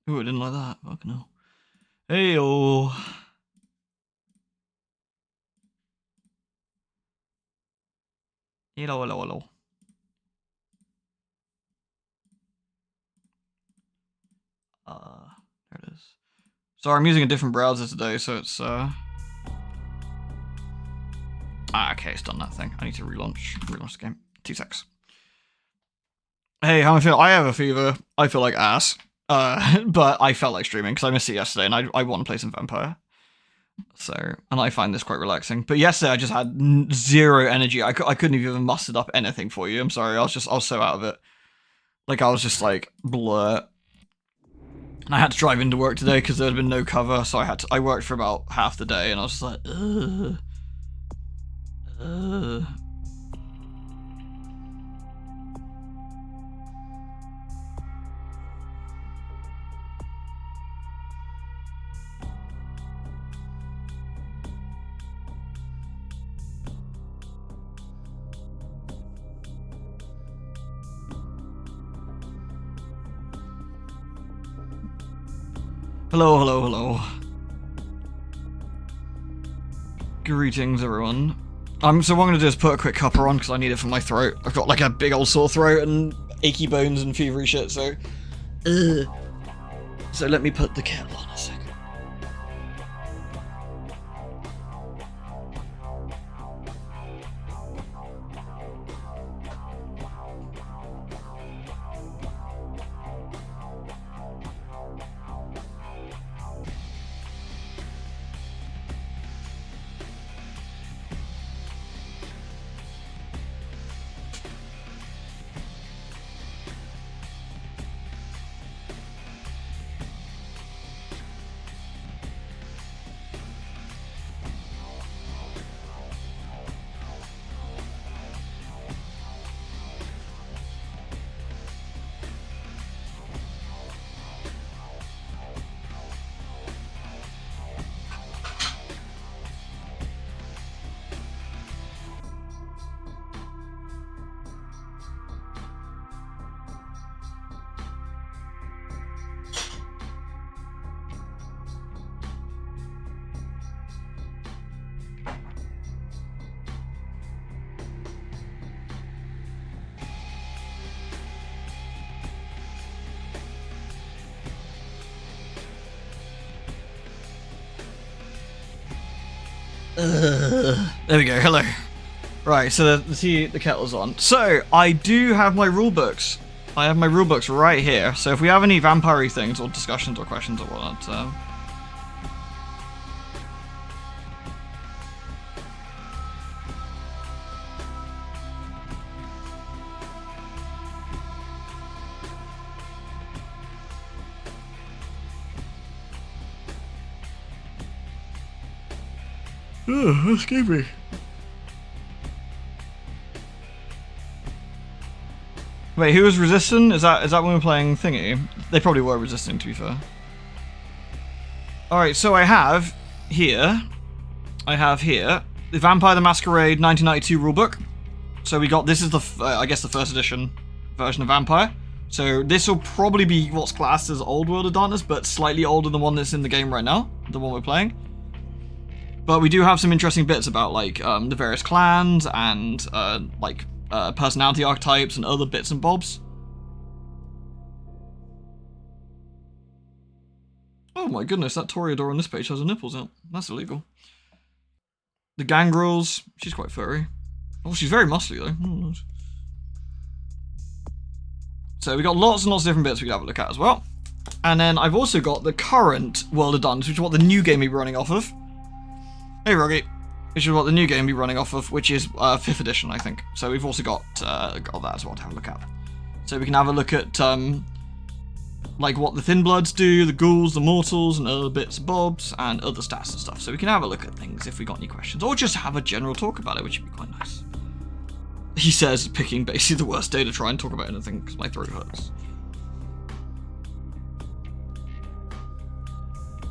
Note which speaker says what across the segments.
Speaker 1: Ooh, I didn't like that. Fucking hell. Hey-oh. Hello, hello, hello. There it is. Sorry, I'm using a different browser today, so it's, okay, it's done that thing. I need to relaunch the game. 2 secs. Hey, how am I feeling? I have a fever. I feel like ass. But I felt like streaming because I missed it yesterday, and I want to play some Vampire. So, and I find this quite relaxing. But yesterday I just had zero energy. I couldn't have even mustered up anything for you. I'm sorry. I was so out of it. Like, I was just like, blur. And I had to drive into work today because there had been no cover, so I worked for about half the day, and I was just like, ugh. Hello, hello, hello. Greetings, everyone. So what I'm gonna do is put a quick cuppa on because I need it for my throat. I've got like a big old sore throat and achy bones and fevery shit, so... So let me put the kettle on a second. There we go, hello. Right, so the kettle's on. So, I do have my rule books. I have my rule books right here. So if we have any vampire things or discussions or questions or whatnot, excuse me. Wait, who was resistant? Is that when we were playing Thingy? They probably were resisting, to be fair. Alright, so I have here the Vampire the Masquerade 1992 rulebook. So we got, this is the, I guess the first edition version of Vampire. So this will probably be what's classed as Old World of Darkness, but slightly older than the one that's in the game right now, the one we're playing. But we do have some interesting bits about, like, the various clans and, personality archetypes and other bits and bobs. Oh my goodness, that Toreador on this page has her nipples out. That's illegal. The Gangrels, she's quite furry. Oh, she's very muscly though. Oh, nice. So we got lots and lots of different bits we can have a look at as well. And then I've also got the current World of Darkness, which is what the new game will be running off of. Hey, Roggy. Which is what the new game will be running off of, which is 5th edition, I think. So we've also got that as well to have a look at. So we can have a look at like what the Thin Bloods do, the Ghouls, the Mortals, and other bits and bobs, and other stats and stuff. So we can have a look at things if we got any questions, or just have a general talk about it, which would be quite nice. He says, picking basically the worst day to try and talk about anything because my throat hurts.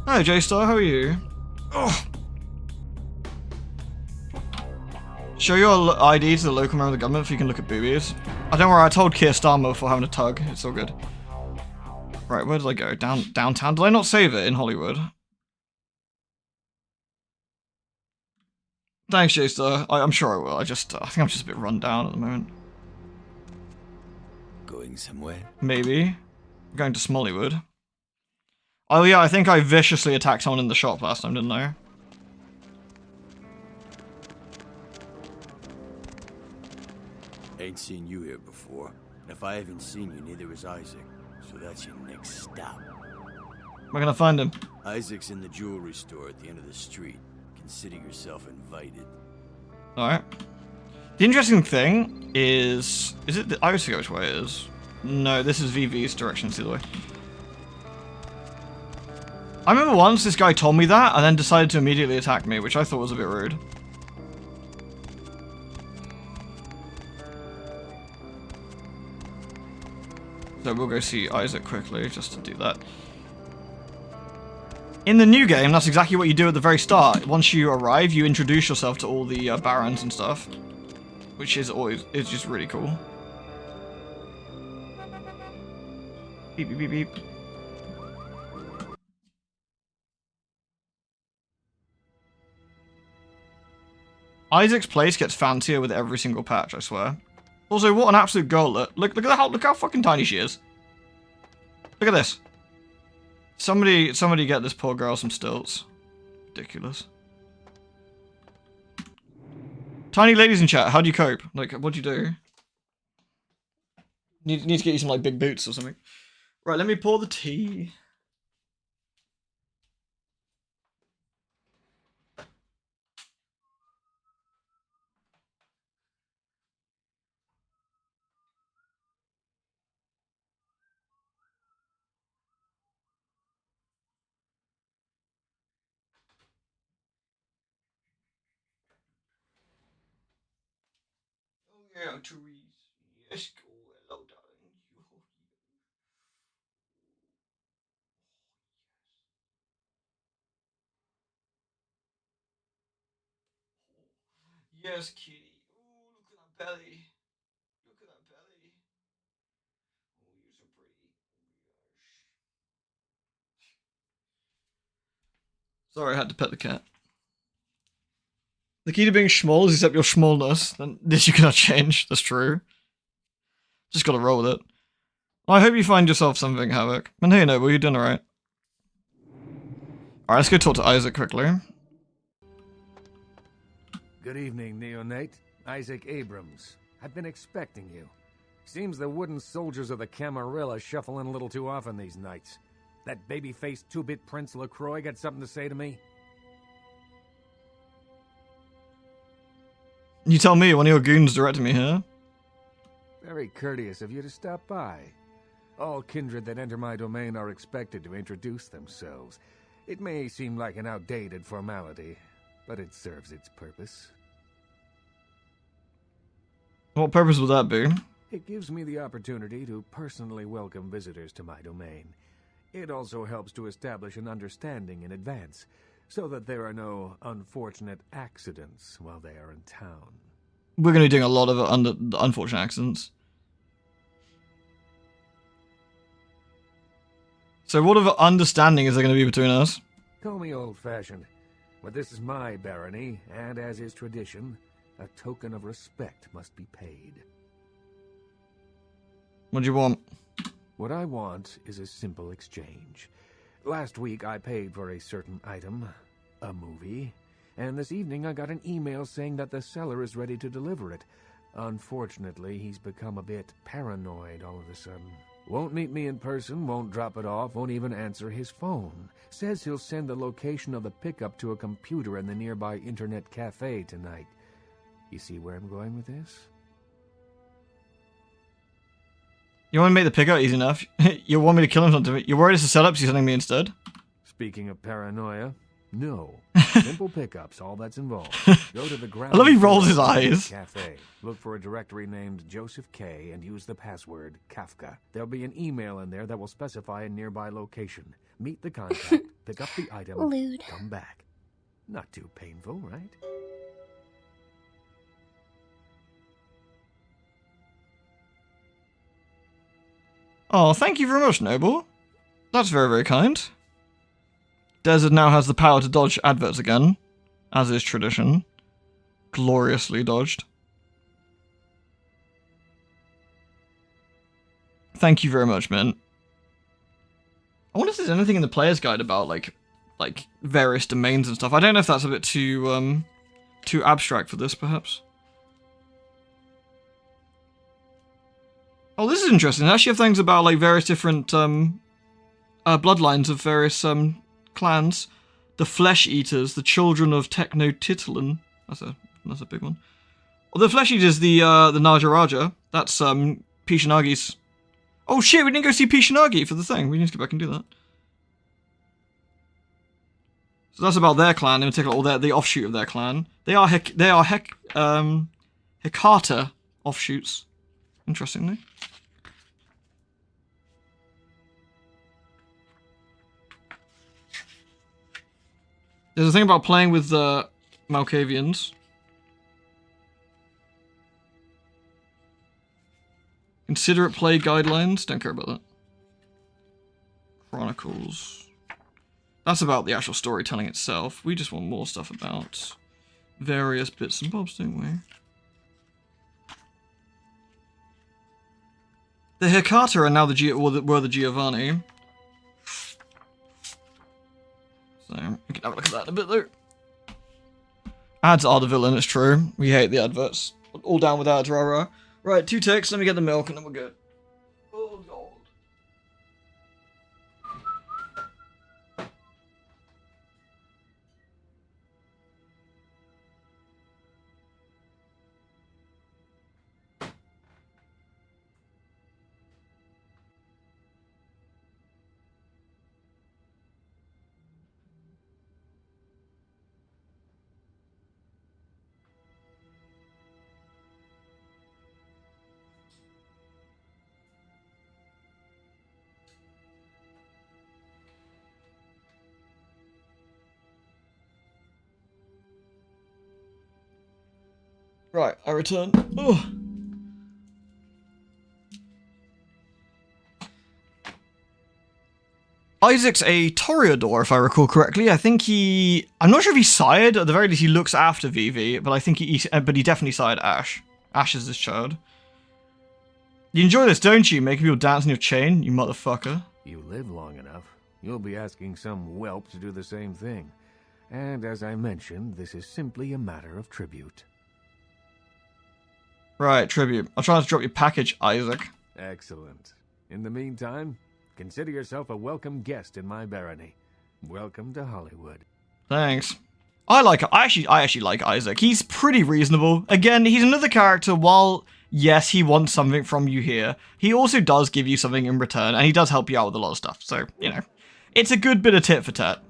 Speaker 1: Hi, J-Star, how are you? Oh. Show your ID to the local member of the government if you can look at boobies. I don't worry, I told Keir Starmer for having a tug. It's all good. Right, where did I go? Downtown? Did I not save it in Hollywood? Thanks, J-Star. I'm sure I will. I think I'm just a bit run down at the moment.
Speaker 2: Going somewhere?
Speaker 1: Maybe. I'm going to Smollywood. Oh yeah, I think I viciously attacked someone in the shop last time, didn't I?
Speaker 2: Ain't seen you here before. If I haven't seen you, neither has Isaac. So that's your next stop.
Speaker 1: We're gonna find him.
Speaker 2: Isaac's in the jewelry store at the end of the street. Consider yourself invited.
Speaker 1: Alright. The interesting thing is it I always forget which way it is. No, this is VV's direction, it's the other way. I remember once this guy told me that and then decided to immediately attack me, which I thought was a bit rude. So we'll go see Isaac quickly, just to do that. In the new game, that's exactly what you do at the very start. Once you arrive, you introduce yourself to all the barons and stuff. Which is it's just really cool. Beep, beep, beep, beep. Isaac's place gets fancier with every single patch, I swear. Also, what an absolute girl! Look how fucking tiny she is. Look at this. Somebody get this poor girl some stilts. Ridiculous. Tiny ladies in chat, how do you cope? Like, what do you do? Need to get you some like big boots or something. Right, let me pour the tea. Yeah, Therese. Yes, go. Hello, darling. Yes, kitty. Ooh, look at that belly. Look at that belly. Oh, you're so pretty. Oh my gosh. Sorry, I had to pet the cat. The key to being small is accept your smallness. Then this you cannot change. That's true. Just gotta roll with it. I hope you find yourself something, Havoc. And hey, Noble, you're doing alright. Alright, let's go talk to Isaac quickly.
Speaker 3: Good evening, Neonate. Isaac Abrams. I've been expecting you. Seems the wooden soldiers of the Camarilla shuffle in a little too often these nights. That baby-faced two-bit Prince LaCroix got something to say to me?
Speaker 1: You tell me, one of your goons directed me here.
Speaker 3: Very courteous of you to stop by. All kindred that enter my domain are expected to introduce themselves. It may seem like an outdated formality, but it serves its purpose.
Speaker 1: What purpose would that be?
Speaker 3: It gives me the opportunity to personally welcome visitors to my domain. It also helps to establish an understanding in advance, so that there are no unfortunate accidents while they are in town.
Speaker 1: We're going to be doing a lot of unfortunate accidents. So what of understanding is there going to be between us?
Speaker 3: Call me old-fashioned, but this is my barony, and as is tradition, a token of respect must be paid.
Speaker 1: What do you want?
Speaker 3: What I want is a simple exchange. Last week I paid for a certain item, a movie, and this evening I got an email saying that the seller is ready to deliver it. Unfortunately, he's become a bit paranoid all of a sudden. Won't meet me in person, won't drop it off, won't even answer his phone. Says he'll send the location of the pickup to a computer in the nearby internet cafe tonight. You see where I'm going with this?
Speaker 1: You want to make the pickup easy enough? You want me to kill him? You're worried it's a setup, so you're sending me instead?
Speaker 3: Speaking of paranoia, no. Simple pickups, all that's involved. Go to the ground.
Speaker 1: I love he rolls his eyes.
Speaker 3: Cafe. Look for a directory named Joseph K. and use the password Kafka. There'll be an email in there that will specify a nearby location. Meet the contact, pick up the item,
Speaker 4: Lewd.
Speaker 3: come back. Not too painful, right?
Speaker 1: Oh, thank you very much, Noble. That's very, very kind. Desert now has the power to dodge adverts again, as is tradition. Gloriously dodged. Thank you very much, Mint. I wonder if there's anything in the player's guide about like various domains and stuff. I don't know if that's a bit too abstract for this, perhaps. Oh, this is interesting. They actually have things about like various different bloodlines of various clans. The Flesh Eaters, the Children of Techno-Titlan. That's a big one. Well, the Flesh Eaters, the Najaraja. That's Pishanagi's. Oh shit, we didn't go see Pishanagi for the thing. We need to go back and do that. So that's about their clan in particular, or the offshoot of their clan. They are Hekata offshoots. Interestingly. There's a thing about playing with the Malkavians. Considerate play guidelines. Don't care about that. Chronicles. That's about the actual storytelling itself. We just want more stuff about various bits and bobs, don't we? The Hekata are now were the Giovanni. So, we can have a look at that in a bit, though. Ads are the villain, it's true. We hate the adverts. All down with ads, rah-rah. Right, 2 ticks, let me get the milk, and then we're good. Oh, God. Right, I return. Oh. Isaac's a Toreador, if I recall correctly. I think I'm not sure if he sired. At the very least, he looks after Vivi, but I think he definitely sired Ash. Ash is his child. You enjoy this, don't you? Making people dance in your chain, you motherfucker.
Speaker 3: You live long enough, you'll be asking some whelp to do the same thing. And as I mentioned, this is simply a matter of tribute.
Speaker 1: Right, tribute. I'll try to drop your package, Isaac.
Speaker 3: Excellent. In the meantime, consider yourself a welcome guest in my barony. Welcome to Hollywood.
Speaker 1: Thanks. I actually like Isaac. He's pretty reasonable. Again, he's another character. While yes, he wants something from you here, he also does give you something in return, and he does help you out with a lot of stuff. So, you know, it's a good bit of tit for tat.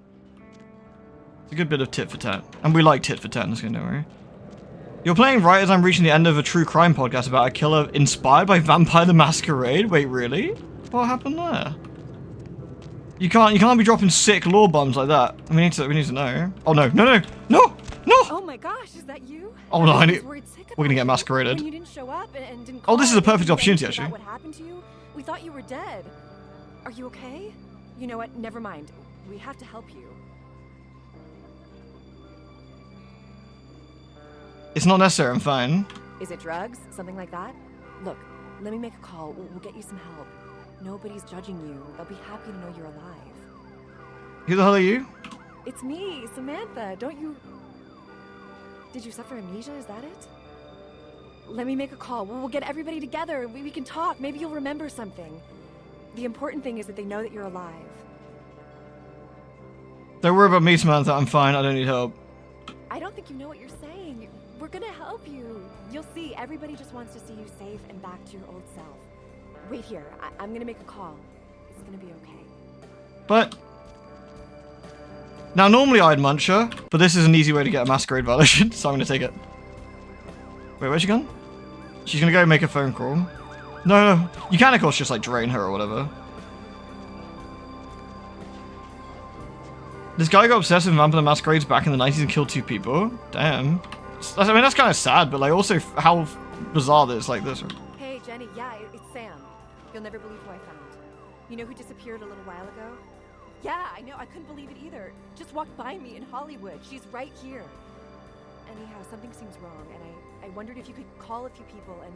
Speaker 1: It's a good bit of tit for tat, and we like tit for tat in this game, don't worry. You're playing right as I'm reaching the end of a true crime podcast about a killer inspired by Vampire the Masquerade. Wait, really? What happened there? You can't be dropping sick lore bombs like that. We need to know. Oh no!
Speaker 4: Oh my gosh, is that you?
Speaker 1: Oh no! We're gonna get masqueraded.
Speaker 4: When you didn't show up and didn't
Speaker 1: oh, this is a perfect
Speaker 4: call,
Speaker 1: opportunity actually.
Speaker 4: what happened to you? We thought you were dead. Are you okay? You know what? Never mind. We have to help you.
Speaker 1: It's not necessary. I'm fine.
Speaker 4: Is it drugs? Something like that? Look, let me make a call. We'll get you some help. Nobody's judging you. They'll be happy to know you're alive.
Speaker 1: Who the hell are you?
Speaker 4: It's me, Samantha. Don't you... Did you suffer amnesia? Is that it? Let me make a call. We'll get everybody together. We can talk. Maybe you'll remember something. The important thing is that they know that you're alive.
Speaker 1: Don't worry about me, Samantha. I'm fine. I don't need help.
Speaker 4: I don't think you know what you're saying. We're gonna help you. You'll see. Everybody just wants to see you safe and back to your old self. Wait here. I'm gonna make a call. It's gonna be okay.
Speaker 1: But... Now, normally I'd munch her, but this is an easy way to get a Masquerade violation, so I'm gonna take it. Wait, where's she gone? She's gonna go make a phone call. No. You can, of course, just, like, drain her or whatever. This guy got obsessed with Vampire the Masquerades back in the 90s and killed 2 people. Damn. I mean, that's kind of sad, but, like, also how bizarre that it's like this.
Speaker 4: Hey, Jenny. Yeah, it's Sam. You'll never believe who I found. You know who disappeared a little while ago? Yeah, I know. I couldn't believe it either. Just walked by me in Hollywood. She's right here. Anyhow, something seems wrong, and I wondered if you could call a few people and...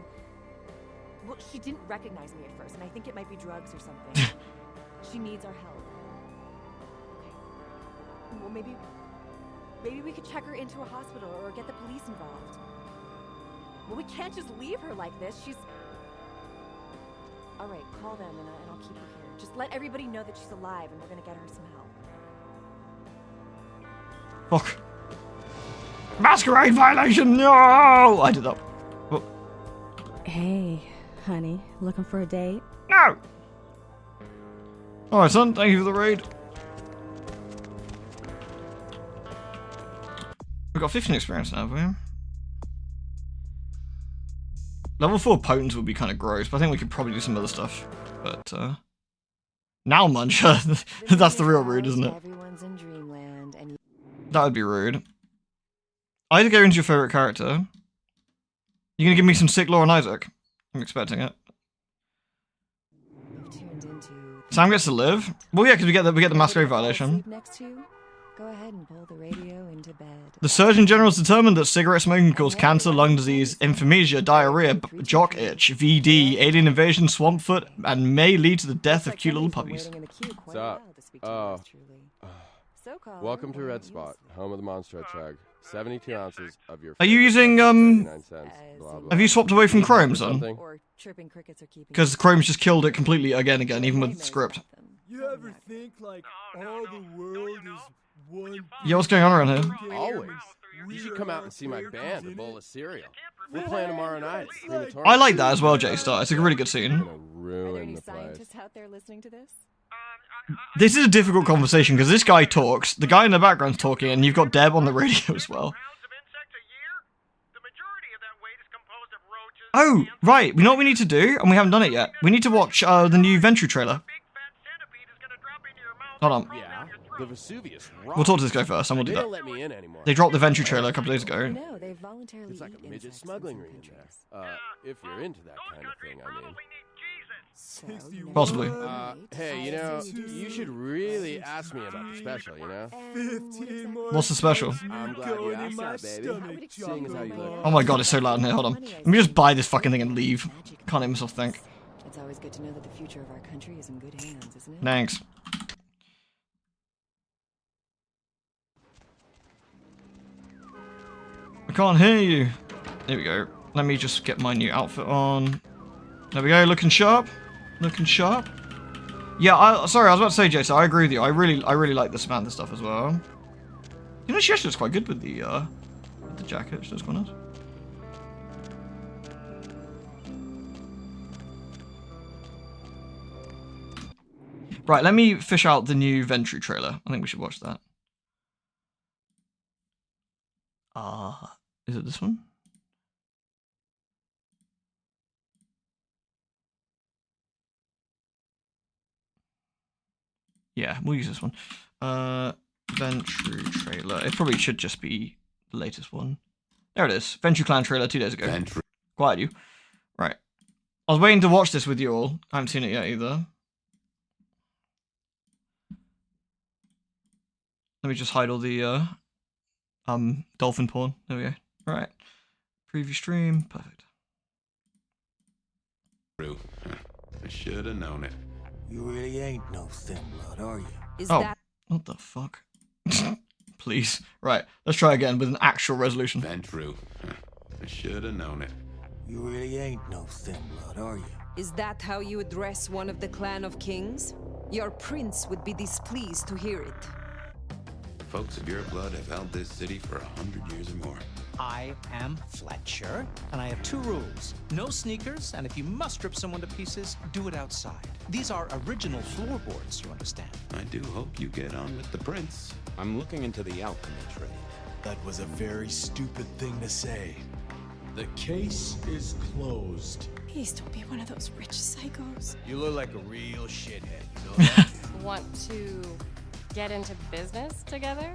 Speaker 4: Well, she didn't recognize me at first, and I think it might be drugs or something. She needs our help. Okay. Well, maybe we could check her into a hospital or get the police involved. Well, we can't just leave her like this. She's... All right, call them, and I'll keep her here. Just let everybody know that she's alive, and we're gonna get her some help.
Speaker 1: Fuck. Masquerade violation! No! I did that. Oh.
Speaker 5: Hey, honey, looking for a date?
Speaker 1: No! Alright, son, thank you for the raid. We've got 15 experience now, haven't we? Level 4 potents would be kind of gross, but I think we could probably do some other stuff. But, now Muncher. That's the real rude, isn't it?
Speaker 4: Everyone's in dreamland, and
Speaker 1: That would be rude. Either go into your favorite character. You gonna give me some sick lore on Isaac? I'm expecting it.
Speaker 4: you've tuned into...
Speaker 1: Sam gets to live? Well, yeah, because we get the Masquerade violation.
Speaker 4: Sleep next to you? Go ahead and pull the radio into bed.
Speaker 1: The Surgeon General has determined that cigarette smoking causes cancer, lung disease, infammesia, diarrhea, jock itch, VD, alien invasion, swampfoot, and may lead to the death of cute little puppies.
Speaker 6: What's up? Welcome to Red Spot, home of the monster hedgehog. 72 ounces of your...
Speaker 1: Are you using,
Speaker 6: 99 cents, blah, blah.
Speaker 1: Have you swapped away from Chrome, son?
Speaker 6: Something?
Speaker 4: Or chirping crickets are keeping...
Speaker 1: Because Chrome's just killed it completely again, even with the script.
Speaker 2: You ever think like all the world is one?
Speaker 1: Yeah, what's going on around here?
Speaker 6: Always. You should come out and see my band, A Bowl of Cereal. We're playing tomorrow night at Crematorium.
Speaker 1: I like that as well, J-Star. It's a really good scene.
Speaker 6: I'm gonna
Speaker 4: Are there
Speaker 6: ruin
Speaker 4: any
Speaker 6: the place.
Speaker 4: scientists out there listening to this?
Speaker 1: This is a difficult conversation because this guy talks, the guy in the background's talking, and you've got Deb on the radio as well. Oh, right. You know what we need to do? And we haven't done it yet. We need to watch the new Ventru trailer. Hold on.
Speaker 6: Yeah, the Vesuvius
Speaker 1: We'll talk to this guy first, and we'll do
Speaker 6: They don't
Speaker 1: that.
Speaker 6: let me in anymore.
Speaker 1: They dropped the Ventru trailer a couple days ago.
Speaker 4: No, they voluntarily
Speaker 6: It's like
Speaker 4: eat
Speaker 6: a midget
Speaker 4: insects in
Speaker 6: smuggling
Speaker 4: some
Speaker 6: ring in
Speaker 4: countries.
Speaker 6: there. If you're into that kind of thing, I mean.
Speaker 4: So, you know,
Speaker 1: Possibly.
Speaker 6: Hey, you know, you should really ask me about the special, you know?
Speaker 2: 15 more.
Speaker 1: What's the special?
Speaker 6: I'm glad you asked that, baby. Seeing as how you look.
Speaker 1: Oh my god, it's so loud in here. Hold on. Let me just buy this fucking thing and leave. Can't make myself think.
Speaker 4: It's always good to know that the future of our country is in good hands, isn't it?
Speaker 1: Thanks. I can't hear you. There we go. Let me just get my new outfit on. There we go, looking sharp. Looking sharp. Yeah, sorry, I was about to say, Jason, I agree with you. I really like the Samantha stuff as well. You know, she actually looks quite good with the jacket. She looks quite nice. Right, let me fish out the new Ventru trailer. I think we should watch that. Is it this one? Yeah, we'll use this one. Ventru trailer. It probably should just be the latest one. There it is. Ventru Clan trailer 2 days ago. Quiet you. Right. I was waiting to watch this with you all. I haven't seen it yet either. Let me just hide all the dolphin porn. There we go. Right. Preview stream. Perfect.
Speaker 7: I should have known it.
Speaker 2: You really ain't no thin blood, are you?
Speaker 5: Is
Speaker 1: Oh,
Speaker 5: that
Speaker 1: what the fuck? Please. Right, let's try again with an actual resolution.
Speaker 7: Ventru. I should have known it.
Speaker 2: You really ain't no thin blood, are you?
Speaker 8: Is that how you address one of the clan of kings? Your prince would be displeased to hear it.
Speaker 7: Folks of your blood have held this city for 100 years or more.
Speaker 9: I am Fletcher, and I have 2 rules. No sneakers, and if you must rip someone to pieces, do it outside. These are original floorboards, you understand?
Speaker 7: I do hope you get on with the prince.
Speaker 10: I'm looking into the alchemy trade.
Speaker 11: That was a very stupid thing to say. The case is closed.
Speaker 5: Please don't be one of those rich psychos.
Speaker 11: You look like a real shithead, you know that?
Speaker 12: Want to get into business together?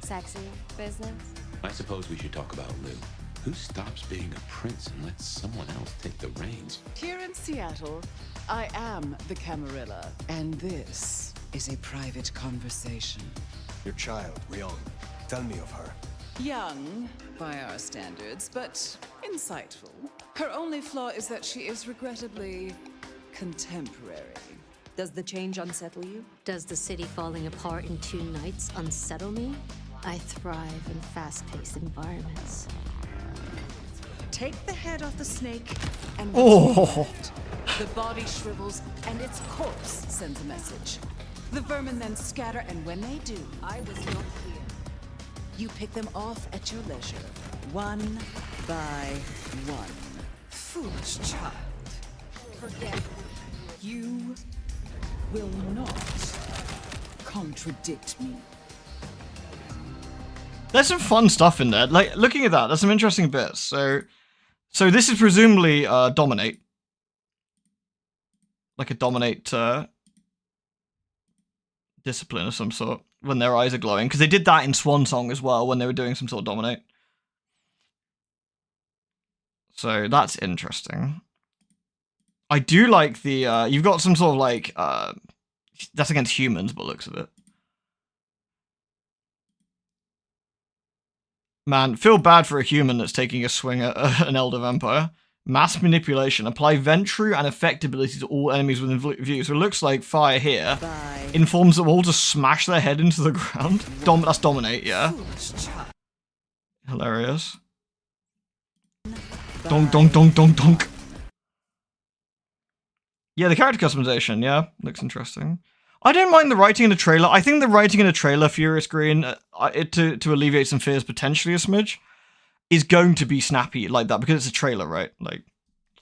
Speaker 12: Sexy business?
Speaker 7: I suppose we should talk about Lou. Who stops being a prince and lets someone else take the reins?
Speaker 13: Here in Seattle, I am the Camarilla, and this is a private conversation.
Speaker 11: Your child, Rion. Tell me of her.
Speaker 13: Young, by our standards, but insightful. Her only flaw is that she is regrettably contemporary.
Speaker 8: Does the change unsettle you?
Speaker 14: Does the city falling apart in 2 nights unsettle me? I thrive in fast-paced environments.
Speaker 13: Take the head off the snake, and
Speaker 1: Oh.
Speaker 13: the body shrivels, and its corpse sends a message. The vermin then scatter, and when they do, I was not here. You pick them off at your leisure, one by one. Foolish child. Forget. You will not contradict me.
Speaker 1: There's some fun stuff in there. Like, looking at that, there's some interesting bits. So this is presumably Dominate. Like a Dominate discipline of some sort, when their eyes are glowing. Because they did that in Swan Song as well, when they were doing some sort of Dominate. So that's interesting. I do like the, you've got some sort of like, that's against humans, by the looks of it. Man, feel bad for a human that's taking a swing at an Elder Vampire. Mass manipulation. Apply Ventru and effect ability to all enemies within view. So it looks like fire here informs them all to smash their head into the ground. That's Dominate, yeah. Hilarious. Donk, donk, donk, donk, donk. Yeah, the character customization, yeah. Looks interesting. I don't mind the writing in the trailer. I think the writing in the trailer, Furious Green, to alleviate some fears, potentially a smidge, is going to be snappy like that because it's a trailer, right? Like,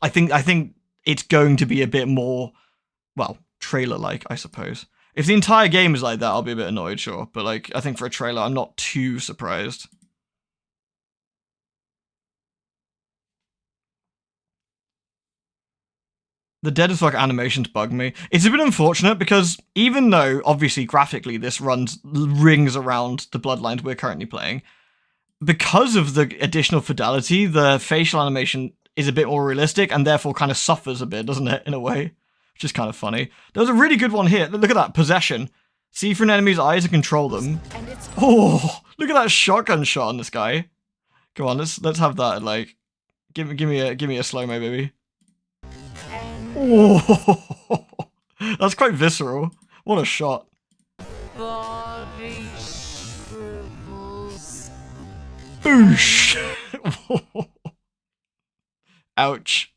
Speaker 1: I think it's going to be a bit more, well, trailer-like, I suppose. If the entire game is like that, I'll be a bit annoyed, sure. But like, I think for a trailer, I'm not too surprised. The dead as fuck animations bug me. It's a bit unfortunate because even though, obviously, graphically this rings around the Bloodlines we're currently playing, because of the additional fidelity, the facial animation is a bit more realistic and therefore kind of suffers a bit, doesn't it, in a way? Which is kind of funny. There's a really good one here. Look at that, Possession. See through an enemy's eyes and control them. Oh, look at that shotgun shot on this guy. Come on, let's have that, like, give me a slow-mo, baby. Oh, that's quite visceral. What a shot.
Speaker 13: Body shrivels.
Speaker 1: Boosh. Ouch.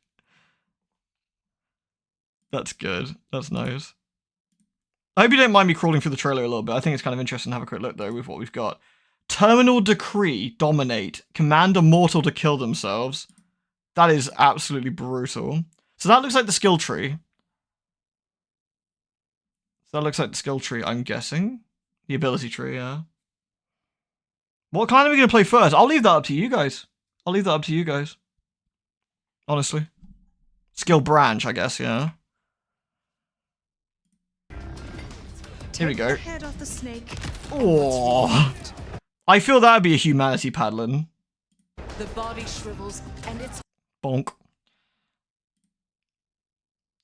Speaker 1: That's good. That's nice. I hope you don't mind me crawling through the trailer a little bit. I think it's kind of interesting to have a quick look, though, with what we've got. Terminal Decree, Dominate. Command a mortal to kill themselves. That is absolutely brutal. So that looks like the skill tree. I'm guessing. The ability tree, yeah. What kind are we going to play first? I'll leave that up to you guys. Honestly. Skill branch, I guess, yeah. Here we go. Oh, I feel that would be a humanity paddling.
Speaker 13: The body shrivels and it's
Speaker 1: bonk.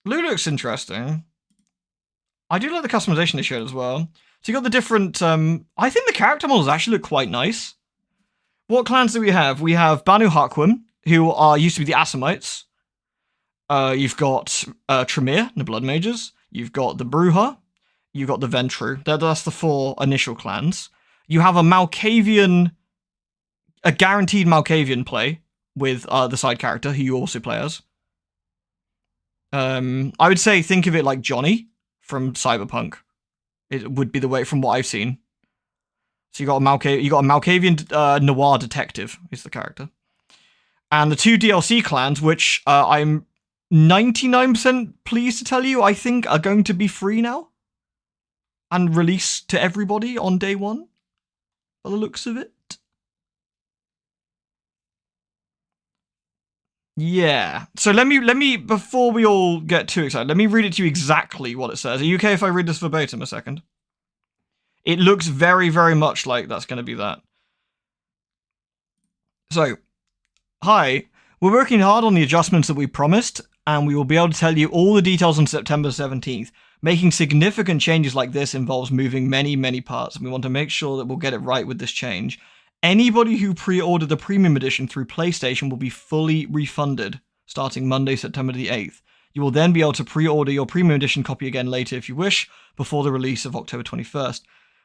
Speaker 1: Lou looks interesting. I do like the customization they showed as well. So you got the different, I think the character models actually look quite nice. What clans do we have? We have Banu Harquim, who used to be the Assamites. You've got Tremere, the Blood Mages. You've got the Bruja. You've got the Ventru. That's the 4 initial clans. You have a guaranteed Malkavian play with the side character, who you also play as. I would say think of it like Johnny from Cyberpunk. It would be the way from what I've seen. So you got a Malkavian noir detective is the character. And the 2 DLC clans, which I'm 99% pleased to tell you, I think are going to be free now. And released to everybody on day 1. By the looks of it. Yeah. So let me, before we all get too excited, let me read it to you exactly what it says. Are you okay if I read this verbatim a second? It looks very, very much like that's going to be that. So, Hi, we're working hard on the adjustments that we promised, and we will be able to tell you all the details on September 17th. Making significant changes like this involves moving many parts, and we want to make sure that we'll get it right with this change. Anybody who pre-ordered the premium edition through PlayStation will be fully refunded, starting Monday, September the 8th. You will then be able to pre-order your premium edition copy again later if you wish, before the release of October 21st.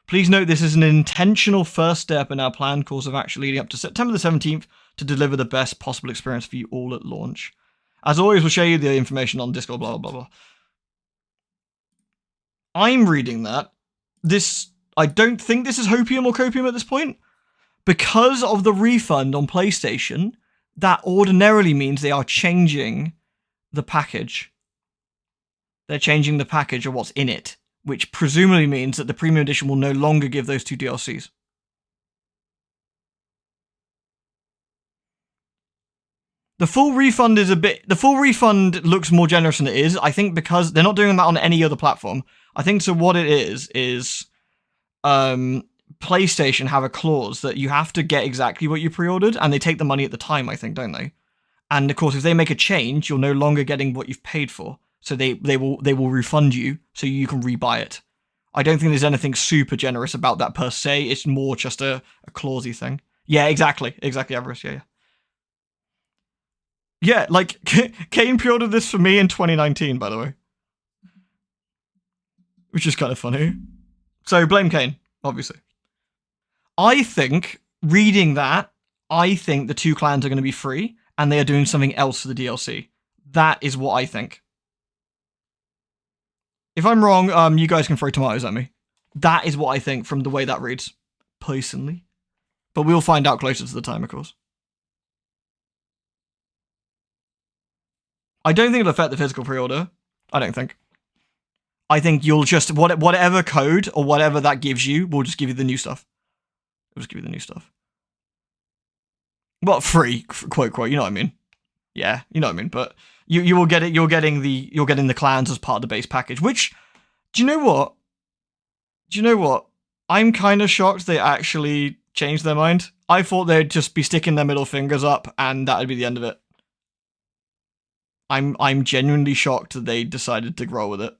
Speaker 1: Please note this is an intentional first step in our planned course of action leading up to September the 17th to deliver the best possible experience for you all at launch. As always, we'll show you the information on Discord, blah, blah, blah. I'm reading that. I don't think this is hopium or copium at this point. Because of the refund on PlayStation, that ordinarily means they are changing the package. They're changing the package of what's in it, which presumably means that the premium edition will no longer give those 2 DLCs. The full refund looks more generous than it is, I think, because they're not doing that on any other platform. I think so what it is PlayStation have a clause that you have to get exactly what you pre-ordered, and they take the money at the time, I think, don't they? And of course, if they make a change, you're no longer getting what you've paid for. So they will refund you so you can rebuy it. I don't think there's anything super generous about that per se. It's more just a clausey thing. Yeah, exactly, Avarice, yeah. Yeah, like, Kane pre-ordered this for me in 2019, by the way. Which is kind of funny. So, blame Kane, obviously. I think, reading that, I think the 2 clans are going to be free, and they are doing something else for the DLC. That is what I think. If I'm wrong, you guys can throw tomatoes at me. That is what I think from the way that reads, personally. But we'll find out closer to the time, of course. I don't think it'll affect the physical pre-order. I don't think. I think you'll just, whatever code or whatever that gives you, will just give you the new stuff. It'll just give you the new stuff. Well, free, quote, you know what I mean. Yeah, you know what I mean, but you will get it, you're getting the clans as part of the base package, which, do you know what? I'm kind of shocked they actually changed their mind. I thought they'd just be sticking their middle fingers up and that would be the end of it. I'm genuinely shocked that they decided to roll with it.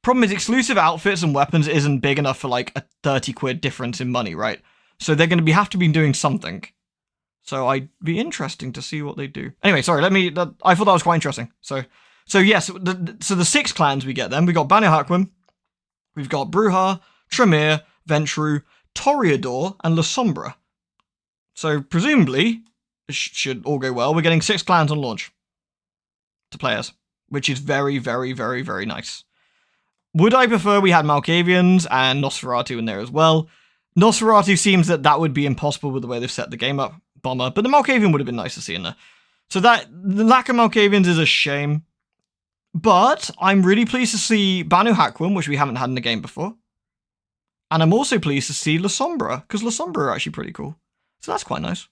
Speaker 1: Problem is, exclusive outfits and weapons isn't big enough for like a 30 quid difference in money, right? So they're going to have to be doing something. So I'd be interesting to see what they do. Anyway, sorry, I thought that was quite interesting. So yes, so the 6 clans we get then, we got Banu Haqim, we've got Bruja, Tremere, Ventru, Toreador, and La Sombra. So presumably, it should all go well. We're getting 6 clans on launch to play as, which is very, very, very, very nice. Would I prefer we had Malkavians and Nosferatu in there as well? Nosferatu seems that would be impossible with the way they've set the game up. Bomber, but the Malkavian would have been nice to see in there. So the lack of Malkavians is a shame. But I'm really pleased to see Banu Haqim, which we haven't had in the game before. And I'm also pleased to see La Sombra, because La Sombra are actually pretty cool. So that's quite nice.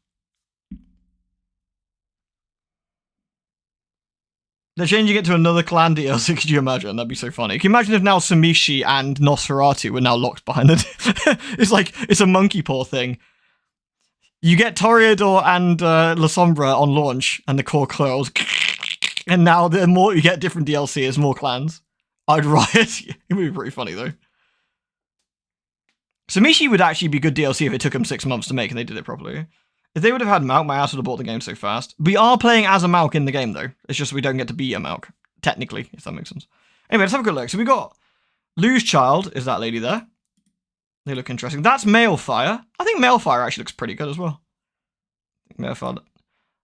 Speaker 1: They're changing it to another clan DLC, could you imagine? That'd be so funny. Can you imagine if now Samishi and Nosferatu were now locked behind the... It's like, it's a monkey paw thing. You get Toreador and La Sombra on launch, and the core close. And now the more you get different DLC, there's more clans. I'd riot. It would be pretty funny, though. Samishi would actually be good DLC if it took them 6 months to make and they did it properly. If they would have had Malk, my ass would have bought the game so fast. We are playing as a Malk in the game, though. It's just we don't get to be a Malk, technically, if that makes sense. Anyway, let's have a good look. So we got Lou's child, is that lady there. They look interesting. That's Malefire. I think Malefire actually looks pretty good as well. Malefire.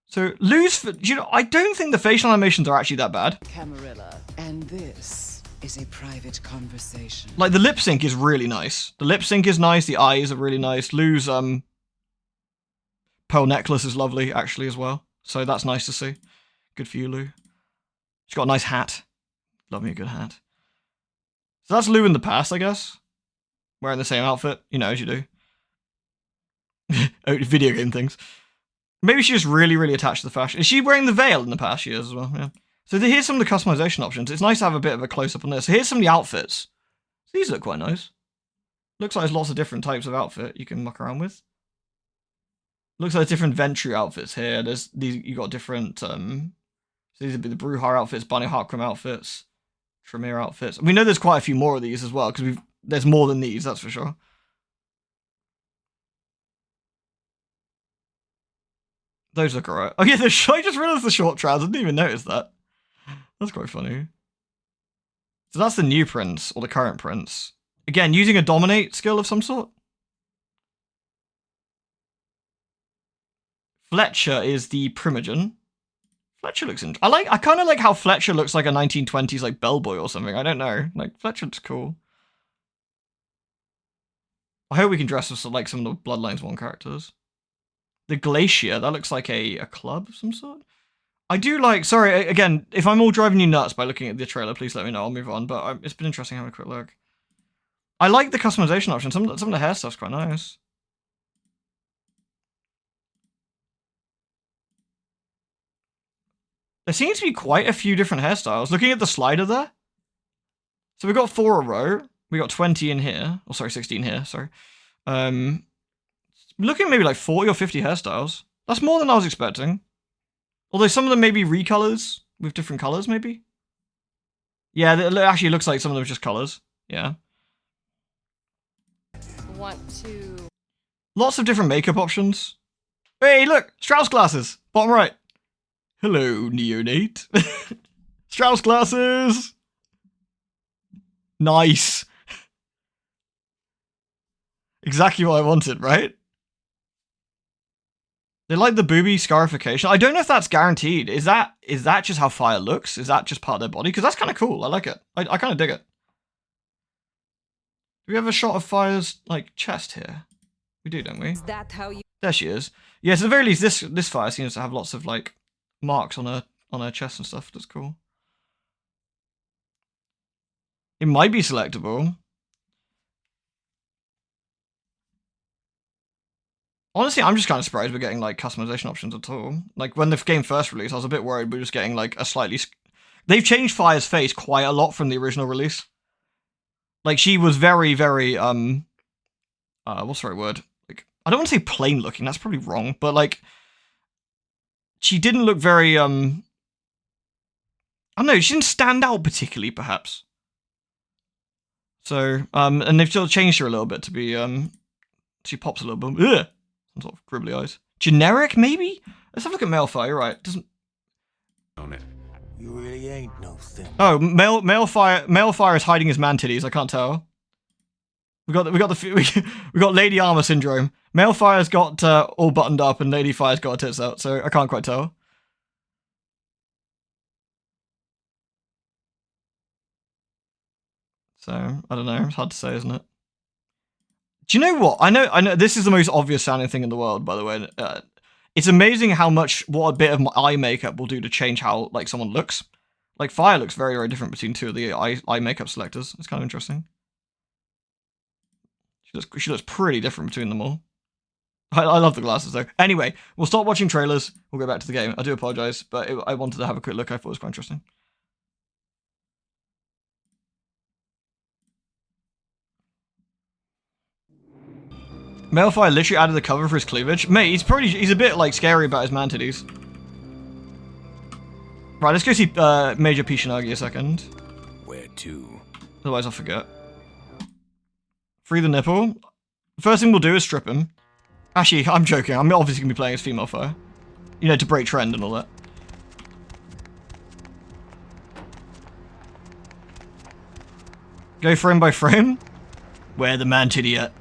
Speaker 1: So Lou's, I don't think the facial animations are actually that bad.
Speaker 13: Camarilla, and this is a private conversation.
Speaker 1: Like, the lip sync is really nice. The lip sync is nice. The eyes are really nice. Lou's, pearl necklace is lovely, actually, as well. So that's nice to see. Good for you, Lou. She's got a nice hat. Love me a good hat. So that's Lou in the past, I guess. Wearing the same outfit, as you do. Oh, video game things. Maybe she's just really, really attached to the fashion. Is she wearing the veil in the past? She is as well, yeah. So here's some of the customization options. It's nice to have a bit of a close-up on this. So here's some of the outfits. These look quite nice. Looks like there's lots of different types of outfit you can muck around with. Looks like different Ventru outfits here. There's these. You got different. So these would be the Bruhar outfits, Bunny Harkram outfits, Tremere outfits. We know there's quite a few more of these as well because there's more than these. That's for sure. Those look alright. Oh yeah, I just realized the short trousers. I didn't even notice that. That's quite funny. So that's the new prince, or the current prince. Again, using a dominate skill of some sort. Fletcher is the primogen. Fletcher looks interesting. I kind of like how Fletcher looks like a 1920s like bellboy or something. I don't know. Like Fletcher looks cool. I hope we can dress us like some of the Bloodlines 1 characters. The Glacier, that looks like a club of some sort. I do like, sorry, again, if I'm all driving you nuts by looking at the trailer, please let me know, I'll move on, but it's been interesting having a quick look. I like the customization option, some of the hair stuff's quite nice. There seems to be quite a few different hairstyles. Looking at the slider there. So we've got 4 a row, we got 20 in here, oh sorry, 16 here, sorry. Looking at maybe like 40 or 50 hairstyles. That's more than I was expecting. Although some of them may be recolors with different colors, maybe. Yeah, it actually looks like some of them are just colors. Yeah.
Speaker 12: Want to...
Speaker 1: Lots of different makeup options. Hey, look! Strauss glasses! Bottom right. Hello, neonate. Strauss glasses! Nice. Exactly what I wanted, right? They like the booby scarification. I don't know if that's guaranteed. Is that just how fire looks? Is that just part of their body? Because that's kind of cool. I like it. I kind of dig it. Do we have a shot of Fire's like chest here? We do, don't we?
Speaker 8: Is that how you...
Speaker 1: There she is. Yes, at the very least, this Fire seems to have lots of like marks on her chest and stuff. That's cool. It might be selectable. Honestly, I'm just kind of surprised we're getting, like, customization options at all. Like, when the game first released, I was a bit worried we were just getting, like, a slightly... They've changed Fire's face quite a lot from the original release. Like, she was very, very, what's the right word? Like, I don't want to say plain looking, that's probably wrong, but, like... She didn't look very, I don't know, she didn't stand out particularly, perhaps. So, and they've still changed her a little bit to be, she pops a little bit. Ugh! Some sort of gribbly eyes. Generic, maybe? Let's have a look at Malefire, you're right. Doesn't...
Speaker 2: Own it. You really ain't no thing.
Speaker 1: Oh, Malefire is hiding his man titties, I can't tell. We got Lady Armor syndrome. Malefire's got all buttoned up and Lady Fire's got her tits out, so I can't quite tell. So, I don't know, it's hard to say, isn't it? Do you know what? I know this is the most obvious sounding thing in the world, by the way. It's amazing what a bit of eye makeup will do to change how, like, someone looks. Like, Fire looks very, very different between 2 of the eye makeup selectors. It's kind of interesting. She looks pretty different between them all. I love the glasses, though. Anyway, we'll stop watching trailers. We'll go back to the game. I do apologize, but I wanted to have a quick look. I thought it was quite interesting. Malefire literally added the cover for his cleavage. Mate, he's a bit, like, scary about his man titties. Right, let's go see Major Pishinagi a second.
Speaker 2: Where to?
Speaker 1: Otherwise I'll forget. Free the nipple. First thing we'll do is strip him. Actually, I'm joking. I'm obviously going to be playing as female Fire. You know, to break trend and all that. Go frame by frame. Where the man titty at?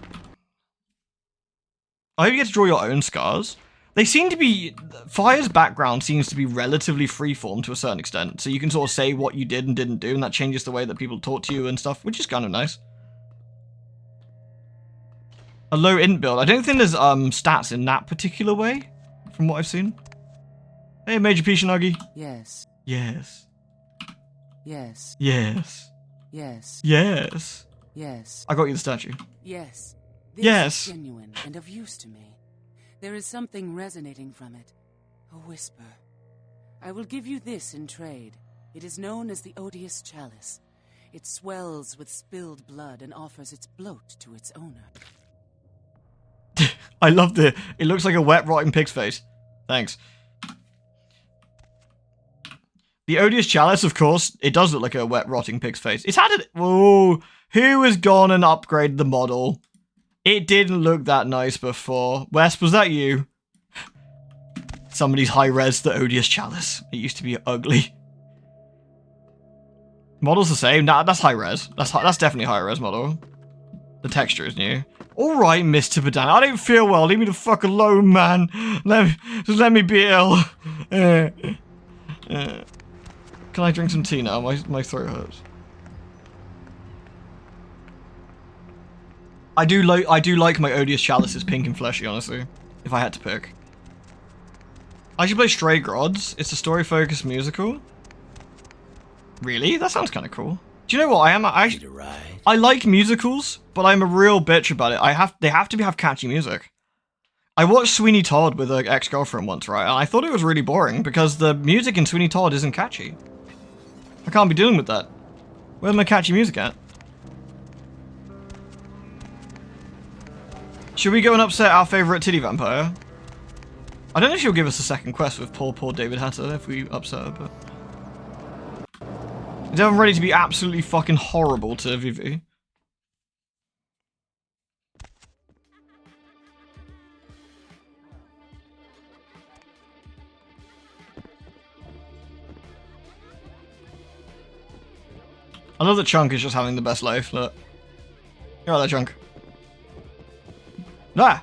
Speaker 1: I hope you get to draw your own scars. They seem to be... Fire's background seems to be relatively freeform to a certain extent, so you can sort of say what you did and didn't do, and that changes the way that people talk to you and stuff, which is kind of nice. A low int build. I don't think there's stats in that particular way, from what I've seen. Hey, Major Pishinagi.
Speaker 13: Yes.
Speaker 1: Yes.
Speaker 13: Yes.
Speaker 1: Yes.
Speaker 13: Yes.
Speaker 1: Yes.
Speaker 13: Yes.
Speaker 1: I got you the statue.
Speaker 13: Yes. This
Speaker 1: Yes.
Speaker 13: is genuine and of use to me. There is something resonating from it. A whisper. I will give you this in trade. It is known as the Odious Chalice. It swells with spilled blood and offers its bloat to its owner.
Speaker 1: I love it looks like a wet, rotting pig's face. Thanks. The odious chalice, of course, it does look like a wet, rotting pig's face. It's had it. Whoa. Who has gone and upgraded the model? It didn't look that nice before. Wes, was that you? Somebody's high-res the odious chalice. It used to be ugly. Model's the same. Nah, that's high-res. That's definitely a high-res model. The texture is new. Alright, Mr. Pedant. I don't feel well. Leave me the fuck alone, man. Just let me be ill. Can I drink some tea now? My throat hurts. I do like my odious chalices pink and fleshy, honestly. If I had to pick. I should play Stray Grods. It's a story-focused musical. Really? That sounds kind of cool. Do you know what? I like musicals, but I'm a real bitch about it. They have to have catchy music. I watched Sweeney Todd with an ex-girlfriend once, right? And I thought it was really boring because the music in Sweeney Todd isn't catchy. I can't be dealing with that. Where's my catchy music at? Should we go and upset our favourite titty vampire? I don't know if she'll give us a second quest with poor David Hatter if we upset her, but... Is everyone ready to be absolutely fucking horrible to Vivi? I love that Chunk is just having the best life, look. You're right there, Chunk. Ah!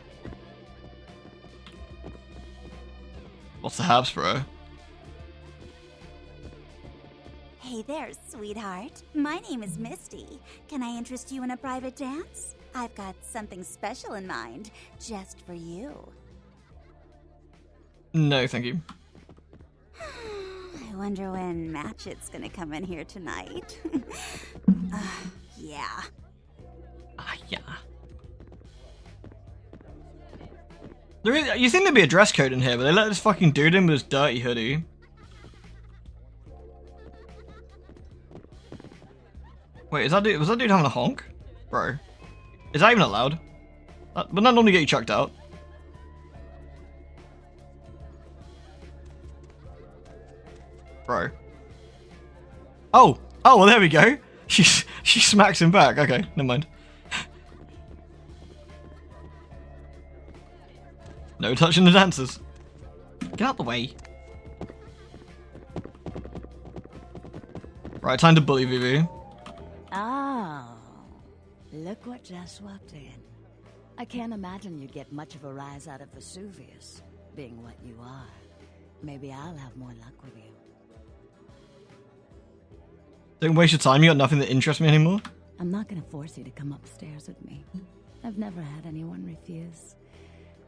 Speaker 1: What's the haps, bro?
Speaker 15: Hey there, sweetheart. My name is Misty. Can I interest you in a private dance? I've got something special in mind, just for you.
Speaker 1: No, thank you.
Speaker 15: I wonder when Matchett's gonna come in here tonight. Yeah.
Speaker 1: Yeah. You think there'd be a dress code in here, but they let this fucking dude in with his dirty hoodie. Wait, was that dude having a honk? Bro. Is that even allowed? Wouldn't that normally get you chucked out? Bro. Oh, well there we go. She smacks him back. Okay, never mind. No touching the dancers. Get out the way. Right, time to bully Vivi.
Speaker 16: Oh, look what just walked in. I can't imagine you'd get much of a rise out of Vesuvius, being what you are. Maybe I'll have more luck with you.
Speaker 1: Don't waste your time, you got nothing that interests me anymore?
Speaker 16: I'm not gonna force you to come upstairs with me. I've never had anyone refuse.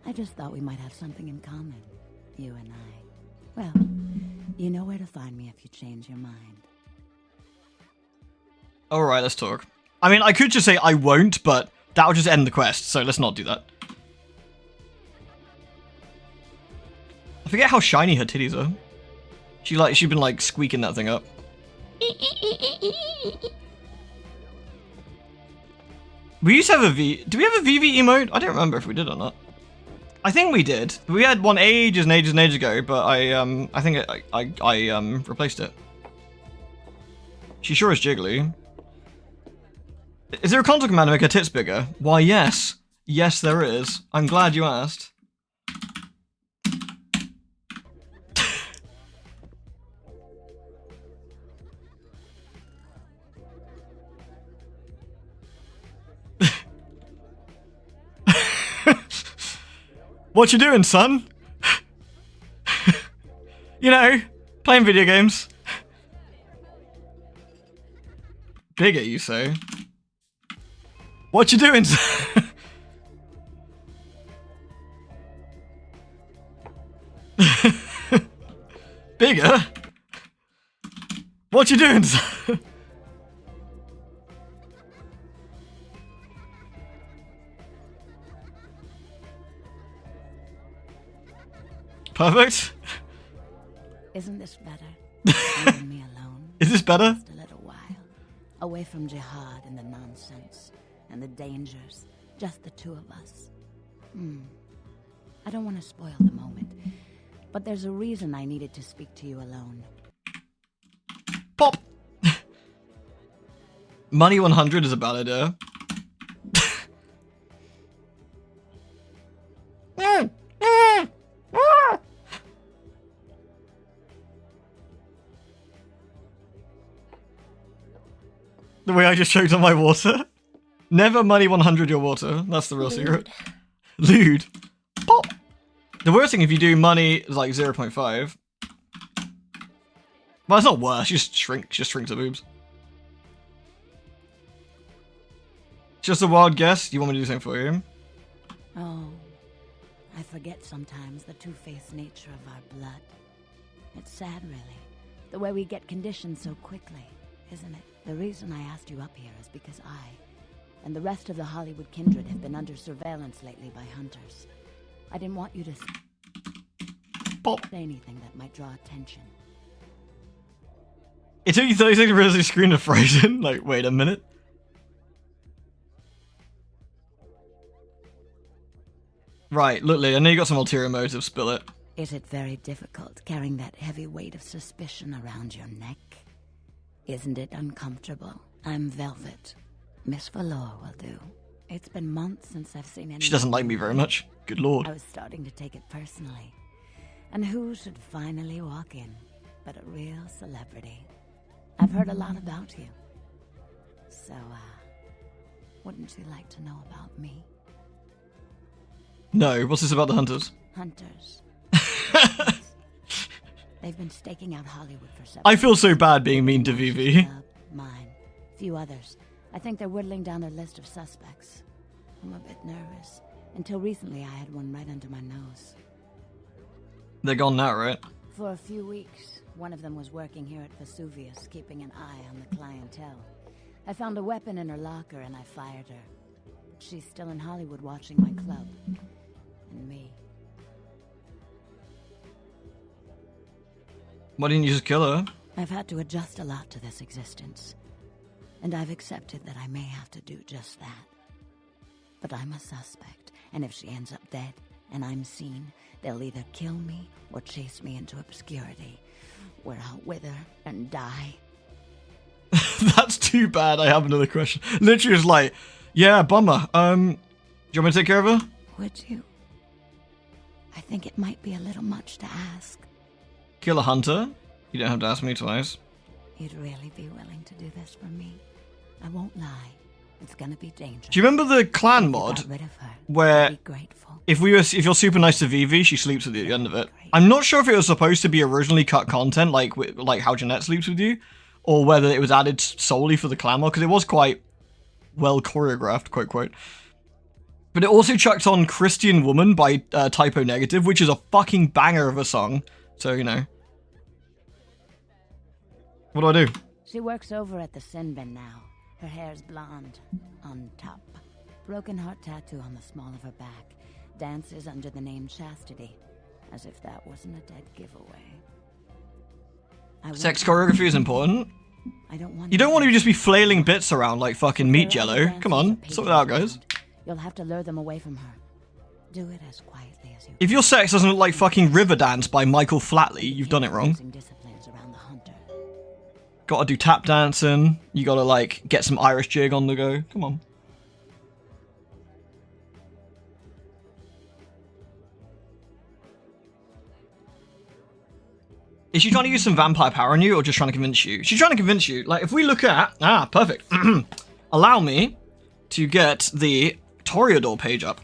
Speaker 16: I just thought we might have something in common, you and I. Well, you know where to find me if you change your mind.
Speaker 1: Alright, let's talk. I mean, I could just say I won't, but that would just end the quest, so let's not do that. I forget how shiny her titties are. She's been like squeaking that thing up. We used to have do we have a VV emote? I don't remember if we did or not. I think we did. We had one ages and ages and ages ago, but I think I replaced it. She sure is jiggly. Is there a contour command to make her tits bigger? Why, yes. Yes, there is. I'm glad you asked. What you doing, son? You know, playing video games. Bigger, you say? What you doing, son? Bigger? What you doing, son? Perfect.
Speaker 16: Isn't this better? Leaving me alone.
Speaker 1: Is this better?
Speaker 16: Just a little while. Away from jihad and the nonsense and the dangers. Just the two of us. I don't want to spoil the moment, but there's a reason I needed to speak to you alone.
Speaker 1: Pop! Money 100 is a bad idea. The way I just choked on my water. Never money 100 your water. That's the real secret. Lewd. Pop! The worst thing if you do money is like 0.5. Well, it's not worse. Just shrink the boobs. Just a wild guess. You want me to do something for you?
Speaker 16: Oh, I forget sometimes the two-faced nature of our blood. It's sad, really, the way we get conditioned so quickly, isn't it? The reason I asked you up here is because I and the rest of the Hollywood kindred have been under surveillance lately by hunters. I didn't want you to say anything that might draw attention.
Speaker 1: It took you 30 seconds to realize your screen is frozen. Like, wait a minute. Right, look, Lee, I know you got some ulterior motive. Spill it.
Speaker 16: Is it very difficult carrying that heavy weight of suspicion around your neck? Isn't it uncomfortable? I'm Velvet. Miss Valor will do. It's been months since I've seen any.
Speaker 1: She doesn't like me very much. Good lord.
Speaker 16: I was starting to take it personally. And who should finally walk in but a real celebrity? I've heard a lot about you. So, wouldn't you like to know about me?
Speaker 1: No, what's this about the hunters?
Speaker 16: Hunters. They've been staking out Hollywood for several
Speaker 1: I feel so bad being mean to Vivi.
Speaker 16: Mine. Few others. I think they're whittling down their list of suspects. I'm a bit nervous. Until recently, I had one right under my nose.
Speaker 1: They're gone now, right?
Speaker 16: For a few weeks, one of them was working here at Vesuvius, keeping an eye on the clientele. I found a weapon in her locker and I fired her. But she's still in Hollywood watching my club. And me.
Speaker 1: Why didn't you just kill her?
Speaker 16: I've had to adjust a lot to this existence. And I've accepted that I may have to do just that. But I'm a suspect, and if she ends up dead, and I'm seen, they'll either kill me or chase me into obscurity, where I'll wither and die.
Speaker 1: That's too bad. I have another question. Literally just like, yeah, bummer. Do you want me to take care of her?
Speaker 16: Would you? I think it might be a little much to ask.
Speaker 1: Kill a hunter? You don't have to ask me twice.
Speaker 16: You'd really be willing to do this for me? I won't lie. It's gonna be dangerous.
Speaker 1: Do you remember the clan mod where if you're super nice to Vivi, she sleeps with you at the end of it? I'm not sure if it was supposed to be originally cut content, like how Jeanette sleeps with you, or whether it was added solely for the clan mod, because it was quite well choreographed, quote. But it also chucked on Christian Woman by Typo Negative, which is a fucking banger of a song. So, you know. What do I do?
Speaker 16: She works over at the Sin Bin now. Her hair's blonde, on top. Broken heart tattoo on the small of her back. Dances under the name Chastity. As if that wasn't a dead giveaway.
Speaker 1: Sex choreography is important. You don't want to just be flailing bits around like fucking meat jello. Come on, sort it out, guys.
Speaker 16: You'll have to lure them away from her. Do it as quietly as you can.
Speaker 1: If your sex doesn't look like fucking Riverdance by Michael Flatley, you've done it wrong. Gotta do tap dancing. You gotta like get some Irish jig on the go. Come on. Is she trying to use some vampire power on you or just trying to convince you? She's trying to convince you. Like if we look at, perfect. Allow me to get the Toreador page up.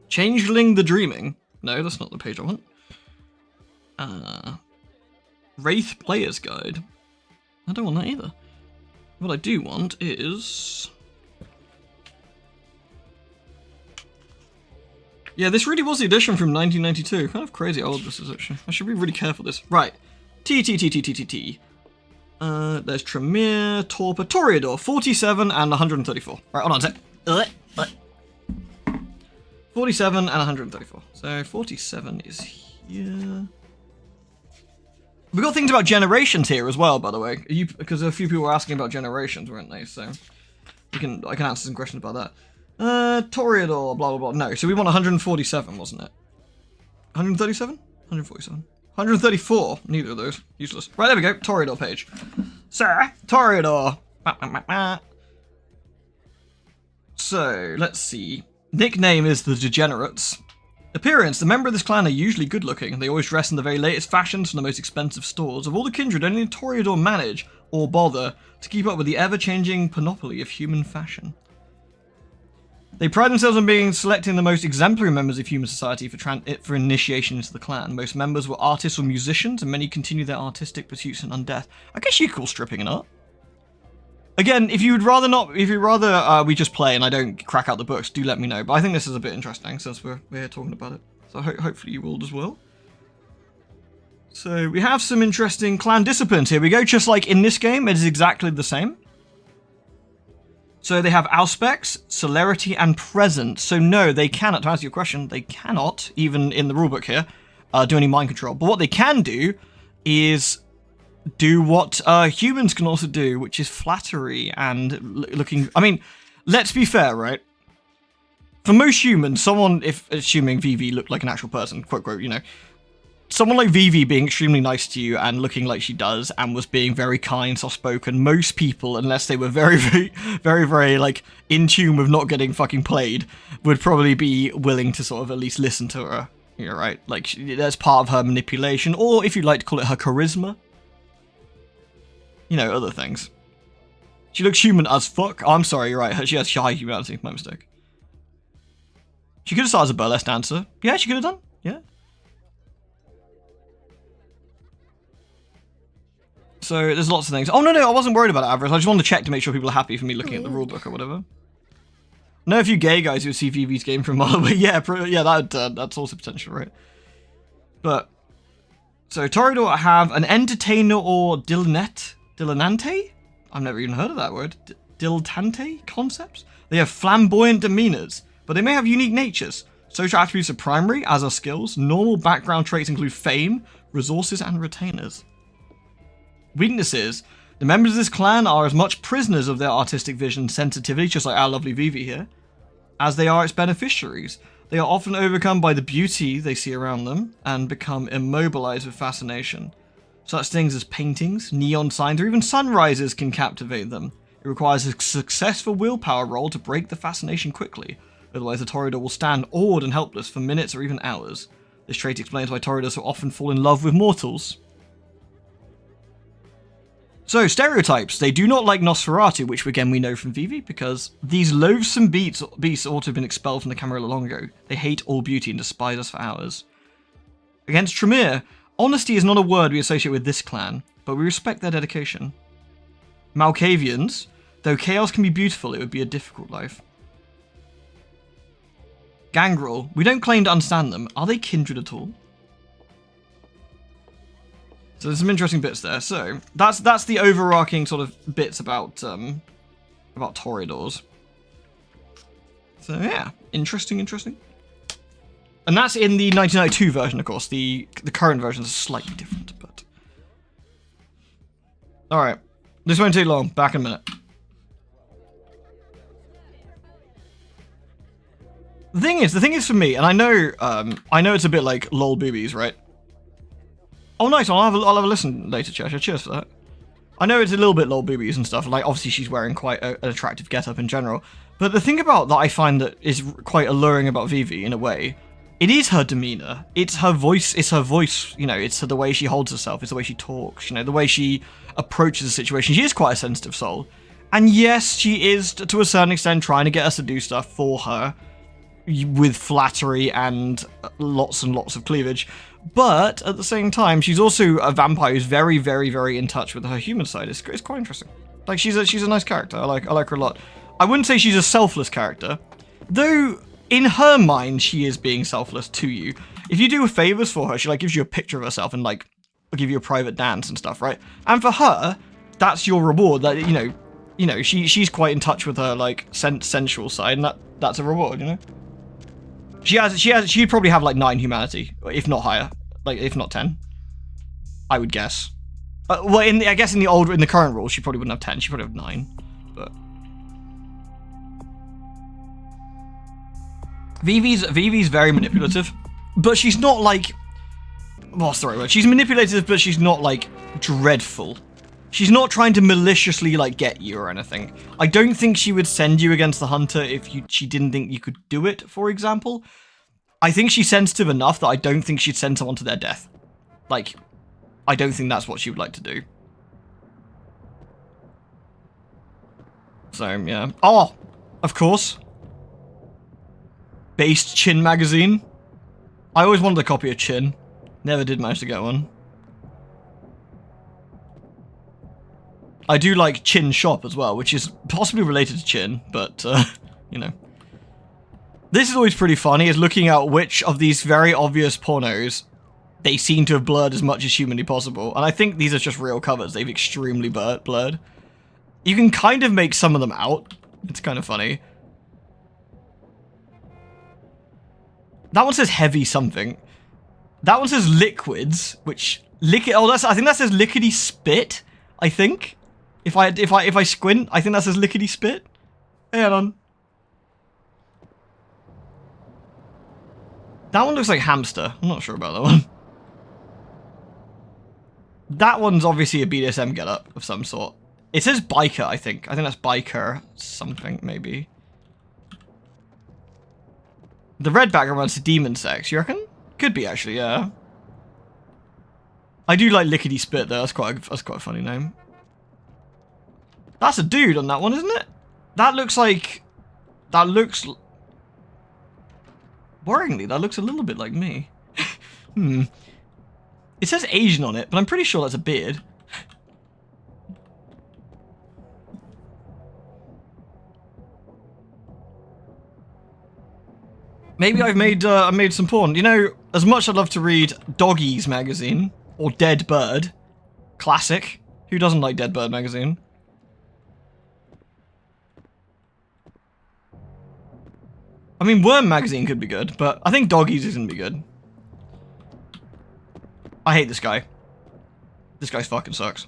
Speaker 1: Changeling the Dreaming. No, that's not the page I want. Wraith Player's Guide. I don't want that either. What I do want is... Yeah, this really was the edition from 1992. Kind of crazy how old this is, actually. I should be really careful with this. Right. T. There's Tremere, Torpor, Toreador, 47 and 134. Right, hold on a sec. 47 and 134. So 47 is here. We got things about generations here as well, by the way. Because a few people were asking about generations, weren't they? So I can answer some questions about that. Toreador, blah, blah, blah. No, so we want 147, wasn't it? 137? 147. 134. Neither of those. Useless. Right, there we go. Toreador page. Sir, Toreador. So, let's see. Nickname is the Degenerates. Appearance. The member of this clan are usually good looking. They always dress in the very latest fashions from the most expensive stores. Of all the kindred, only Toreador manage, or bother, to keep up with the ever-changing panoply of human fashion. They pride themselves on being selecting the most exemplary members of human society for initiation into the clan. Most members were artists or musicians, and many continue their artistic pursuits in undeath. I guess you call stripping an art. Again, if you'd rather we just play and I don't crack out the books, do let me know. But I think this is a bit interesting since we're here talking about it. So hopefully you will as well. So we have some interesting clan disciplines. Here we go. Just like in this game, it is exactly the same. So they have Auspex, Celerity, and Present. So no, they cannot, to answer your question, they cannot, even in the rulebook here, do any mind control. But what they can do is do what humans can also do, which is flattery and looking... I mean, let's be fair, right? For most humans, someone, if assuming Vivi looked like an actual person, quote, quote, you know, someone like Vivi being extremely nice to you and looking like she does and was being very kind, soft-spoken, most people, unless they were very, very, very, very, like, in tune with not getting fucking played, would probably be willing to sort of at least listen to her, you know, right? Like, that's part of her manipulation, or if you'd like to call it her charisma. You know, other things. She looks human as fuck. Oh, I'm sorry, you're right. She has high humanity. My mistake. She could have started as a burlesque dancer. Yeah, she could have done. Yeah. So, there's lots of things. Oh, no, I wasn't worried about it, Avarice. I just wanted to check to make sure people are happy for me looking at the rulebook or whatever. I know a few gay guys who would see Vivi's game from a mile away. Yeah, that's also potential, right? But, so Toreador have an entertainer or diletante? I've never even heard of that word. Dilettante concepts? They have flamboyant demeanors, but they may have unique natures. Social attributes are primary, as are skills. Normal background traits include fame, resources, and retainers. Weaknesses. The members of this clan are as much prisoners of their artistic vision and sensitivity, just like our lovely Vivi here, as they are its beneficiaries. They are often overcome by the beauty they see around them and become immobilized with fascination. Such things as paintings, neon signs, or even sunrises can captivate them. It requires a successful willpower roll to break the fascination quickly, otherwise the Toreador will stand awed and helpless for minutes or even hours. This trait explains why Toreadors so often fall in love with mortals. So, stereotypes. They do not like Nosferatu, which again we know from Vivi, because these loathsome beasts ought to have been expelled from the Camarilla long ago. They hate all beauty and despise us for ours. Against Tremere, honesty is not a word we associate with this clan, but we respect their dedication. Malkavians, though chaos can be beautiful, it would be a difficult life. Gangrel, we don't claim to understand them. Are they kindred at all? So there's some interesting bits there. So that's the overarching sort of bits about Toreadors. So yeah, interesting. And that's in the 1992 version, of course. The current version is slightly different, but all right. This won't take long. Back in a minute. The thing is for me, and I know it's a bit like lol boobies, right? Oh, nice. I'll have a listen later, Cheshire. Cheers for that. I know it's a little bit lol boobies and stuff. Like, obviously, she's wearing quite an attractive get-up in general. But the thing about that I find that is quite alluring about Vivi, in a way, it is her demeanor. It's her voice. You know, it's the way she holds herself. It's the way she talks. You know, the way she approaches the situation. She is quite a sensitive soul. And yes, she is, to a certain extent, trying to get us to do stuff for her with flattery and lots and lots of cleavage. But at the same time, she's also a vampire who's very, very, very in touch with her human side. It's quite interesting. Like, she's a nice character. I like her a lot. I wouldn't say she's a selfless character, though in her mind she is being selfless to you. If you do favors for her, she like gives you a picture of herself and like will give you a private dance and stuff, right? And for her, that's your reward. That you know she's quite in touch with her like sensual side, and that's a reward, you know. She'd probably have like 9 humanity, if not higher, like if not 10. I would guess. Well, I guess in the current rule, she probably wouldn't have 10. She probably have 9. But Vivi's very manipulative, but she's not like, what's the right word? She's manipulative, but she's not like dreadful. She's not trying to maliciously like get you or anything. I don't think she would send you against the hunter if she didn't think you could do it, for example. I think she's sensitive enough that I don't think she'd send someone to their death. Like, I don't think that's what she would like to do. So, yeah. Oh, of course. Based Chin magazine. I always wanted a copy of Chin. Never did manage to get one. I do like Chin Shop as well, which is possibly related to Chin, but, you know. This is always pretty funny, is looking at which of these very obvious pornos they seem to have blurred as much as humanly possible. And I think these are just real covers. They've extremely blurred. You can kind of make some of them out. It's kind of funny. That one says heavy something. That one says liquids, which I think that says lickety spit. I think if I squint, I think that says lickety spit. Hang on. That one looks like hamster. I'm not sure about that one. That one's obviously a BDSM getup of some sort. It says biker, I think. I think that's biker something, maybe. The red background runs to demon sex, you reckon? Could be, actually, yeah. I do like lickety spit, though. That's quite a funny name. That's a dude on that one, isn't it? That looks like... That looks... Worryingly, that looks a little bit like me. It says Asian on it, but I'm pretty sure that's a beard. Maybe I've made some porn. You know, as much I'd love to read Doggies magazine or Dead Bird, classic. Who doesn't like Dead Bird magazine? I mean, Worm magazine could be good, but I think Doggies is gonna be good. I hate this guy. This guy fucking sucks.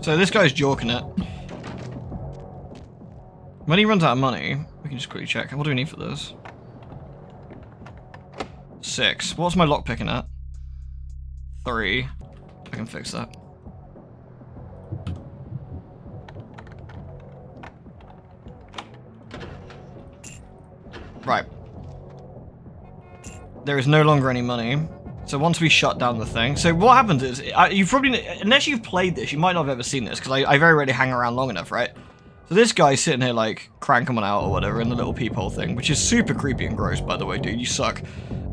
Speaker 1: So this guy's jorking it. When he runs out of money, we can just quickly check. What do we need for this? 6. What's my lock picking at? 3. I can fix that. Right. There is no longer any money. So once we shut down the thing, so what happens is, you probably, unless you've played this, you might not have ever seen this, because I very rarely hang around long enough, right? So this guy's sitting here like, cranking one out or whatever in the little peephole thing, which is super creepy and gross, by the way, dude, you suck.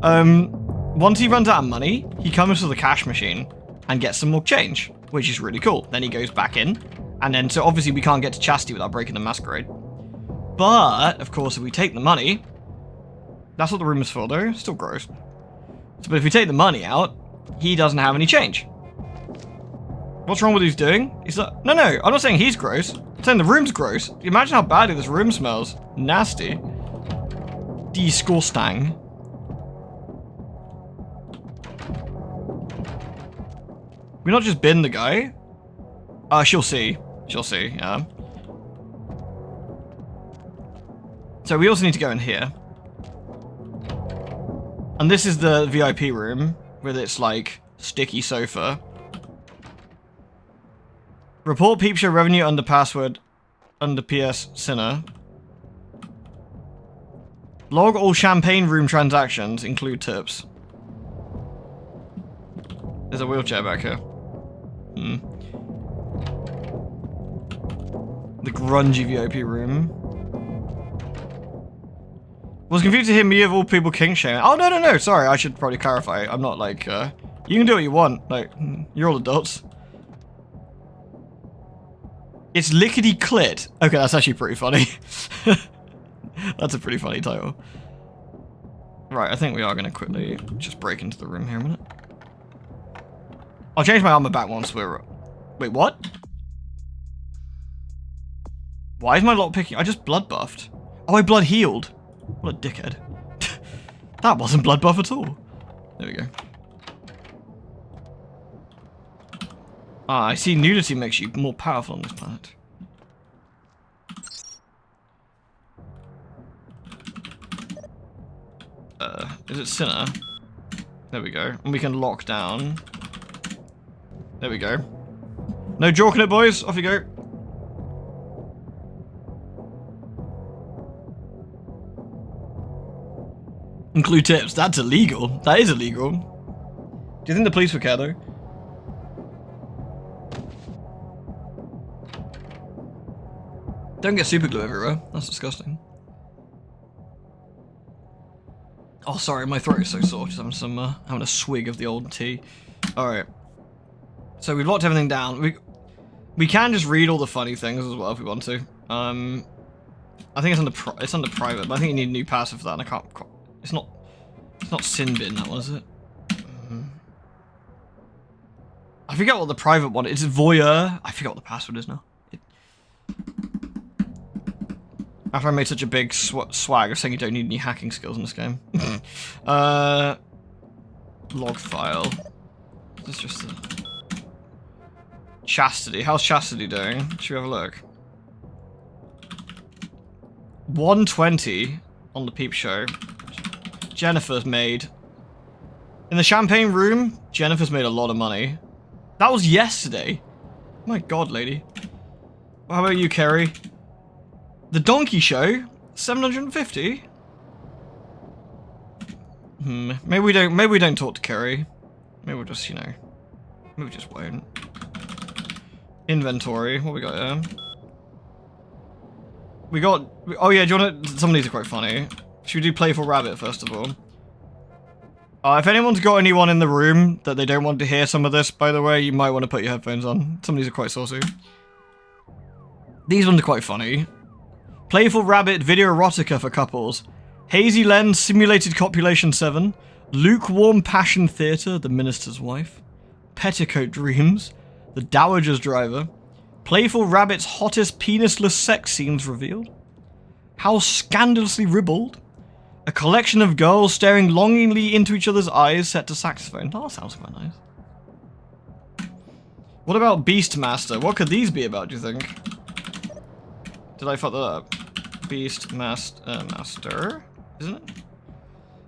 Speaker 1: Once he runs out of money, he comes to the cash machine and gets some more change, which is really cool. Then he goes back in, and then, so obviously we can't get to Chastity without breaking the Masquerade. But, of course, if we take the money, that's what the room is for, though, still gross. But if we take the money out, he doesn't have any change. What's wrong with what he's doing? He's like, no, I'm not saying he's gross. I'm saying the room's gross. Imagine how badly this room smells. Nasty. Disgusting. We not just bin the guy? She'll see. She'll see, yeah. So we also need to go in here. And this is the VIP room, with its, like, sticky sofa. Report peep show revenue under password, under PS Sinner. Log all champagne room transactions, include tips. There's a wheelchair back here. The grungy VIP room. Was confused to hear me of all people kink shaming. Oh, no, sorry, I should probably clarify. I'm not like, you can do what you want. Like, you're all adults. It's lickety clit. Okay, that's actually pretty funny. That's a pretty funny title. Right, I think we are going to quickly just break into the room here a minute. I'll change my armor back once we're... Wait, what? Why is my lock picking? I just blood buffed. Oh, I blood healed. What a dickhead. That wasn't blood buff at all. There we go. Ah, I see nudity makes you more powerful on this planet. Is it Sinner? There we go. And we can lock down. There we go. No jorking it, boys. Off you go. Include tips. That's illegal. That is illegal. Do you think the police would care, though? Don't get super glue everywhere. That's disgusting. Oh, sorry, my throat is so sore. Just having a swig of the old tea. All right. So we've locked everything down. We can just read all the funny things as well if we want to. I think it's under private, but I think you need a new passive for that. And I can't. It's not sin bin. That one, is it? I forget what the private one is. It's voyeur. I forget what the password is now. After I made such a big swag of saying you don't need any hacking skills in this game. Log file. This is just Chastity. How's Chastity doing? Should we have a look? 120 on the peep show. Jennifer's made. In the champagne room, Jennifer's made a lot of money. That was yesterday. My god, lady. Well, how about you, Kerry? The Donkey Show, 750. Maybe we don't talk to Kerry. Maybe we'll just, maybe we just won't. Inventory. What we got here? We got. Oh yeah, do you want to? Some of these are quite funny. Should we do Playful Rabbit first of all? If anyone's got anyone in the room that they don't want to hear some of this, by the way, you might want to put your headphones on. Some of these are quite saucy. These ones are quite funny. Playful Rabbit Video Erotica for couples. Hazy Lens Simulated Copulation 7. Lukewarm Passion Theatre, The Minister's Wife. Petticoat Dreams. The Dowager's Driver. Playful Rabbit's Hottest Penisless Sex Scenes Revealed. How Scandalously Ribald. A collection of girls staring longingly into each other's eyes set to saxophone. Oh, that sounds quite nice. What about Beastmaster? What could these be about, do you think? Did I fuck that up? Master, isn't it?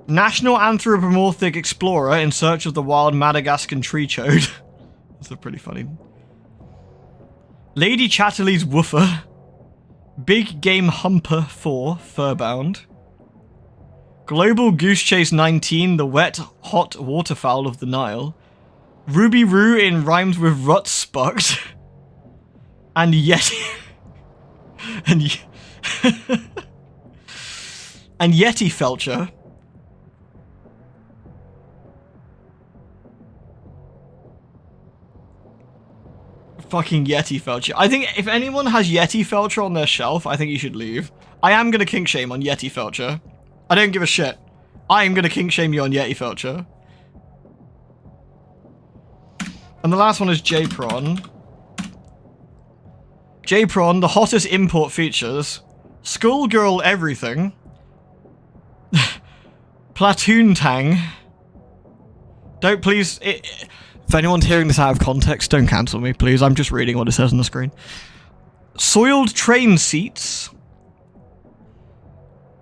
Speaker 1: National Anthropomorphic Explorer in search of the wild Madagascan tree chode. That's a pretty funny. Lady Chatterley's Woofer. Big Game Humper 4, Furbound. Global Goose Chase 19, the wet, hot waterfowl of the Nile. Ruby Roo in rhymes with Rut Spucked. And Yeti. and Yeti Felcher. Fucking Yeti Felcher. I think if anyone has Yeti Felcher on their shelf, I think you should leave. I am gonna kink shame on Yeti Felcher. I don't give a shit. I am gonna kink shame you on Yeti Felcher. And the last one is J-Prawn. J-Prawn, the hottest import features. Skullgirl everything. Platoon Tang. Don't please... if anyone's hearing this out of context, don't cancel me, please. I'm just reading what it says on the screen. Soiled train seats.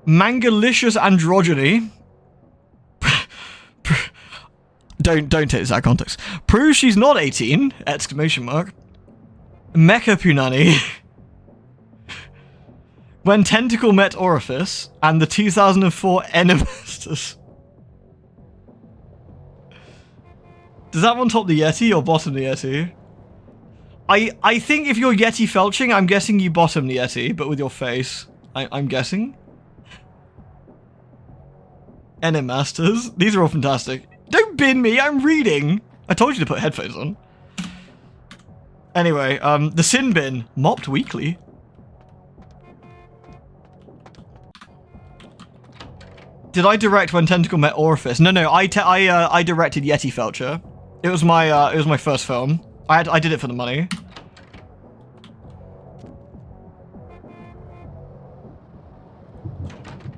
Speaker 1: Mangalicious androgyny. Don't take this out of context. Proves she's not 18! Exclamation mark. Mecha Punani. When Tentacle Met Orifice. And the 2004 Enemisters. Does that one top the Yeti or bottom the Yeti? I think if you're Yeti felching, I'm guessing you bottom the Yeti, but with your face. I'm guessing. Enemasters. These are all fantastic. Don't bin me, I'm reading! I told you to put headphones on. Anyway, the sin bin. Mopped weekly. Did I direct When Tentacle Met Orifice? No, I directed Yeti Felcher. It was my first film. I did it for the money.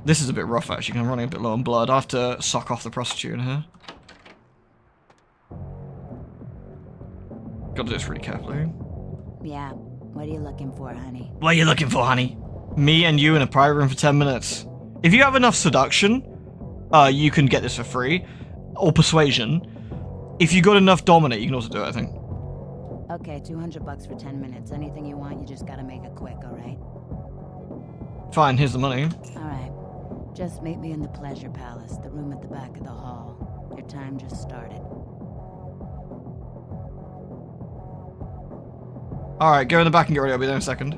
Speaker 1: This is a bit rough, actually. I'm running a bit low on blood. I have to sock off the prostitute in here. Gotta do this really carefully.
Speaker 16: Yeah. What are you looking for, honey?
Speaker 1: What are you looking for, honey? Me and you in a private room for 10 minutes. If you have enough seduction, you can get this for free. Or persuasion. If you got enough dominate, you can also do it, I think.
Speaker 16: Okay, $200 for 10 minutes. Anything you want, you just gotta make it quick, alright?
Speaker 1: Fine, here's the money.
Speaker 16: Alright. Just meet me in the Pleasure Palace, the room at the back of the hall. Your time just started.
Speaker 1: Alright, go in the back and get ready. I'll be there in a second.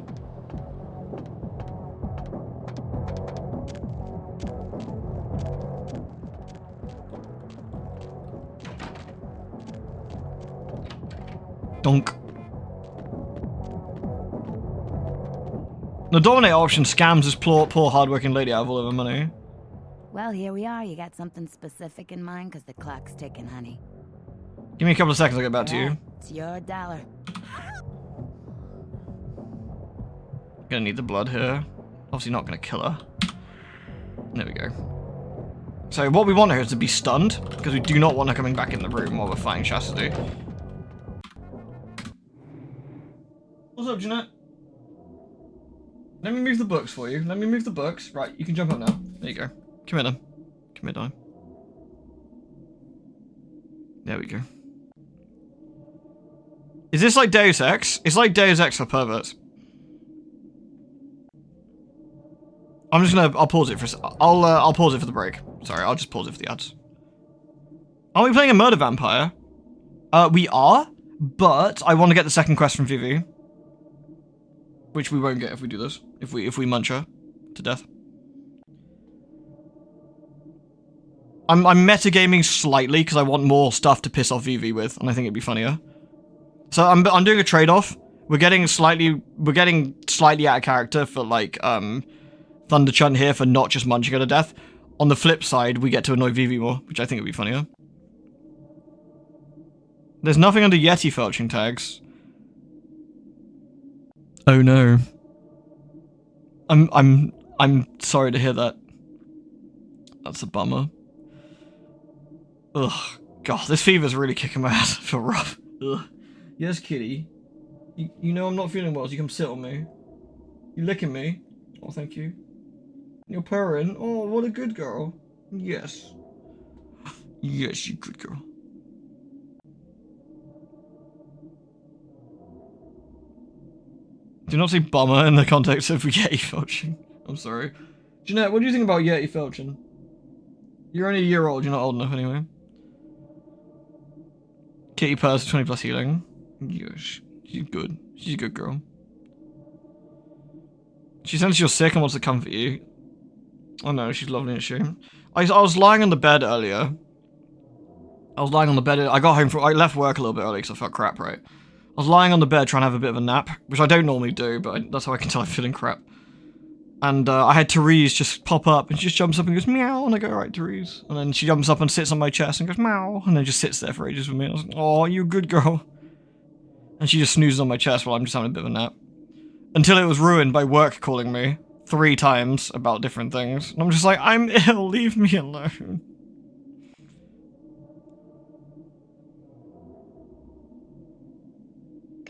Speaker 1: Donk. The dominate option scams this poor hard-working lady out of all of her money.
Speaker 16: Well, here we are. You got something specific in mind? Because the clock's ticking, honey.
Speaker 1: Give me a couple of seconds, I'll get back to you.
Speaker 16: It's your dollar.
Speaker 1: Gonna need the blood here. Obviously not gonna kill her. There we go. So what we want her is to be stunned, because we do not want her coming back in the room while we're fighting Chastity. What's up, Jeanette? Let me move the books for you. Let me move the books. Right, you can jump up now. There you go. Come here, then. Come here, darling. There we go. Is this like Deus Ex? It's like Deus Ex for perverts. I'm just gonna. I'll pause it for. I'll pause it for the break. Sorry, I'll just pause it for the ads. Are we playing a murder vampire? We are, but I want to get the second quest from Vivi, which we won't get if we do this. If we munch her to death. I'm metagaming slightly because I want more stuff to piss off Vivi with, and I think it'd be funnier. So I'm doing a trade-off. We're getting slightly out of character for like Thunder Chunt here for not just munching her to death. On the flip side, we get to annoy Vivi more, which I think would be funnier. There's nothing under Yeti felching tags. Oh no. I'm sorry to hear that. That's a bummer. Ugh. God, this fever's really kicking my ass. I feel rough. Ugh. Yes, kitty. You know I'm not feeling well, so you come sit on me. You licking me? Oh, thank you. You're purring. Oh, what a good girl. Yes. Yes, you good girl. Do not say bummer in the context of Yeti felching. I'm sorry. Jeanette, what do you think about Yeti felching? You're only a year old, you're not old enough anyway. Kitty purrs 20 plus healing. Yes, she's good. She's a good girl. She senses you're sick and wants to comfort you. Oh no, she's lovely, isn't she? I was lying on the bed earlier. I got home I left work a little bit early because I felt crap, right? I was lying on the bed trying to have a bit of a nap, which I don't normally do, but that's how I can tell I'm feeling crap. And I had Therese just pop up, and she just jumps up and goes, meow, and I go, alright, Therese. And then she jumps up and sits on my chest and goes, meow, and then just sits there for ages with me. And I was like, oh, you a good girl. And she just snoozes on my chest while I'm just having a bit of a nap. Until it was ruined by work calling me 3 times about different things. And I'm just like, I'm ill, leave me alone.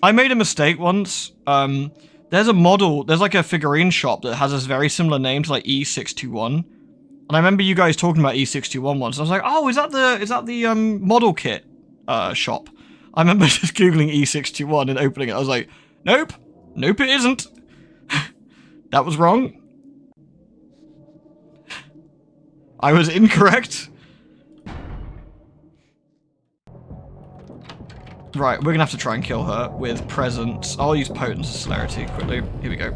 Speaker 1: I made a mistake once. There's like a figurine shop that has this very similar name to like E621. And I remember you guys talking about E621 once. I was like, oh, is that the model kit shop? I remember just Googling E621 and opening it. I was like, nope. Nope, it isn't. That was wrong. I was incorrect. Right, we're gonna have to try and kill her with presence. I'll use potence and celerity quickly. Here we go.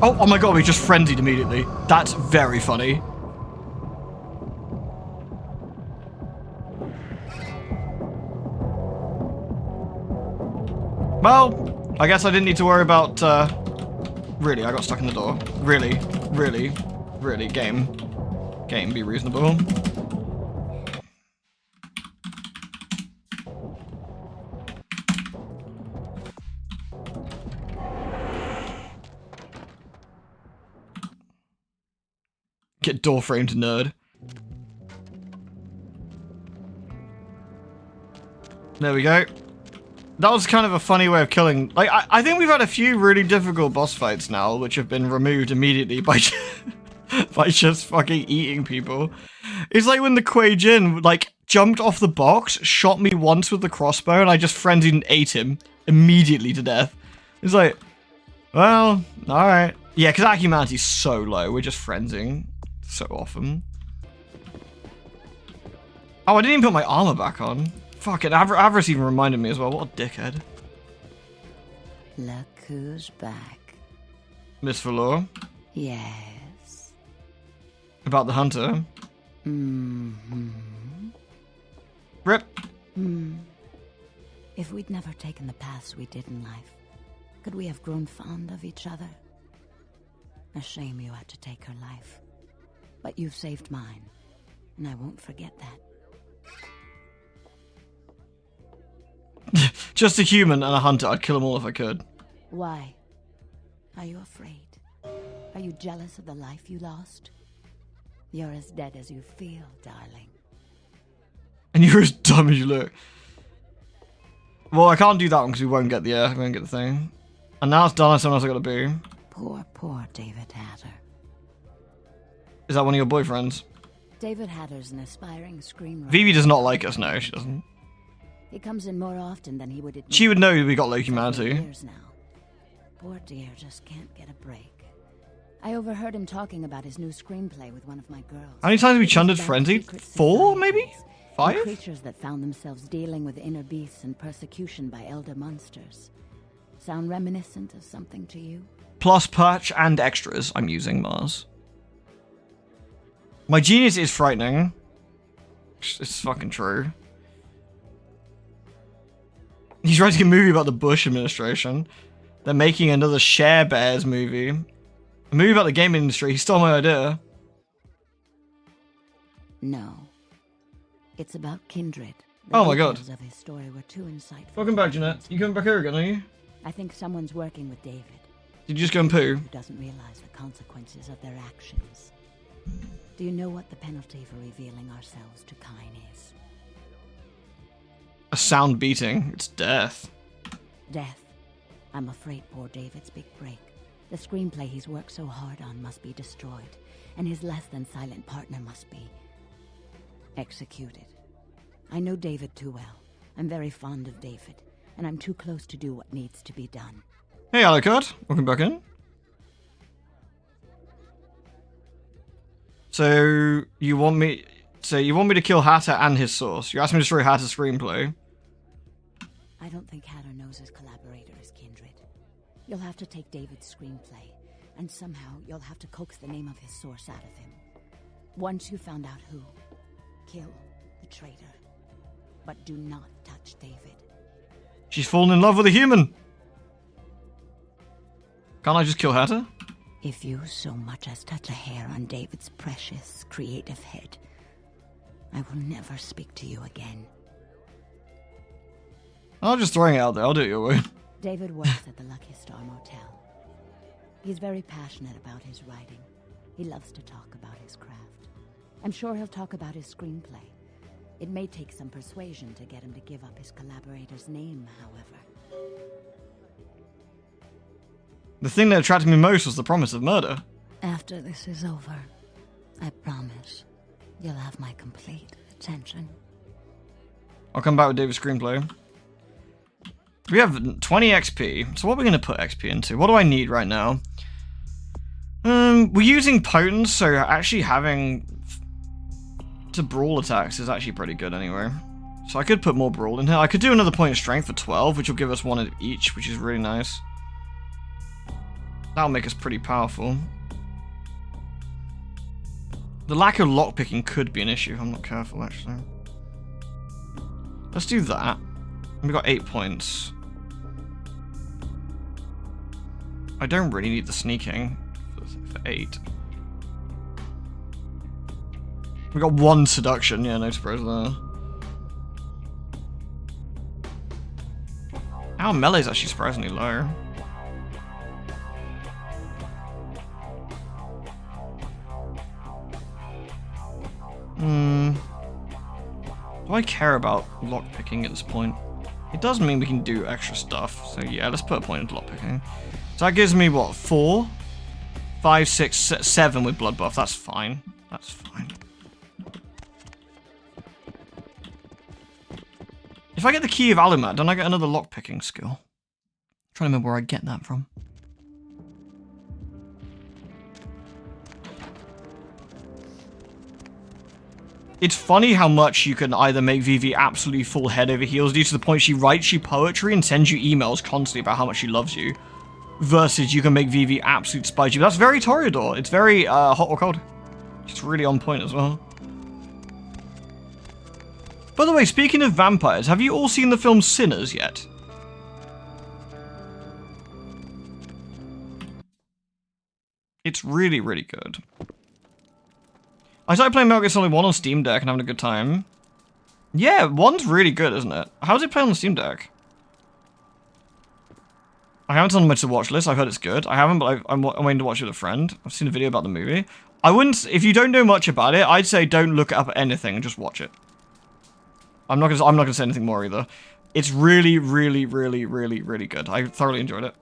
Speaker 1: Oh my god, we just frenzied immediately. That's very funny. Well, I guess I didn't need to worry about, really, I got stuck in the door. Really, game, be reasonable. Get door framed nerd. There we go. That was kind of a funny way of killing. Like, I think we've had a few really difficult boss fights now, which have been removed immediately by by just fucking eating people. It's like when the Kuei Jin, like, jumped off the box, shot me once with the crossbow, and I just frenzied and ate him immediately to death. It's like, well, alright. Yeah, because our humanity's so low, we're just frenzying so often. Oh, I didn't even put my armor back on. Fuck it, Avarice even reminded me as well. What a dickhead.
Speaker 16: Look who's back.
Speaker 1: Miss Valor.
Speaker 16: Yes.
Speaker 1: About the hunter.
Speaker 16: Mm-hmm.
Speaker 1: Rip.
Speaker 16: If we'd never taken the paths we did in life, could we have grown fond of each other? A shame you had to take her life. But you've saved mine, and I won't forget that.
Speaker 1: Just a human and a hunter. I'd kill them all if I could.
Speaker 16: Why? Are you afraid? Are you jealous of the life you lost? You're as dead as you feel, darling.
Speaker 1: And you're as dumb as you look. Well, I can't do that one because we won't get the thing. And now it's done. Something else I gotta do.
Speaker 16: Poor David Hatter.
Speaker 1: Is that one of your boyfriends?
Speaker 16: David Hatter's an aspiring screenwriter.
Speaker 1: Vivi does not like us. No, she doesn't.
Speaker 16: He comes in more often than he would admit.
Speaker 1: She would know we got low humanity.
Speaker 16: Years now. Poor dear just can't get a break. I overheard him talking about his new screenplay with one of my girls.
Speaker 1: How many times have we chundered frenzied? 4, maybe? 5?
Speaker 16: Creatures that found themselves dealing with inner beasts and persecution by elder monsters. Sound reminiscent of something to you?
Speaker 1: Plus patch and extras. I'm using Mars. My genius is frightening. It's fucking true. He's writing a movie about the Bush administration. They're making another Share Bears movie. A movie about the gaming industry. He stole my idea.
Speaker 16: No. It's about Kindred.
Speaker 1: Oh my god.
Speaker 16: Of his story were too insightful.
Speaker 1: Welcome back, Jeanette. You coming back here again, are you?
Speaker 16: I think someone's working with David.
Speaker 1: Did you just go and poo?
Speaker 16: Who doesn't realize the consequences of their actions. Do you know what the penalty for revealing ourselves to Kine is?
Speaker 1: A sound beating. It's death.
Speaker 16: Death. I'm afraid poor David's big break. The screenplay he's worked so hard on must be destroyed, and his less than silent partner must be executed. I know David too well. I'm very fond of David, and I'm too close to do what needs to be done.
Speaker 1: Hey, Alucard. Welcome back in. So you want me to kill Hatter and his source? You asked me to destroy Hatter's screenplay.
Speaker 16: I don't think Hatter knows his collaborator is Kindred. You'll have to take David's screenplay, and somehow you'll have to coax the name of his source out of him. Once you found out who, kill the traitor. But do not touch David.
Speaker 1: She's fallen in love with a human. Can't I just kill Hatter?
Speaker 16: If you so much as touch a hair on David's precious, creative head, I will never speak to you again.
Speaker 1: I'm just throwing it out there. I'll do it your way.
Speaker 16: David works at the Lucky Star Motel. He's very passionate about his writing. He loves to talk about his craft. I'm sure he'll talk about his screenplay. It may take some persuasion to get him to give up his collaborator's name, however.
Speaker 1: The thing that attracted me most was the promise of murder.
Speaker 16: After this is over, I promise you'll have my complete attention.
Speaker 1: I'll come back with David's screenplay. We have 20 XP. So what are we going to put XP into? What do I need right now? We're using potence, so actually having to brawl attacks is actually pretty good anyway. So I could put more brawl in here. I could do another point of strength for 12, which will give us one of each, which is really nice. That'll make us pretty powerful. The lack of lockpicking could be an issue if I'm not careful, actually. Let's do that. We got 8 points. I don't really need the sneaking for 8. We got 1 seduction, yeah, no surprise there. Our melee's actually surprisingly low. Do I care about lockpicking at this point? It does mean we can do extra stuff, so yeah, let's put a point into lockpicking. So that gives me, what, 4? 5, 6, 7 with blood buff. That's fine. That's fine. If I get the Key of Alumat, don't I get another lockpicking skill? I'm trying to remember where I get that from. It's funny how much you can either make Vivi absolutely fall head over heels due to the point she writes you poetry and sends you emails constantly about how much she loves you, versus you can make Vivi absolute spite you. That's very Toreador. It's very hot or cold. It's really on point as well. By the way, speaking of vampires, have you all seen the film Sinners yet? It's really, really good. I started playing Metal Gear Solid 1 on Steam Deck and having a good time. Yeah, 1's really good, isn't it? How does it play on the Steam Deck? I haven't done much to watch list. I've heard it's good. I haven't, but I'm waiting to watch it with a friend. I've seen a video about the movie. I wouldn't... If you don't know much about it, I'd say don't look up anything and just watch it. I'm not gonna say anything more either. It's really, really, really, really, really good. I thoroughly enjoyed it.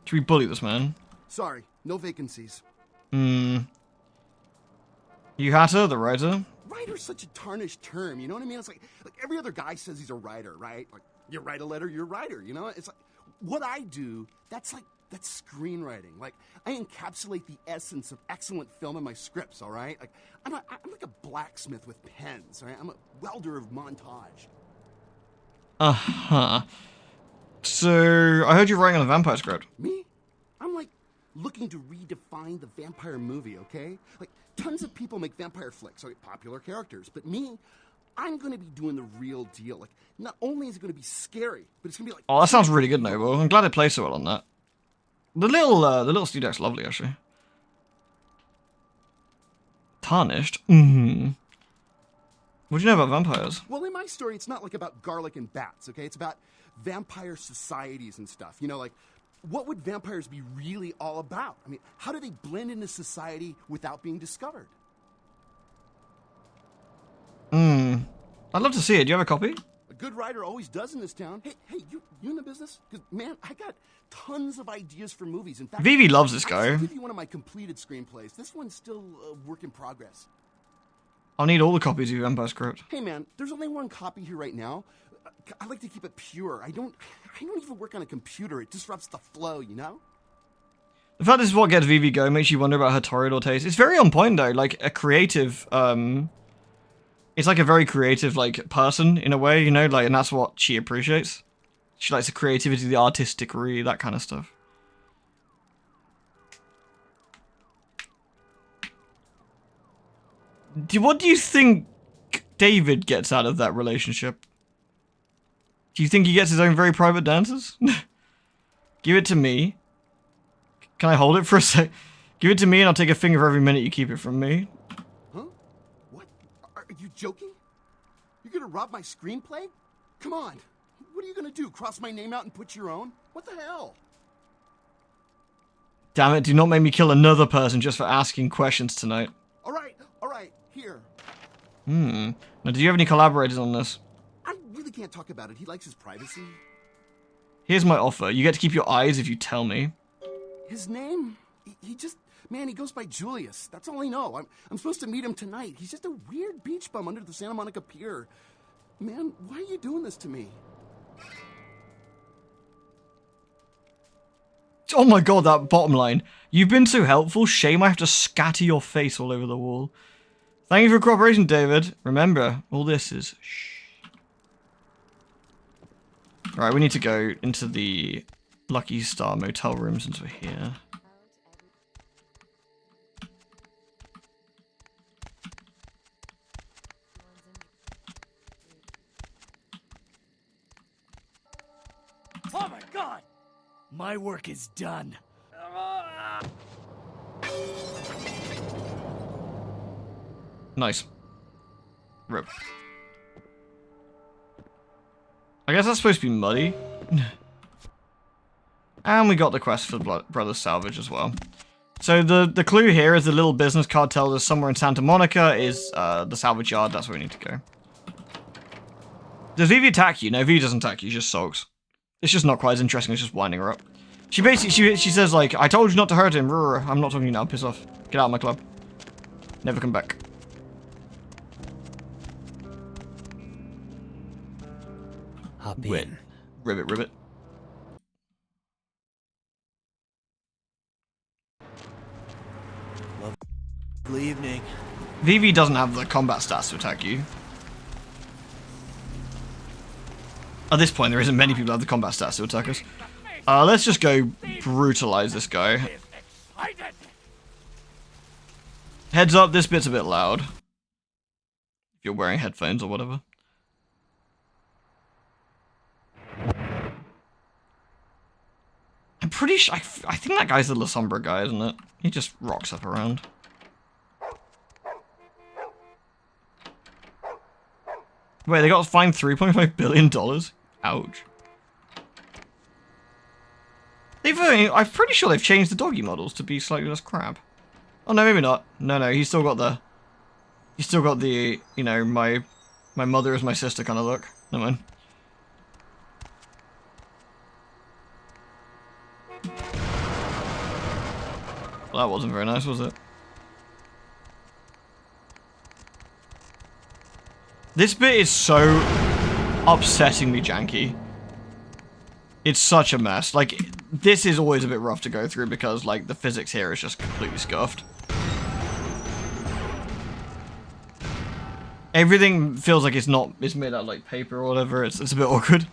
Speaker 1: Should we bully this man?
Speaker 17: Sorry, no vacancies.
Speaker 1: You Hatter, the writer?
Speaker 17: Writer's such a tarnished term, you know what I mean? It's like every other guy says he's a writer, right? Like, you write a letter, you're a writer, you know? It's like, what I do, that's screenwriting. Like, I encapsulate the essence of excellent film in my scripts, all right? Like, I'm like a blacksmith with pens, all right? I'm a welder of montage.
Speaker 1: Uh-huh. So, I heard you're writing on a vampire script.
Speaker 17: Me? I'm like looking to redefine the vampire movie, okay? Like, tons of people make vampire flicks, like popular characters, but me, I'm gonna be doing the real deal. Like, not only is it gonna be scary, but it's gonna be like...
Speaker 1: Oh, that sounds really good, Noble. I'm glad it plays so well on that. The little studio deck's lovely, actually. Tarnished? What do you know about vampires?
Speaker 17: Well, in my story, it's not like about garlic and bats, okay? It's about vampire societies and stuff. You know, like, what would vampires be really all about? I mean, how do they blend into society without being discovered?
Speaker 1: I'd love to see it. Do you have a copy?
Speaker 17: A good writer always does in this town. Hey, you in the business? Because, man, I got tons of ideas for movies. In fact,
Speaker 1: Vivi loves this guy.
Speaker 17: I'll give you one of my completed screenplays. This one's still a work in progress.
Speaker 1: I'll need all the copies of your vampire script.
Speaker 17: Hey, man, there's only one copy here right now. I like to keep it pure. I don't even work on a computer. It disrupts the flow, you know?
Speaker 1: The fact this is what gets Vivi going makes you wonder about her Toreador taste. It's very on point, though. Like, a creative, it's like a very creative, like, person, in a way, you know? Like, and that's what she appreciates. She likes the creativity, the artisticry, that kind of stuff. What do you think David gets out of that relationship? Do you think he gets his own very private dances? Give it to me. Can I hold it for a sec? Give it to me and I'll take a finger for every minute you keep it from me.
Speaker 17: Huh? What? Are you joking? You're gonna rob my screenplay? Come on. What are you gonna do? Cross my name out and put your own? What the hell?
Speaker 1: Damn it, do not make me kill another person just for asking questions tonight.
Speaker 17: All right, here.
Speaker 1: Now, do you have any collaborators on this?
Speaker 17: I really can't talk about it. He likes his privacy.
Speaker 1: Here's my offer. You get to keep your eyes if you tell me.
Speaker 17: His name? He just... Man, he goes by Julius. That's all I know. I'm supposed to meet him tonight. He's just a weird beach bum under the Santa Monica Pier. Man, why are you doing this to me?
Speaker 1: Oh my god, that bottom line. You've been so helpful. Shame I have to scatter your face all over the wall. Thank you for your cooperation, David. Remember, all this is shh. Alright, we need to go into the Lucky Star motel room since we're here.
Speaker 18: Oh my god! My work is done.
Speaker 1: Nice. Rip. I guess that's supposed to be muddy. And we got the quest for Brother Salvage as well. So the clue here is the little business card tells us somewhere in Santa Monica is the salvage yard. That's where we need to go. Does Vivi attack you? No, Vivi doesn't attack you. She just sulks. It's just not quite as interesting as just winding her up. She basically, she says like, I told you not to hurt him. I'm not talking to you now. Piss off. Get out of my club. Never come back.
Speaker 2: Hop
Speaker 1: Win. Ribbit, ribbit.
Speaker 2: Good evening.
Speaker 1: Vivi doesn't have the combat stats to attack you. At this point, there isn't many people who have the combat stats to attack us. Let's just go brutalize this guy. Heads up, this bit's a bit loud. If you're wearing headphones or whatever. I'm pretty sure, I think that guy's the La Sombra guy, isn't it? He just rocks up around. Wait, they got fined $3.5 billion? Ouch. I'm pretty sure they've changed the doggy models to be slightly less crap. Oh no, maybe not. No, he's still got the, you know, my mother is my sister kind of look. Never mind. Well, that wasn't very nice, was it? This bit is so upsettingly janky. It's such a mess. Like, this is always a bit rough to go through because, like, the physics here is just completely scuffed. Everything feels like it's made out of, like, paper or whatever. It's a bit awkward.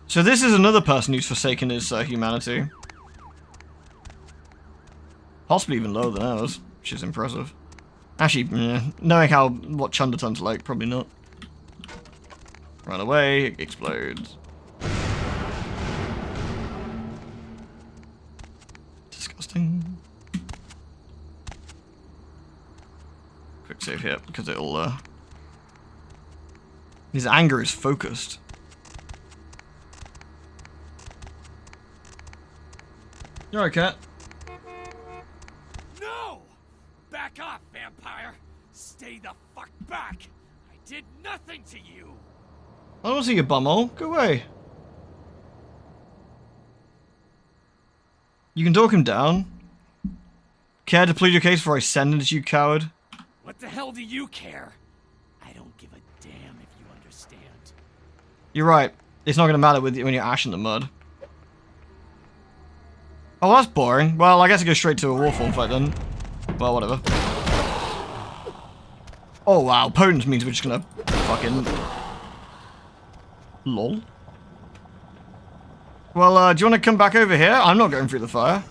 Speaker 1: So this is another person who's forsaken his humanity. Possibly even lower than ours, which is impressive. Actually, knowing what Chunderton's like, probably not. Run away, explodes. Disgusting. Quick save here, because it'll, his anger is focused. You alright, cat?
Speaker 18: No! Back off, vampire! Stay the fuck back! I did nothing to you!
Speaker 1: I don't see your bumhole. Go away. You can talk him down. Care to plead your case before I sentence you, coward?
Speaker 18: What the hell do you care? I don't give a damn if you understand.
Speaker 1: You're right. It's not gonna matter when you're ash in the mud. Oh, that's boring. Well, I guess I go straight to a warform fight then. Well, whatever. Oh, wow. Potent means we're just gonna fucking... Lol. Well, do you want to come back over here? I'm not going through the fire.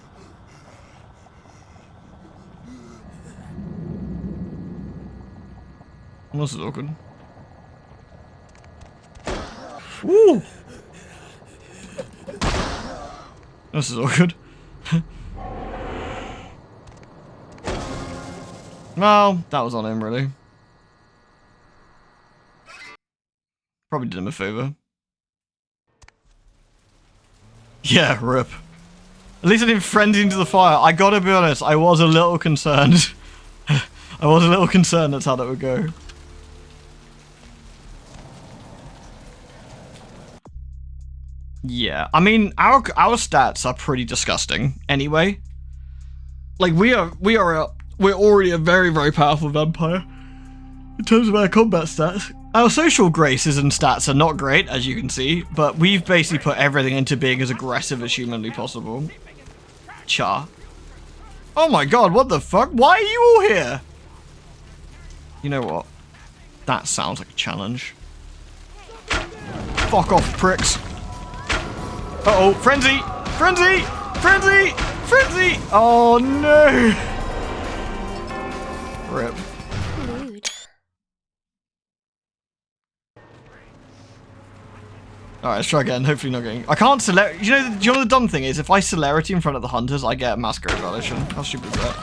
Speaker 1: This is awkward. Woo! This is awkward. Well, that was on him, really. Probably did him a favor. Yeah, rip. At least I didn't frenzy into the fire. I gotta be honest, I was a little concerned. I was a little concerned that's how that would go. Yeah, I mean, our stats are pretty disgusting anyway. Like, we're already a very, very powerful vampire in terms of our combat stats. Our social graces and stats are not great, as you can see, but we've basically put everything into being as aggressive as humanly possible. Cha. Oh my god, what the fuck? Why are you all here? You know what? That sounds like a challenge. Fuck off, pricks. Uh-oh, frenzy! Frenzy! Frenzy! Frenzy! Oh no! Rip.
Speaker 12: Rude.
Speaker 1: Alright, let's try again. Hopefully not getting... I can't select... Do you know what the dumb thing is? If I celerity in front of the hunters, I get a Masquerade violation. How stupid is that?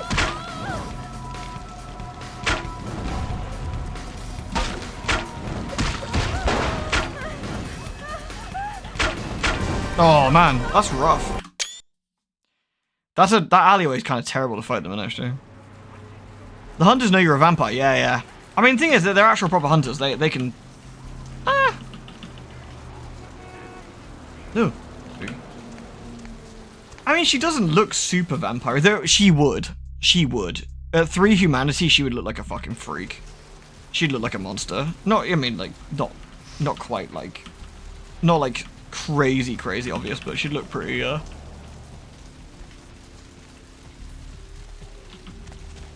Speaker 1: Oh man, that's rough. That alleyway is kind of terrible to fight them in, actually. The hunters know you're a vampire. Yeah, yeah. I mean, the thing is that they're actual proper hunters. They can. Ah. No. I mean, she doesn't look super vampire. Though she would. She would. At 3 humanity, she would look like a fucking freak. She'd look like a monster. Not. I mean, like not quite like. Not like crazy obvious, but she'd look pretty.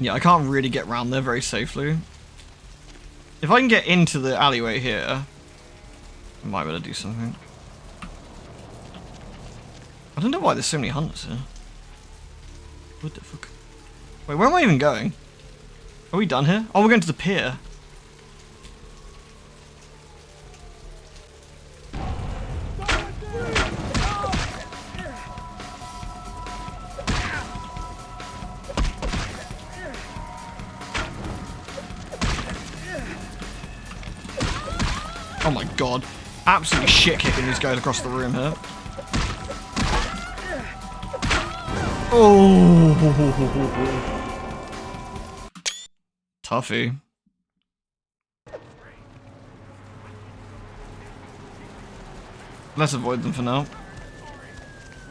Speaker 1: Yeah, I can't really get around there very safely. If I can get into the alleyway here, I might be able to do something. I don't know why there's so many hunters here. What the fuck? Wait, where am I even going? Are we done here? Oh, we're going to the pier. Oh my god. Absolutely shit kicking these guys across the room here. Oh. Toughie. Let's avoid them for now.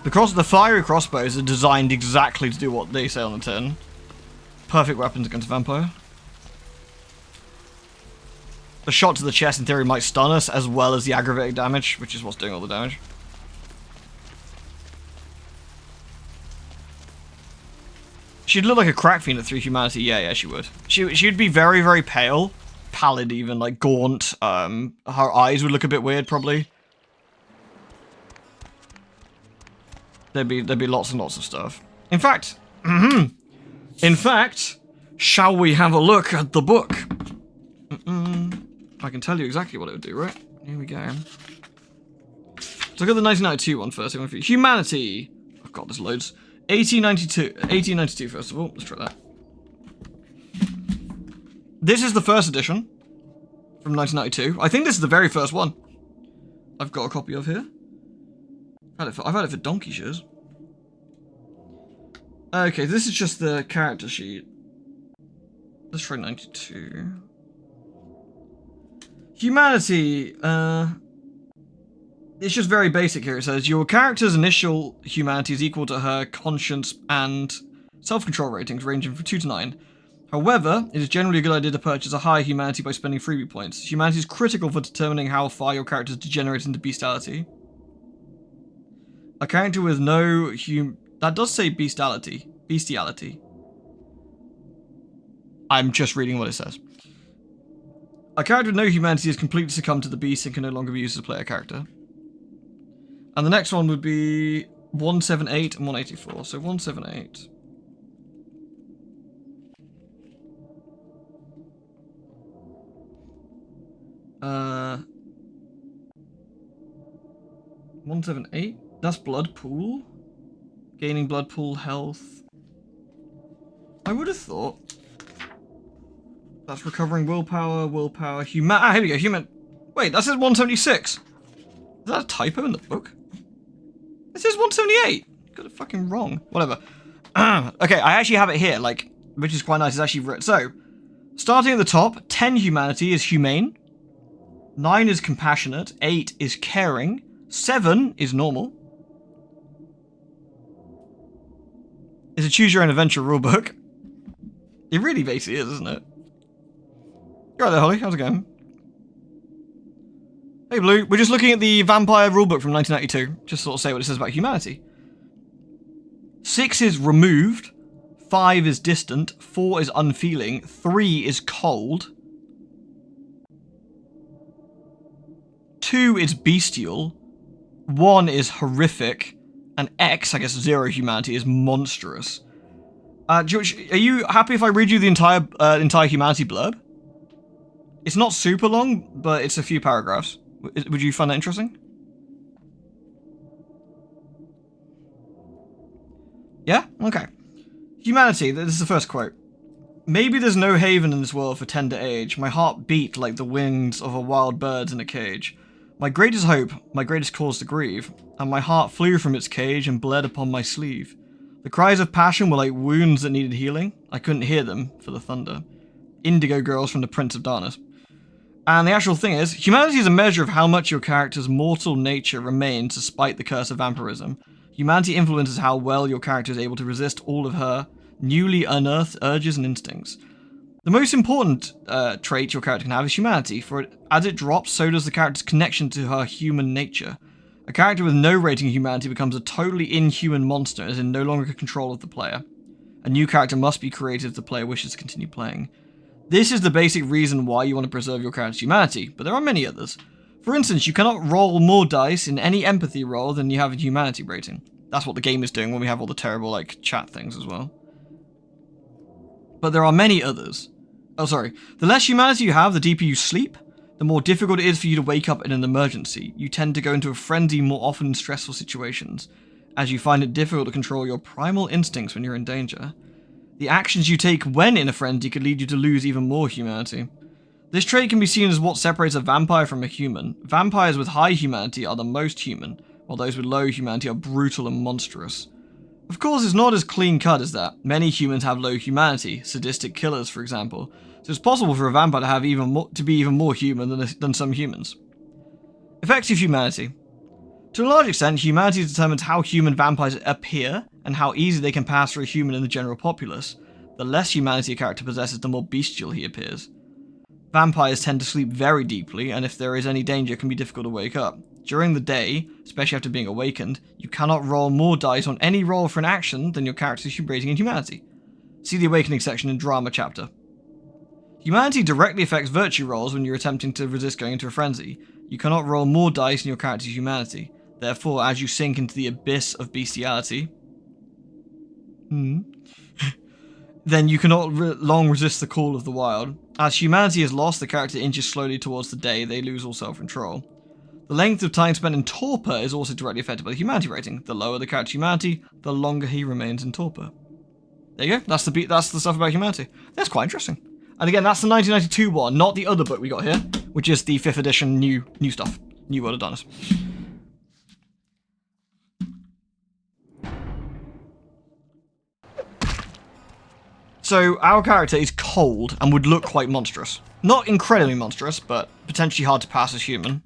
Speaker 1: The fiery crossbows are designed exactly to do what they say on the tin. Perfect weapons against a vampire. The shot to the chest in theory might stun us, as well as the aggravated damage, which is what's doing all the damage. She'd look like a crack fiend at 3 humanity. Yeah, she would. She'd be very pale, pallid even, like gaunt. Her eyes would look a bit weird, probably. There'd be lots and lots of stuff. In fact, shall we have a look at the book? I can tell you exactly what it would do, right? Here we go. Let's look at the 1992 one first. Humanity. Oh god, there's loads. 1892 first of all. Let's try that. This is the first edition from 1992. I think this is the very first one I've got a copy of here. I've had it for donkey years. Okay, this is just the character sheet. Let's try 92. Humanity, it's just very basic here. It says, your character's initial humanity is equal to her conscience and self-control ratings, ranging from 2 to 9. However, it is generally a good idea to purchase a higher humanity by spending freebie points. Humanity is critical for determining how far your character is degenerate into bestiality. A character with no that does say bestiality. Bestiality. I'm just reading what it says. A character with no humanity has completely succumbed to the beast and can no longer be used as a player character. And the next one would be 178 and 184. So 178. Uh, 178? That's blood pool? Gaining blood pool health. I would have thought. That's recovering willpower, here we go, human. Wait, that says 176. Is that a typo in the book? It says 178. Got it fucking wrong. Whatever. Okay, I actually have it here, like, which is quite nice. It's actually written. So, starting at the top, 10 humanity is humane. 9 is compassionate. 8 is caring. 7 is normal. It's a choose your own adventure rulebook. It really basically is, isn't it? You're right there, Holly. How's it going? Hey, Blue. We're just looking at the vampire rulebook from 1992. Just sort of say what it says about humanity. 6 is removed. 5 is distant. 4 is unfeeling. 3 is cold. 2 is bestial. 1 is horrific. And X, I guess 0 humanity, is monstrous. George, are you happy if I read you the entire humanity blurb? It's not super long, but it's a few paragraphs. Would you find that interesting? Yeah? Okay. Humanity, this is the first quote. Maybe there's no haven in this world for tender age. My heart beat like the wings of a wild bird in a cage. My greatest hope, my greatest cause to grieve, and my heart flew from its cage and bled upon my sleeve. The cries of passion were like wounds that needed healing. I couldn't hear them for the thunder. Indigo girls from the Prince of Darkness. And the actual thing is, humanity is a measure of how much your character's mortal nature remains despite the curse of vampirism. Humanity influences how well your character is able to resist all of her newly unearthed urges and instincts. The most important trait your character can have is humanity, for as it drops, so does the character's connection to her human nature. A character with no rating of humanity becomes a totally inhuman monster and is in no longer control of the player. A new character must be created if the player wishes to continue playing. This is the basic reason why you want to preserve your character's humanity, but there are many others. For instance, you cannot roll more dice in any empathy roll than you have in humanity rating. That's what the game is doing when we have all the terrible, like, chat things as well. But there are many others. Oh, sorry. The less humanity you have, the deeper you sleep, the more difficult it is for you to wake up in an emergency. You tend to go into a frenzy more often in stressful situations, as you find it difficult to control your primal instincts when you're in danger. The actions you take when in a frenzy could lead you to lose even more humanity. This trait can be seen as what separates a vampire from a human. Vampires with high humanity are the most human, while those with low humanity are brutal and monstrous. Of course, it's not as clean-cut as that. Many humans have low humanity, sadistic killers, for example, so it's possible for a vampire to have be even more human than some humans. Effective humanity. To a large extent, humanity determines how human vampires appear and how easy they can pass for a human in the general populace. The less humanity a character possesses, the more bestial he appears. Vampires tend to sleep very deeply, and if there is any danger, it can be difficult to wake up. During the day, especially after being awakened, you cannot roll more dice on any roll for an action than your character's rating in humanity. See the awakening section in Drama chapter. Humanity directly affects virtue rolls when you're attempting to resist going into a frenzy. You cannot roll more dice in your character's humanity. Therefore, as you sink into the abyss of bestiality, then you cannot long resist the call of the wild. As humanity is lost, the character inches slowly towards the day, they lose all self-control. The length of time spent in torpor is also directly affected by the humanity rating. The lower the character's humanity, the longer he remains in torpor. There you go, that's the stuff about humanity. That's quite interesting. And again, that's the 1992 one, not the other book we got here, which is the 5th edition new stuff. New World of Darkness. So, our character is cold and would look quite monstrous. Not incredibly monstrous, but potentially hard to pass as human.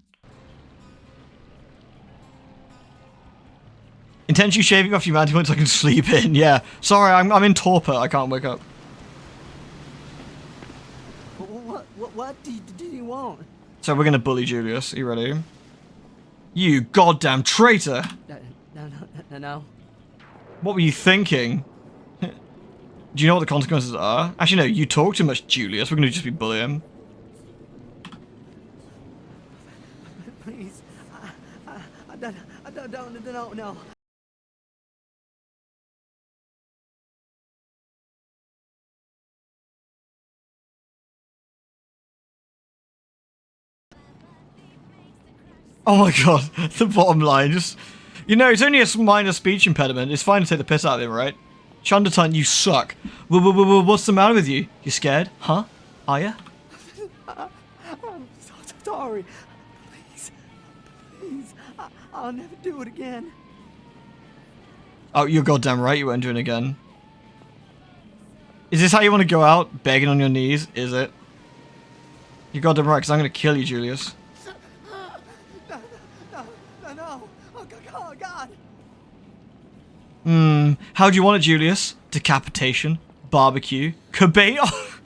Speaker 1: Intentionally shaving off humanity points so I can sleep in. Yeah. Sorry, I'm in torpor. I can't wake up.
Speaker 19: What do you want?
Speaker 1: So we're gonna bully Julius. Are you ready? You goddamn traitor!
Speaker 19: No.
Speaker 1: What were you thinking? Do you know what the consequences are? Actually, no. You talk too much, Julius. We're gonna just be bullying him.
Speaker 19: Please, I don't know.
Speaker 1: Oh my god, the bottom line, just... You know, it's only a minor speech impediment. It's fine to take the piss out of him, right? Chunderton, you suck. What's the matter with you? You scared? Huh? Are ya?
Speaker 19: I'm so sorry. Please, I'll never do it again.
Speaker 1: Oh, you're goddamn right you won't do it again. Is this how you want to go out? Begging on your knees? Is it? You're goddamn right, because I'm going to kill you, Julius.
Speaker 19: No. Oh, God.
Speaker 1: How do you want it, Julius? Decapitation? Barbecue? Cobain? Oh.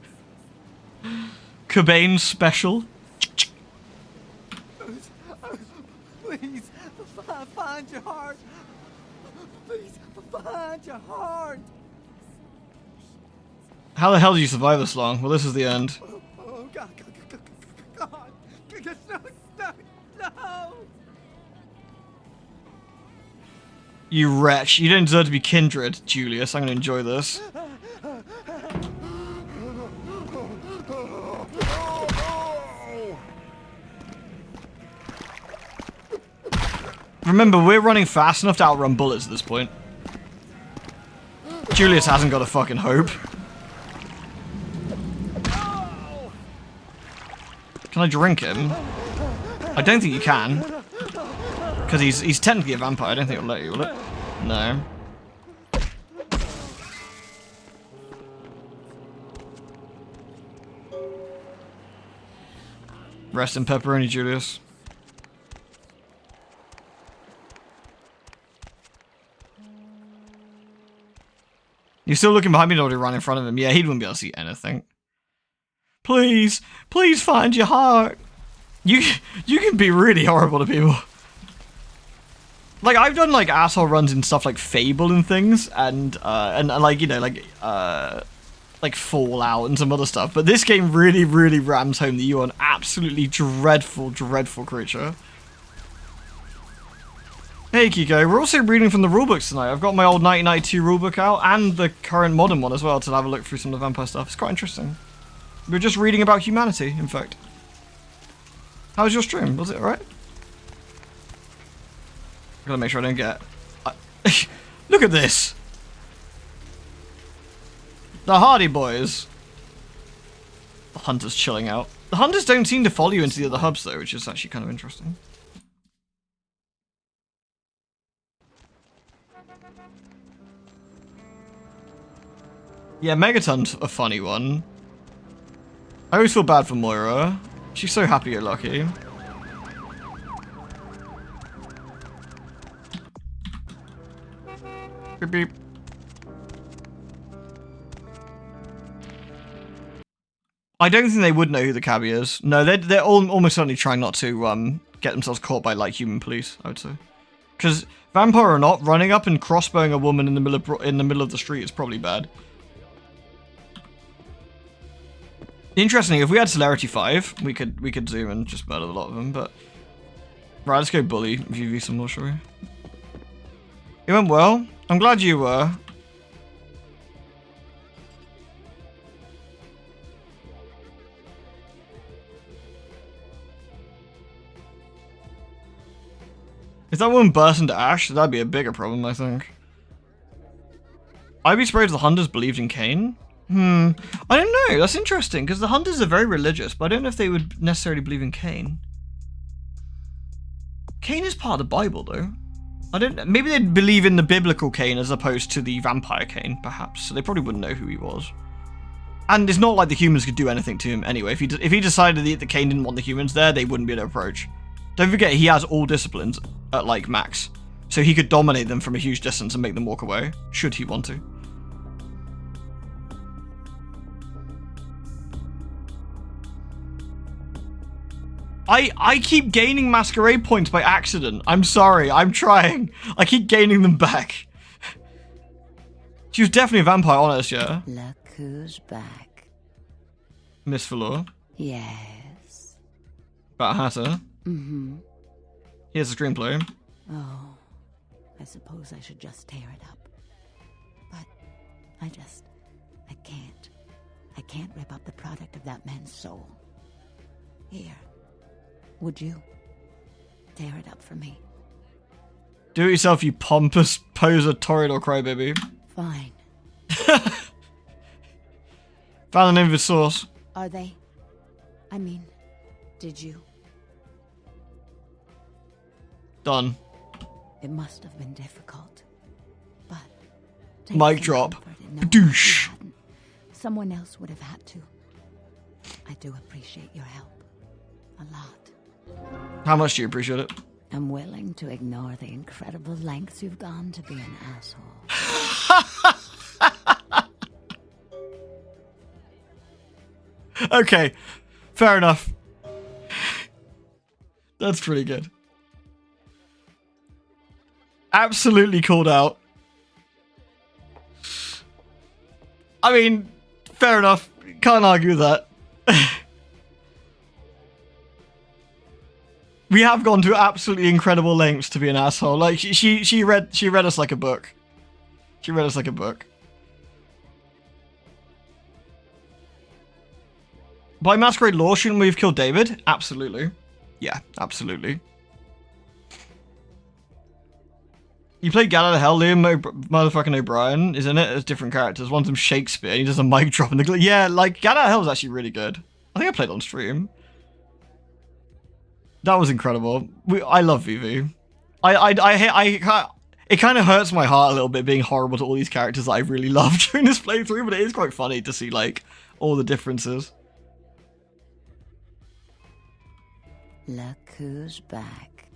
Speaker 1: Cobain special?
Speaker 19: Please, find your heart. Please, find your heart.
Speaker 1: How the hell did you survive this long? Well, this is the end.
Speaker 19: Oh, God. No.
Speaker 1: You wretch. You don't deserve to be kindred, Julius. I'm going to enjoy this. Remember, we're running fast enough to outrun bullets at this point. Julius hasn't got a fucking hope. Can I drink him? I don't think you can. Because he's technically a vampire. I don't think it'll let you, will it? No. Rest in pepperoni, Julius. You're still looking behind me, already run in front of him. Yeah, he wouldn't be able to see anything. Please, please find your heart. You can be really horrible to people. Like, I've done like asshole runs in stuff like Fable and things, and like, you know, like Fallout and some other stuff. But this game really, really rams home that you are an absolutely dreadful, dreadful creature. Hey Kiko, we're also reading from the rulebooks tonight. I've got my old 1992 rulebook out and the current modern one as well to have a look through some of the vampire stuff. It's quite interesting. We're just reading about humanity, in fact. How was your stream? Was it alright? I gotta make sure I don't get... Look at this! The Hardy Boys. The Hunter's chilling out. The Hunters don't seem to follow you into the other hubs though, which is actually kind of interesting. Yeah, Megaton's a funny one. I always feel bad for Moira. She's so happy-go-lucky. Beep beep. I don't think they would know who the cabbie is. No, they're almost certainly trying not to get themselves caught by like human police, I would say. Because vampire or not, running up and crossbowing a woman in the middle of the street is probably bad. Interesting, if we had Celerity 5, we could zoom and just murder a lot of them, but... Right, let's go bully VV some more, shall we? It went well. I'm glad you were. If that woman burst into ash, that'd be a bigger problem, I think. I'd be surprised if the Hunters believed in Cain. I don't know. That's interesting, because the Hunters are very religious, but I don't know if they would necessarily believe in Cain. Cain is part of the Bible, though. I don't know. Maybe they'd believe in the biblical Cain as opposed to the vampire Cain, perhaps. So they probably wouldn't know who he was. And it's not like the humans could do anything to him anyway. If he decided that Cain didn't want the humans there, they wouldn't be able to approach. Don't forget, he has all disciplines at, like, max. So he could dominate them from a huge distance and make them walk away, should he want to. I keep gaining Masquerade points by accident. I'm sorry, I'm trying. I keep gaining them back. She was definitely a vampire, honest, yeah?
Speaker 16: Look who's back.
Speaker 1: Miss Valor.
Speaker 16: Yes.
Speaker 1: Bat Hatter.
Speaker 16: Mm-hmm.
Speaker 1: Here's the screenplay.
Speaker 16: Oh, I suppose I should just tear it up. But I can't. I can't rip up the product of that man's soul. Here. Would you tear it up for me?
Speaker 1: Do it yourself, you pompous poser, toreador crybaby.
Speaker 16: Fine.
Speaker 1: Found the name of his source.
Speaker 16: Are they? I mean, did you?
Speaker 1: Done.
Speaker 16: It must have been difficult. But
Speaker 1: mic drop. Douche.
Speaker 16: Someone else would have had to. I do appreciate your help. A lot.
Speaker 1: How much do you appreciate it?
Speaker 16: I'm willing to ignore the incredible lengths you've gone to be an asshole.
Speaker 1: Okay, fair enough. That's pretty good. Absolutely called out. I mean, fair enough. Can't argue with that. We have gone to absolutely incredible lengths to be an asshole. Like she read us like a book. She read us like a book. By Masquerade law, shouldn't we have killed David? Absolutely. Yeah, absolutely. You played Gal out of Hell, Liam motherfucking O'Brien is in it as different characters. One of them Shakespeare, he does a mic drop in the yeah, like Gal out of Hell is actually really good. I think I played on stream. That was incredible. I love Vivi. It kind of hurts my heart a little bit being horrible to all these characters that I really loved during this playthrough, but it is quite funny to see, like, all the differences.
Speaker 16: Look who's back.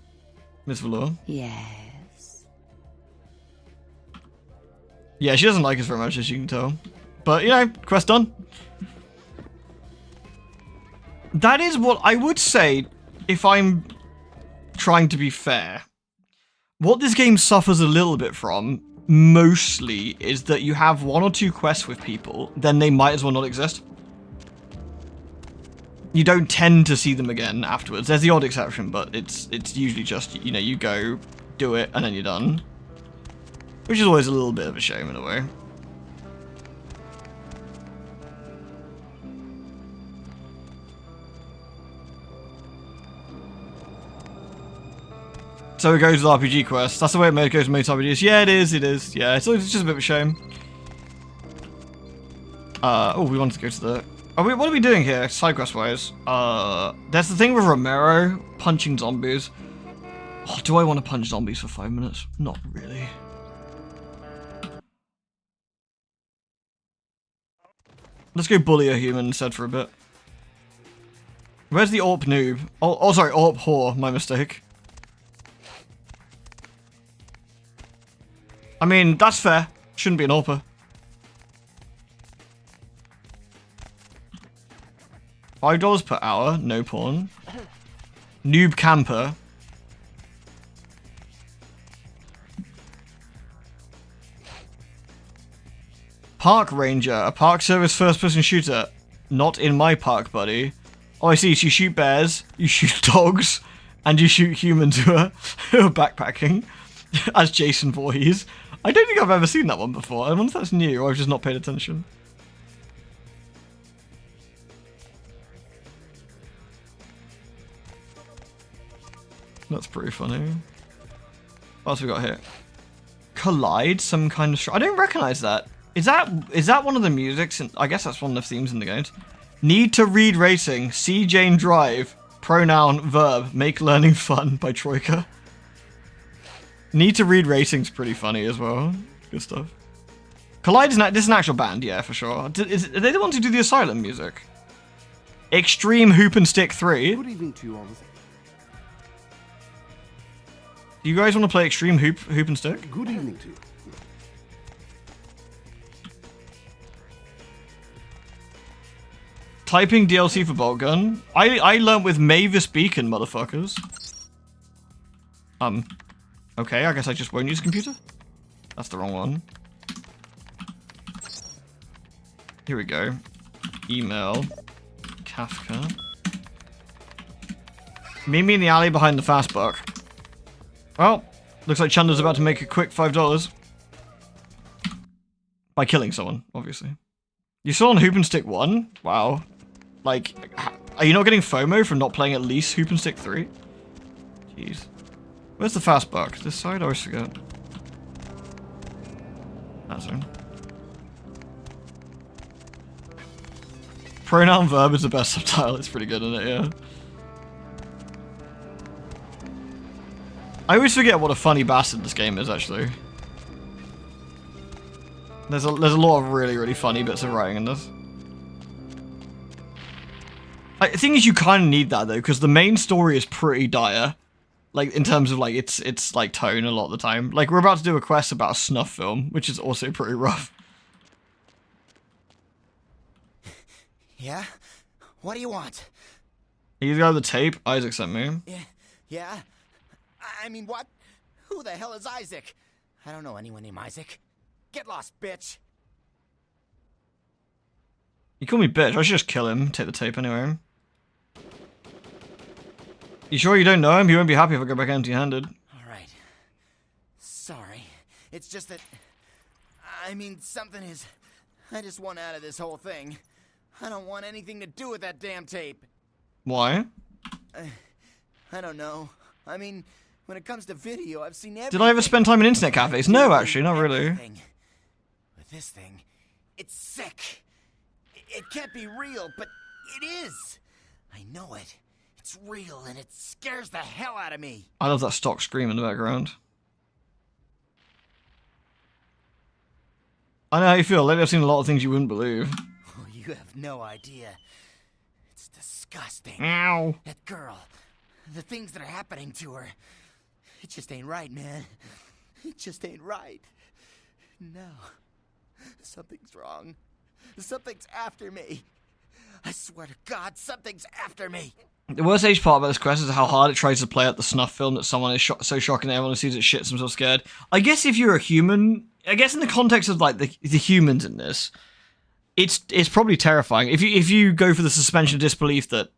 Speaker 1: Miss Valor.
Speaker 16: Yes.
Speaker 1: Yeah, she doesn't like us very much, as you can tell. But, you know, quest done. That is what I would say, if I'm trying to be fair. What this game suffers a little bit from, mostly, is that you have 1 or 2 quests with people, then they might as well not exist. You don't tend to see them again afterwards. There's the odd exception, but it's usually just, you know, you go, do it, and then you're done. Which is always a little bit of a shame in a way. So it goes with RPG quests. That's the way it goes with most RPGs. Yeah, it is. Yeah, it's just a bit of a shame. Oh, we wanted to go to the... what are we doing here, side quest wise? There's the thing with Romero, punching zombies. Oh, do I want to punch zombies for 5 minutes? Not really. Let's go bully a human instead for a bit. Where's the AWP noob? Oh, sorry, AWP whore, my mistake. I mean, that's fair. Shouldn't be an AWPer. $5 per hour, no porn. Noob camper. Park ranger, a park service first-person shooter. Not in my park, buddy. Oh, I see. So you shoot bears, you shoot dogs, and you shoot humans who are backpacking. As Jason Voorhees. I don't think I've ever seen that one before. I wonder if that's new or I've just not paid attention. That's pretty funny. What else we got here? Collide, some kind of... I don't recognize that. Is that one of the musics? I guess that's one of the themes in the games. Need to read racing. See Jane drive. Pronoun, verb. Make learning fun by Troika. Need to read racing's pretty funny as well. Good stuff. Collide is this is an actual band, yeah, for sure. Are they the ones who do the Asylum music? Extreme Hoop and Stick 3.
Speaker 17: Good evening to you all.
Speaker 1: Do you guys want to play Extreme Hoop and Stick?
Speaker 17: Good evening to you.
Speaker 1: Typing DLC for Bolt Gun. I learnt with Mavis Beacon, motherfuckers. Okay, I guess I just won't use a computer. That's the wrong one. Here we go. Email. Kafka. Meet me in the alley behind the fast buck. Well, looks like Chandra's about to make a quick $5. By killing someone, obviously. You saw on Hoop and Stick 1? Wow. Like, are you not getting FOMO from not playing at least Hoop and Stick 3? Jeez. Where's the fast buck? This side? I always forget. That zone. Pronoun verb is the best subtitle. It's pretty good, isn't it? Yeah. I always forget what a funny bastard this game is, actually. There's a lot of really funny bits of writing in this. The thing is, you kind of need that though, because the main story is pretty dire. Like, in terms of, like, its like, tone a lot of the time. Like, we're about to do a quest about a snuff film, which is also pretty rough.
Speaker 20: Yeah? What do you want?
Speaker 1: You got the tape Isaac sent me.
Speaker 20: Yeah? I mean, what? Who the hell is Isaac? I don't know anyone named Isaac. Get lost, bitch.
Speaker 1: You call me bitch, I should just kill him, take the tape anyway. You sure you don't know him? He won't be happy if I go back empty-handed.
Speaker 20: Alright. Sorry. It's just that... I mean, something is... I just want out of this whole thing. I don't want anything to do with that damn tape.
Speaker 1: Why?
Speaker 20: I don't know. I mean, when it comes to video, I've seen everything.
Speaker 1: Did I ever spend time in internet cafes? No, actually, not really.
Speaker 20: With this thing, it's sick. It can't be real, but it is. I know it. It's real and it scares the hell out of me.
Speaker 1: I love that stock scream in the background. I know how you feel. Lately I've seen a lot of things you wouldn't believe.
Speaker 20: Oh, you have no idea. It's disgusting.
Speaker 1: Ow.
Speaker 20: That girl, the things that are happening to her, it just ain't right, man. It just ain't right. No. Something's wrong. Something's after me. I swear to God, something's after me.
Speaker 1: The worst age part about this quest is how hard it tries to play out the snuff film that someone is so shocking that everyone who sees it shits themselves scared. I guess if you're a human, I guess in the context of like the humans in this, it's probably terrifying. If you go for the suspension of disbelief that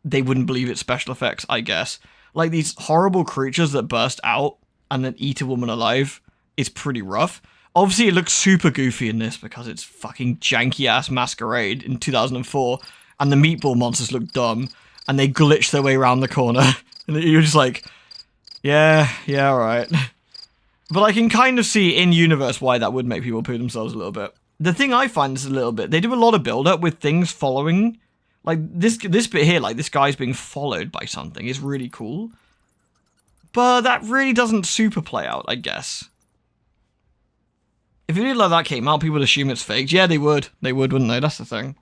Speaker 1: they wouldn't believe it's special effects, I guess. Like these horrible creatures that burst out and then eat a woman alive is pretty rough. Obviously, it looks super goofy in this because it's fucking janky-ass Masquerade in 2004, and the meatball monsters look dumb, and they glitch their way around the corner, and you're just like, yeah, alright. But I can kind of see in-universe why that would make people poo themselves a little bit. The thing I find is a little bit, they do a lot of build-up with things following, like this bit here, like this guy's being followed by something is really cool. But that really doesn't super play out, I guess. If a video like that came out, people would assume it's faked. Yeah, they would. They would, wouldn't they? That's the thing.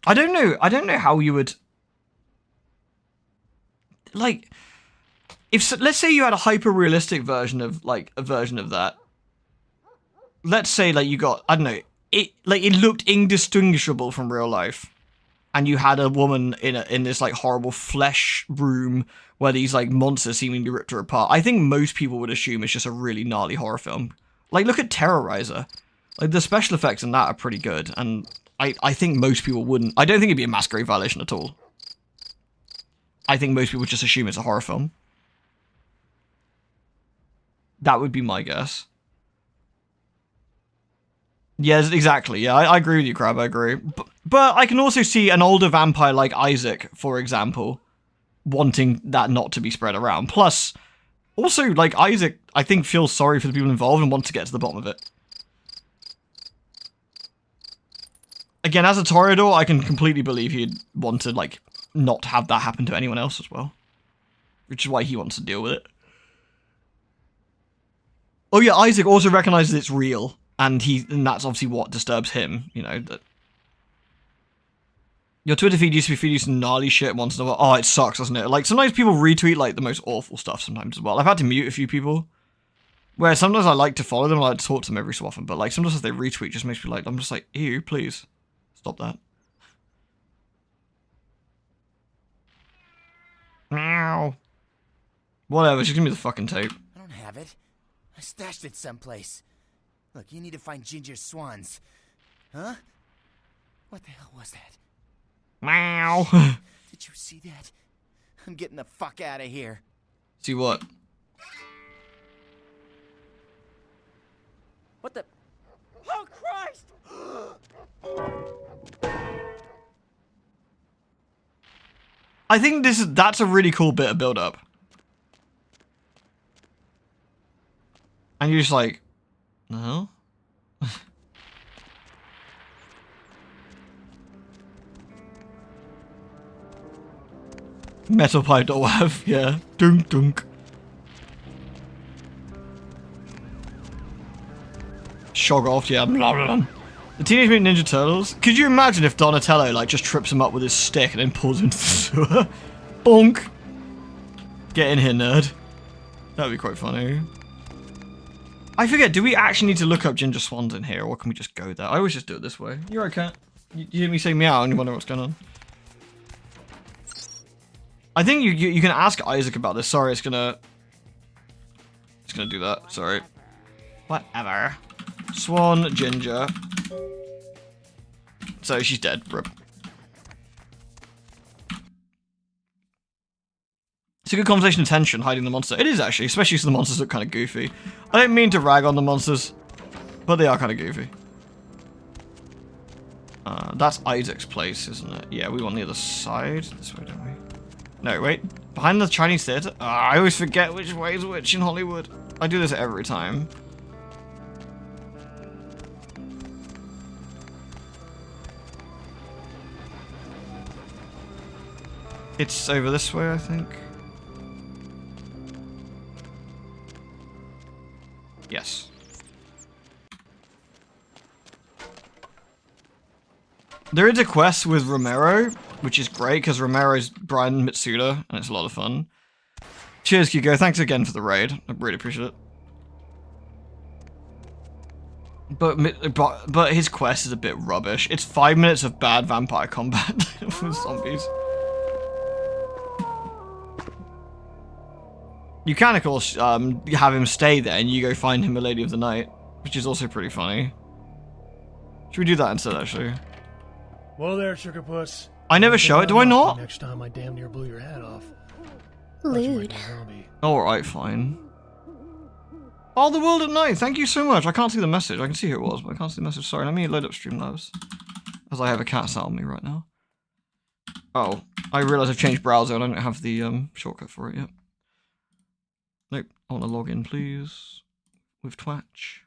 Speaker 1: I don't know how you would... Like, if let's say you had a hyper-realistic version of, like, a version of that. Let's say, like, you got, I don't know, it looked indistinguishable from real life. And you had a woman in this, like, horrible flesh room where these, like, monsters seemingly ripped her apart. I think most people would assume it's just a really gnarly horror film. Like, look at Terrorizer. Like, the special effects in that are pretty good, and I think most people wouldn't. I don't think it'd be a Masquerade violation at all. I think most people just assume it's a horror film. That would be my guess. Yes, exactly. Yeah, I agree with you, Crab. I agree. But I can also see an older vampire like Isaac, for example, wanting that not to be spread around. Plus, also, like, Isaac, I think, feels sorry for the people involved and wants to get to the bottom of it. Again, as a Toreador, I can completely believe he'd want to, like, not have that happen to anyone else as well. Which is why he wants to deal with it. Oh yeah, Isaac also recognizes it's real. And that's obviously what disturbs him, you know, that... Your Twitter feed used to be feeding you some gnarly shit once in a while. Oh, it sucks, doesn't it? Like, sometimes people retweet, like, the most awful stuff sometimes as well. I've had to mute a few people. Where sometimes I like to follow them, I like to talk to them every so often, but, like, sometimes if they retweet just makes me like, I'm just like, ew, please. Stop that. Meow. Whatever, just give me the fucking tape.
Speaker 20: I don't have it. I stashed it someplace. Look, you need to find Ginger Swans. Huh? What the hell was that?
Speaker 1: Meow.
Speaker 20: Did you see that? I'm getting the fuck out of here.
Speaker 1: See what?
Speaker 19: What the? Oh, Christ!
Speaker 1: I think that's a really cool bit of build-up. And you're just like, no? Metal pipe .wav, yeah. Dunk dunk. Shoggoth, yeah. Blah, blah, blah. The Teenage Mutant Ninja Turtles. Could you imagine if Donatello like just trips him up with his stick and then pulls him into the sewer? Bonk. Get in here, nerd. That'd be quite funny. I forget, do we actually need to look up Ginger Swans in here, or can we just go there? I always just do it this way. You're right, cat. You hear me say meow and you wonder what's going on. I think you can ask Isaac about this. Sorry, it's gonna do that. Sorry. Whatever. Swan Ginger. So she's dead. Rip. It's a good conversation of tension hiding the monster. It is actually, especially since the monsters look kind of goofy. I don't mean to rag on the monsters, but they are kind of goofy. That's Isaac's place, isn't it? Yeah, we want the other side. This way, don't we? No, wait. Behind the Chinese theater? I always forget which way is which in Hollywood. I do this every time. It's over this way, I think. Yes. There is a quest with Romero, which is great because Romero's Brian Mitsuda, and it's a lot of fun. Cheers, Hugo. Thanks again for the raid. I really appreciate it. But his quest is a bit rubbish. It's 5 minutes of bad vampire combat with zombies. You can, of course, have him stay there and you go find him a Lady of the Night, which is also pretty funny. Should we do that instead, actually?
Speaker 21: Whoa there, Sugar Puss.
Speaker 1: I never show it, do I not?
Speaker 21: Next time I damn near blew your head off.
Speaker 15: Lewd.
Speaker 1: Alright, fine. Oh, the world at night. Thank you so much. I can't see the message. I can see who it was, but I can't see the message. Sorry, let me load up Streamlabs. As I have a cat sat on me right now. Oh, I realise I've changed browser and I don't have the shortcut for it yet. Nope. I want to log in, please. With Twitch.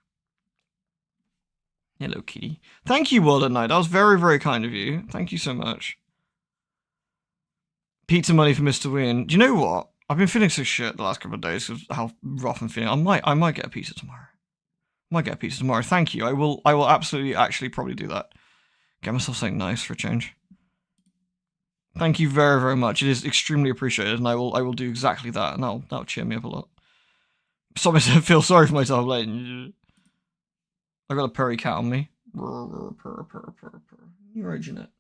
Speaker 1: Hello, kitty. Thank you, World at Night. That was very, very kind of you. Thank you so much. Pizza money for Mr. Win. Do you know what? I've been feeling so shit the last couple of days because how rough I'm feeling. I might get a pizza tomorrow. Thank you. I will absolutely actually probably do that. Get myself something nice for a change. Thank you very, very much. It is extremely appreciated, and I will do exactly that, and that'll cheer me up a lot. Stop myself to feel sorry for myself. Like, I got a purry cat on me. You're right, Jeanette.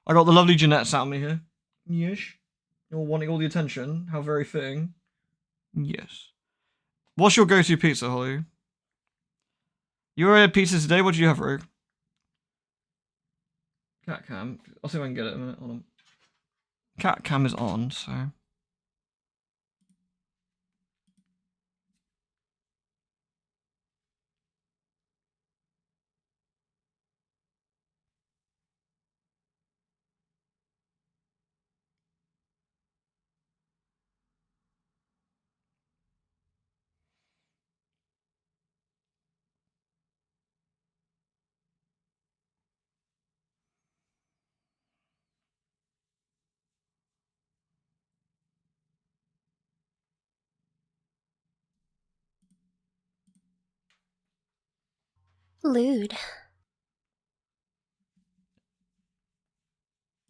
Speaker 1: I got the lovely Jeanette sat on me here. Yes. You're wanting all the attention. How very fitting. Yes. What's your go-to pizza, Holly? You already had pizza today? What did you have, Rogue? Cat cam. I'll see if I can get it in a minute. Hold on. Cat cam is on, so...
Speaker 15: Lewd.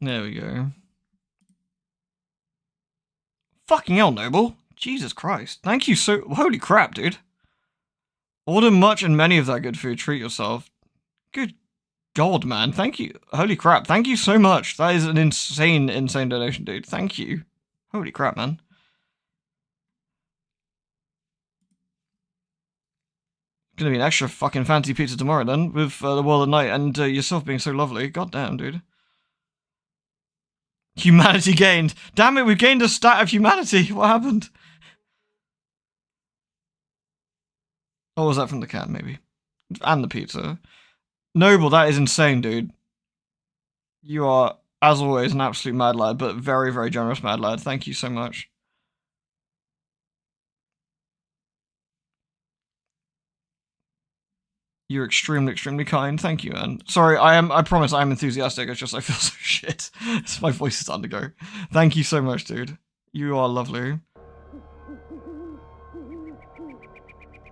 Speaker 1: There we go. Fucking hell, Noble. Jesus Christ. Thank you so... Holy crap, dude. Order much and many of that good food. Treat yourself. Good God, man. Thank you. Holy crap. Thank you so much. That is an insane, insane donation, dude. Thank you. Holy crap, man. Gonna be an extra fucking fancy pizza tomorrow then, with the world at night and yourself being so lovely. God damn, dude. Humanity gained. Damn it, we've gained a stat of humanity. What happened? Or was that from the cat, maybe? And the pizza. Noble, that is insane, dude. You are, as always, an absolute mad lad, but very, very generous mad lad. Thank you so much. You're extremely, extremely kind. Thank you, man. Sorry, I promise I am enthusiastic. It's just I feel so shit. My voice is starting to go. Thank you so much, dude. You are lovely.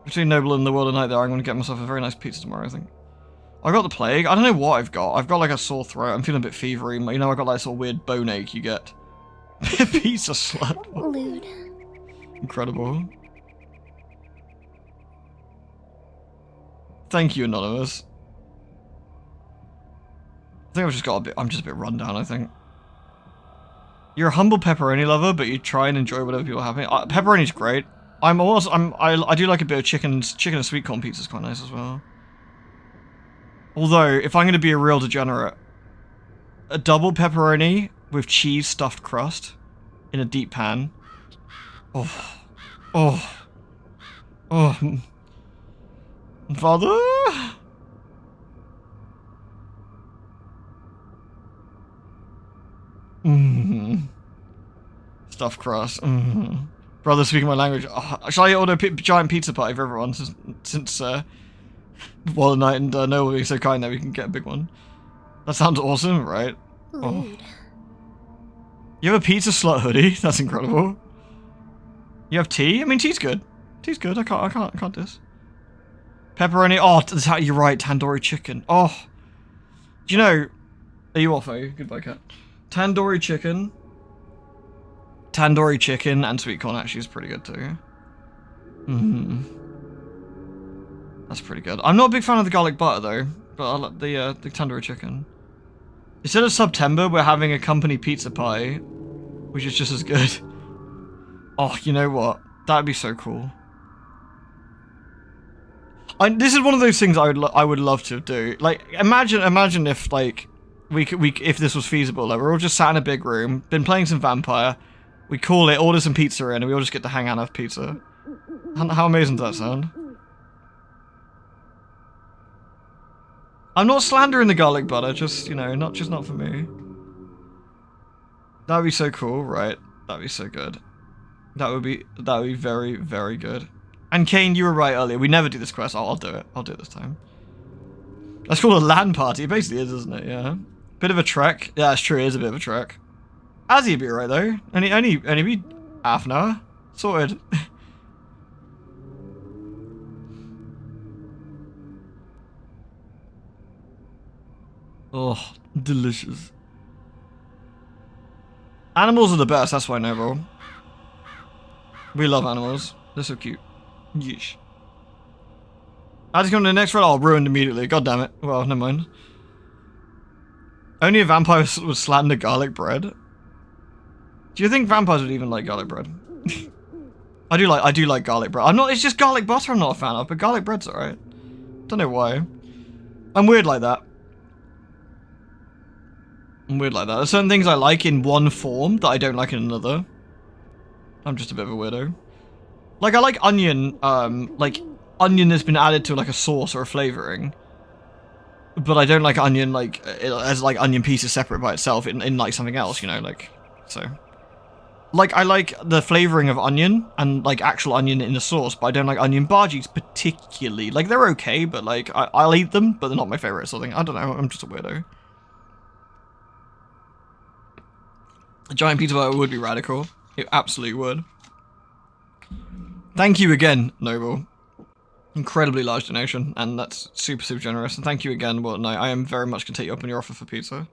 Speaker 1: Between Noble and the World of Night there, I'm going to get myself a very nice pizza tomorrow, I think. I got the plague. I don't know what I've got. I've got like a sore throat. I'm feeling a bit fevery. You know, I got like sort of weird bone ache you get. Pizza slut.
Speaker 15: Lewd.
Speaker 1: Incredible. Thank you, Anonymous. I think I've just got a bit... I'm just a bit run down, I think. You're a humble pepperoni lover, but you try and enjoy whatever people are having. Pepperoni's great. I do like a bit of chicken and sweet corn pizza's quite nice as well. Although, if I'm going to be a real degenerate, a double pepperoni with cheese stuffed crust in a deep pan. Oh. Oh. Oh. Father? Stuffed crust. Brother speaking my language. Oh, shall I order a giant pizza party for everyone since Wall of Night and Noah being so kind that we can get a big one? That sounds awesome, right? Oh. You have a pizza slot hoodie? That's incredible. You have tea? I mean, tea's good. Tea's good. I can't diss. Pepperoni. Oh, you're right. Tandoori chicken. Oh. Do you know... Are you off, are you? Goodbye, cat. Tandoori chicken, and sweet corn actually is pretty good too. That's pretty good. I'm not a big fan of the garlic butter though, but I like the tandoori chicken. Instead of September, we're having a company pizza pie, which is just as good. Oh, you know what? That'd be so cool. This is one of those things I would love to do. Like, imagine if like if this was feasible. Like, we're all just sat in a big room, been playing some Vampire. We call it, order some pizza in, and we all just get to hang out and have pizza. How amazing does that sound? I'm not slandering the garlic butter, just, you know, not for me. That would be so cool, right? That would be so good. That would be very, very good. And Kane, you were right earlier. We never do this quest. Oh, I'll do it. I'll do it this time. That's called a LAN party. It basically is, isn't it? Yeah. Bit of a trek. Yeah, it's true. It is a bit of a trek. Azzy'd be right though. Only be half an hour. Sorted. Oh, delicious. Animals are the best. That's why I know, bro. We love animals. They're so cute. Yeesh. I just come to the next one. Oh, ruined immediately. God damn it. Well, never mind. Only a vampire would slander garlic bread. Do you think vampires would even like garlic bread? I do like garlic bread. It's just garlic butter I'm not a fan of, but garlic bread's alright. Don't know why. I'm weird like that. There's certain things I like in one form that I don't like in another. I'm just a bit of a weirdo. Like, I like onion, onion that's been added to like a sauce or a flavoring. But I don't like onion like as like onion pieces separate by itself in like something else, you know, like so. Like, I like the flavoring of onion and like actual onion in the sauce, but I don't like onion bhajis particularly. Like, they're okay, but like I'll eat them, but they're not my favorite sort of thing. I don't know. I'm just a weirdo. A giant pizza burger would be radical. It absolutely would. Thank you again, Noble. Incredibly large donation, and that's super, super generous. And thank you again, Well, no, I am very much going to take you up on your offer for pizza.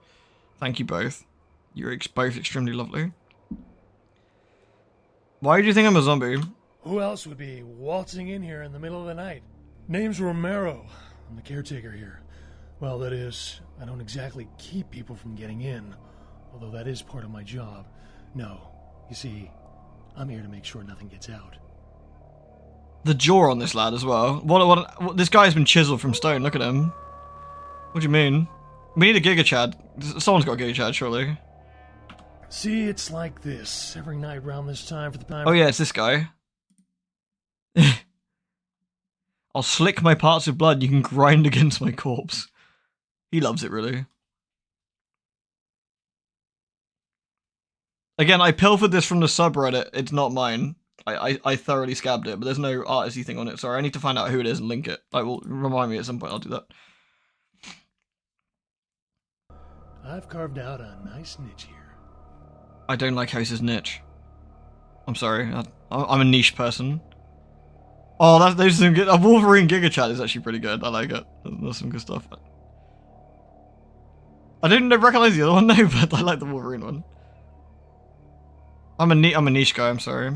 Speaker 1: Thank you both. You're both extremely lovely. Why do you think I'm a zombie?
Speaker 21: Who else would be waltzing in here in the middle of the night? Name's Romero. I'm the caretaker here. Well, that is, I don't exactly keep people from getting in, although that is part of my job. No, you see, I'm here to make sure nothing gets out.
Speaker 1: The jaw on this lad as well. What this guy's been chiseled from stone. Look at him. What do you mean? We need a Giga Chad. Someone's got a Giga Chad, surely.
Speaker 21: See, it's like this every night around this time for the time.
Speaker 1: Oh yeah, it's this guy. I'll slick my parts of blood. You can grind against my corpse. He loves it, really. Again, I pilfered this from the subreddit. It's not mine. I thoroughly scabbed it, but there's no artisty thing on it. Sorry, I need to find out who it is and link it. I will remind me at some point. I'll do that.
Speaker 21: I've carved out a nice niche here.
Speaker 1: I don't like how he says niche. I'm sorry. I'm a niche person. Oh, those are some good. A Wolverine Giga Chat is actually pretty good. I like it. There's some good stuff. I didn't recognize the other one though, but I like the Wolverine one. I'm a niche guy. I'm sorry.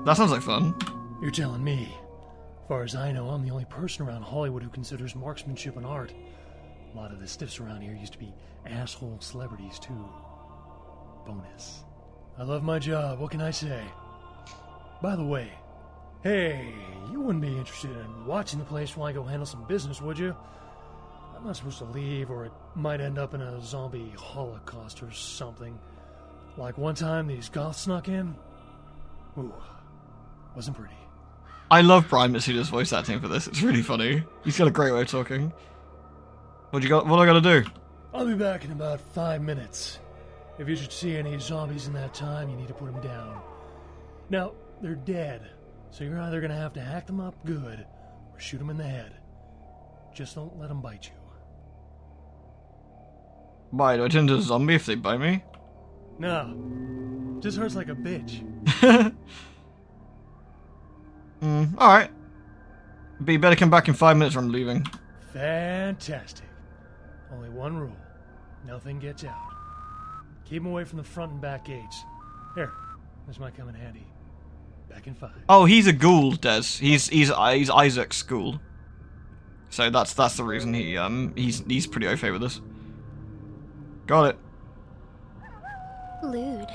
Speaker 1: That sounds like fun.
Speaker 21: You're telling me. As far as I know, I'm the only person around Hollywood who considers marksmanship an art. A lot of the stiffs around here used to be asshole celebrities, too. Bonus. I love my job, what can I say? By the way, hey, you wouldn't be interested in watching the place while I go handle some business, would you? I'm not supposed to leave, or it might end up in a zombie holocaust or something. Like one time these goths snuck in. Ooh. Wasn't pretty. I
Speaker 1: love Brian Matsuda's voice acting for this. It's really funny. He's got a great way of talking. What do I gotta do?
Speaker 21: I'll be back in about 5 minutes. If you should see any zombies in that time, you need to put them down. Now, they're dead, so you're either gonna have to hack them up good, or shoot them in the head. Just don't let them bite you.
Speaker 1: Why, do I turn into a zombie if they bite me?
Speaker 21: No. Just hurts like a bitch.
Speaker 1: Alright. But you better come back in 5 minutes or I'm leaving.
Speaker 21: Fantastic. Only one rule. Nothing gets out. Keep 'em away from the front and back gates. Here, this might come in handy. Back in 5.
Speaker 1: Oh, he's a ghoul, Des. He's Isaac's ghoul. So that's the reason he's pretty au fait with this. Got it.
Speaker 14: Lewd.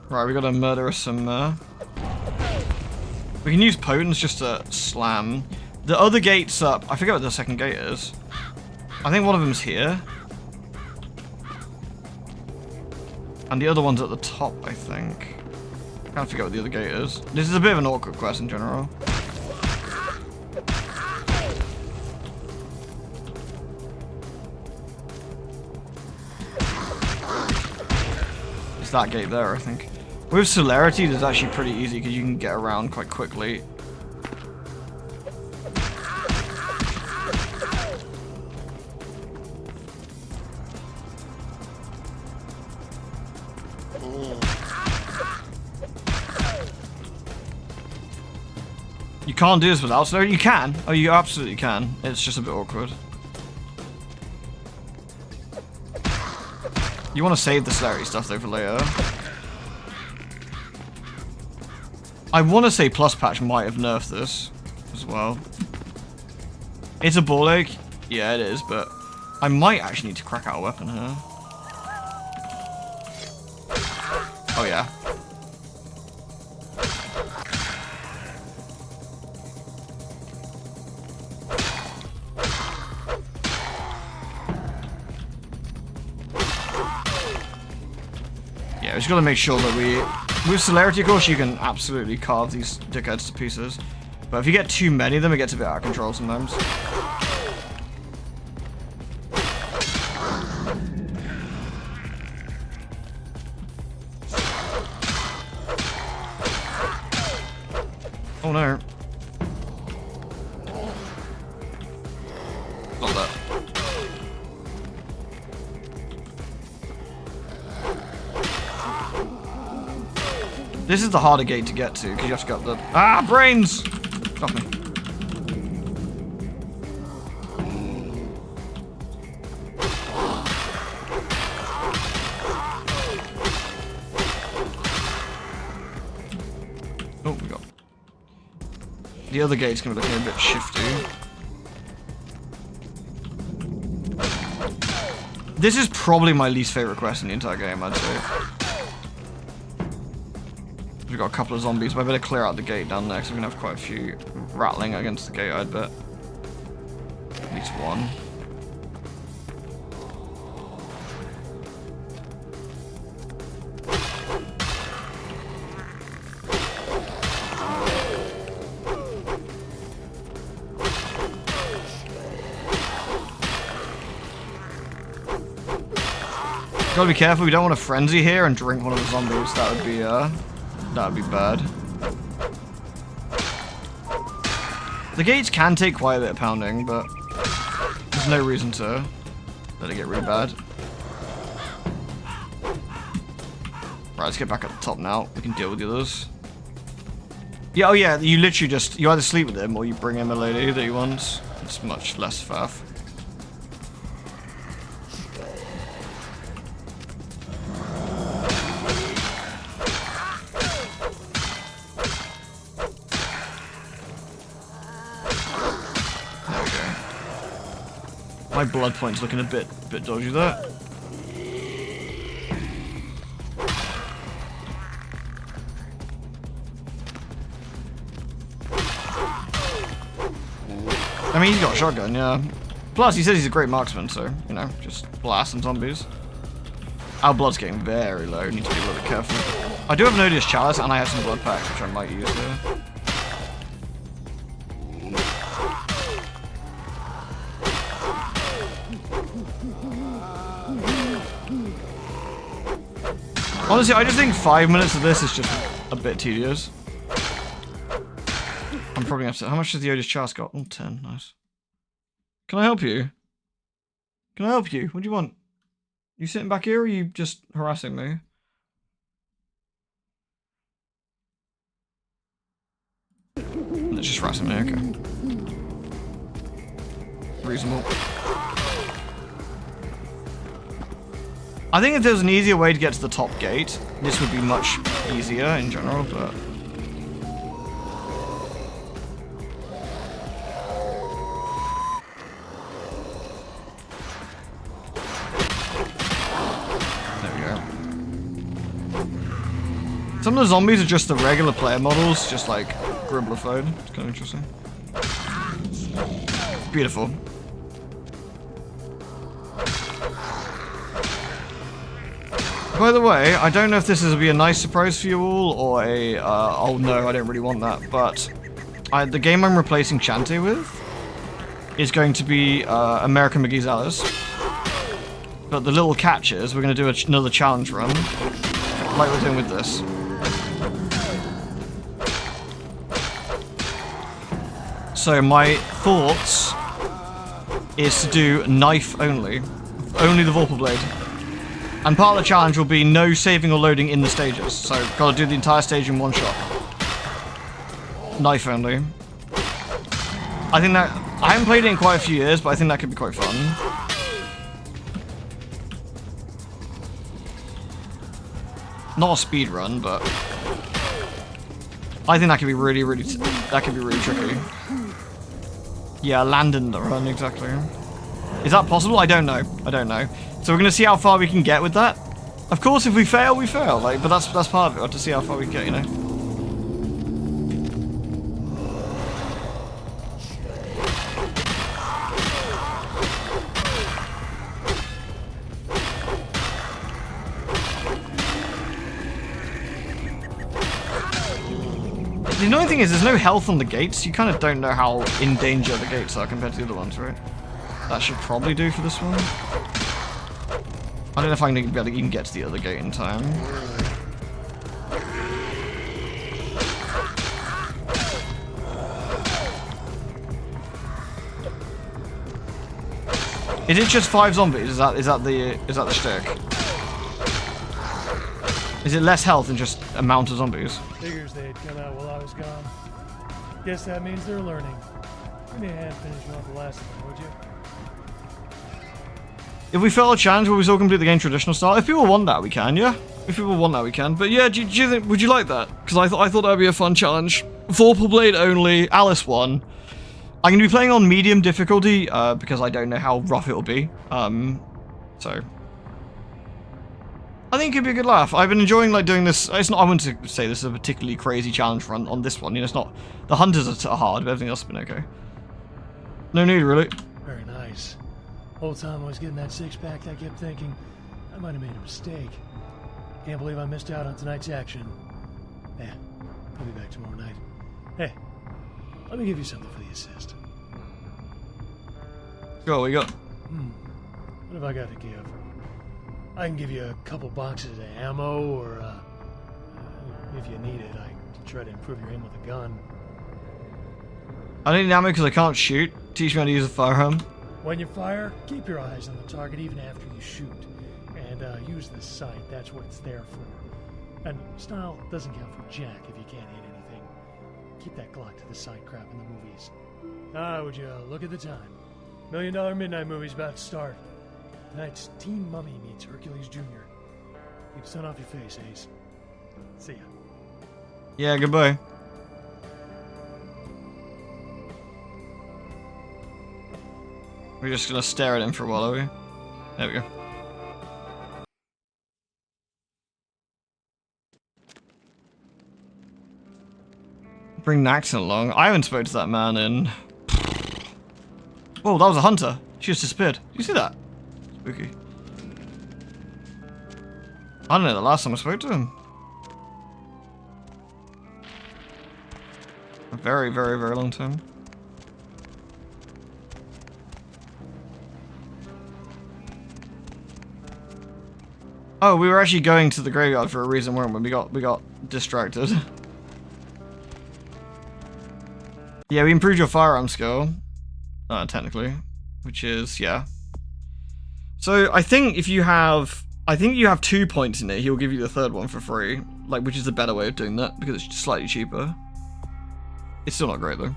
Speaker 1: Right, we gotta murder some. We can use potence just to slam. The other gate's up. I forget what the second gate is. I think one of them's here. And the other one's at the top, I think. Can't forget what the other gate is. This is a bit of an awkward quest in general. It's that gate there, I think. With celerity, it's actually pretty easy because you can get around quite quickly. You can't do this without celerity? You can. Oh, you absolutely can. It's just a bit awkward. You want to save the celerity stuff though for later. I want to say Plus Patch might have nerfed this as well. It's a ball ache. Yeah, it is, but I might actually need to crack out a weapon here. Oh, yeah. Yeah, we just gotta make sure that we... With celerity, of course, you can absolutely carve these dickheads to pieces. But if you get too many of them, it gets a bit out of control sometimes. Oh no. Not that. This is the harder gate to get to, because you have to get the... Ah, brains! Stop me. Oh, we got... The other gate's going to be looking a bit shifty. This is probably my least favorite quest in the entire game, I'd say. We've got a couple of zombies, but I better clear out the gate down there, because we're going to have quite a few rattling against the gate, I'd bet. At least one. Gotta be careful, we don't want to frenzy here and drink one of the zombies. That would be bad. The gates can take quite a bit of pounding, but there's no reason to let it get really bad. Right, let's get back at the top now. We can deal with the others. Yeah, oh yeah, you literally just, you either sleep with him or you bring him a lady that he wants. It's much less faff. My blood point's looking a bit dodgy there. I mean, he's got a shotgun, yeah. Plus, he says he's a great marksman, so, you know, just blast some zombies. Our blood's getting very low, need to be a little bit careful. I do have an odious chalice, and I have some blood packs, which I might use here. Honestly, I just think 5 minutes of this is just a bit tedious. I'm probably gonna have to. How much has the Otis chest got? Oh, 10. Nice. Can I help you? Can I help you? What do you want? You sitting back here or are you just harassing me? It's just harassing me, okay. Reasonable. I think if there was an easier way to get to the top gate, this would be much easier in general, but... There we go. Some of the zombies are just the regular player models, just like Gribblephone. It's kind of interesting. Beautiful. By the way, I don't know if this is going to be a nice surprise for you all, or a, oh no, I don't really want that, but the game I'm replacing Chante with is going to be American McGee's Alice. But the little catch is we're going to do another challenge run, like we're doing with this. So my thoughts is to do knife only. Only the Vorpal Blade. And part of the challenge will be no saving or loading in the stages. So gotta do the entire stage in one shot. Knife only. I think that... I haven't played it in quite a few years, but I think that could be quite fun. Not a speed run, but... I think that could be really tricky. Yeah, land in the run, exactly. Is that possible? I don't know. I don't know. So we're gonna see how far we can get with that. Of course, if we fail, we fail. Like, but that's part of it. To see how far we can get, you know. The annoying thing is, there's no health on the gates. You kind of don't know how in danger the gates are compared to the other ones, right? That should probably do for this one. I don't know if I'm going to be able to even get to the other gate in time. Is it just 5 zombies? Is that the shtick? Is it less health than just a amount of zombies?
Speaker 21: Figures they'd come out while I was gone. Guess that means they're learning. Give me a hand finishing off the last one, would you?
Speaker 1: If we fail a challenge, will we still complete the game traditional style? If people want that, we can, yeah? If people want that, we can. But yeah, do you think, would you like that? Because I thought that would be a fun challenge. Vorpal Blade only, Alice 1. I'm going to be playing on medium difficulty, because I don't know how rough it'll be. So... I think it'd be a good laugh. I've been enjoying like doing this. It's not. I wouldn't say this is a particularly crazy challenge run on this one. You know, it's not. The hunters are hard, but everything else has been okay. No need, really.
Speaker 21: Very nice. Whole time I was getting that 6-pack, I kept thinking I might have made a mistake. Can't believe I missed out on tonight's action. Yeah, I'll be back tomorrow night. Hey, let me give you something for the assist.
Speaker 1: Go, what you got?
Speaker 21: What have I got to give? I can give you a couple boxes of ammo, or if you need it, I can try to improve your aim with a gun.
Speaker 1: I need ammo because I can't shoot. Teach me how to use a firearm.
Speaker 21: When you fire, keep your eyes on the target even after you shoot. And use the sight, that's what it's there for. And style doesn't count for jack if you can't hit anything. Keep that Glock to the side crap in the movies. Would you look at the time? $1 Million Midnight movie's about to start. Tonight's Teen Mummy meets Hercules Jr. Keep the sun off your face, Ace. See ya.
Speaker 1: Yeah, goodbye. We're just gonna stare at him for a while, are we? There we go. Bring Naxon along. I haven't spoken to that man in... Whoa, that was a hunter. She just disappeared. Did you see that? Spooky. I don't know the last time I spoke to him. A very, very, very long time. Oh, we were actually going to the graveyard for a reason, weren't we? We got distracted. Yeah, we improved your firearm skill, technically, which is, yeah. So I think if you have, I think you have 2 points in it, he'll give you the third one for free, like, which is the better way of doing that, because it's slightly cheaper. It's still not great, though.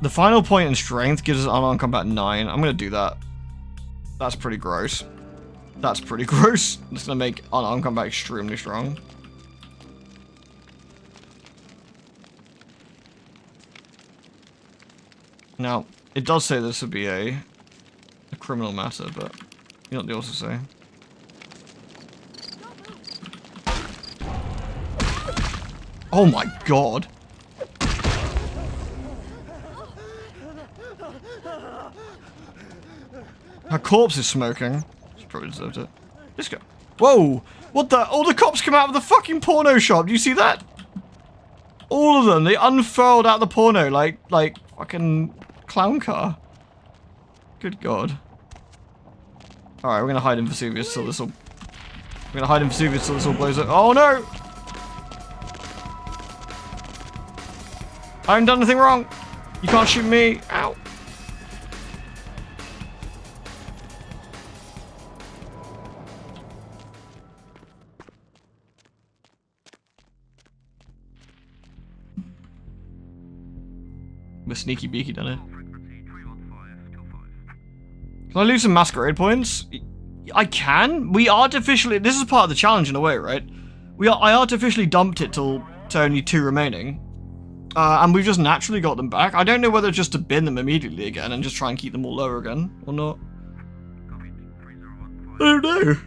Speaker 1: The final point in strength gives us unarmed combat 9. I'm going to do that. That's pretty gross. That's pretty gross. It's going to make unarmed combat extremely strong. Now, it does say this would be a criminal matter, but you know what they also say. Oh my god. Her corpse is smoking. She probably deserved it. Let's go. Whoa! What the? All the cops come out of the fucking porno shop. Do you see that? All of them. They unfurled out the porno like fucking clown car. Good god. Alright, we're gonna hide in Vesuvius till this all... We're gonna hide in Vesuvius till this all blows up. Oh no! I haven't done anything wrong! You can't shoot me! Ow! We're sneaky beaky, done it. Can I lose some Masquerade points? I can. We artificially... This is part of the challenge in a way, right? I artificially dumped it to only 2 remaining. And we've just naturally got them back. I don't know whether just to bin them immediately again and just try and keep them all lower again, or not. I don't know.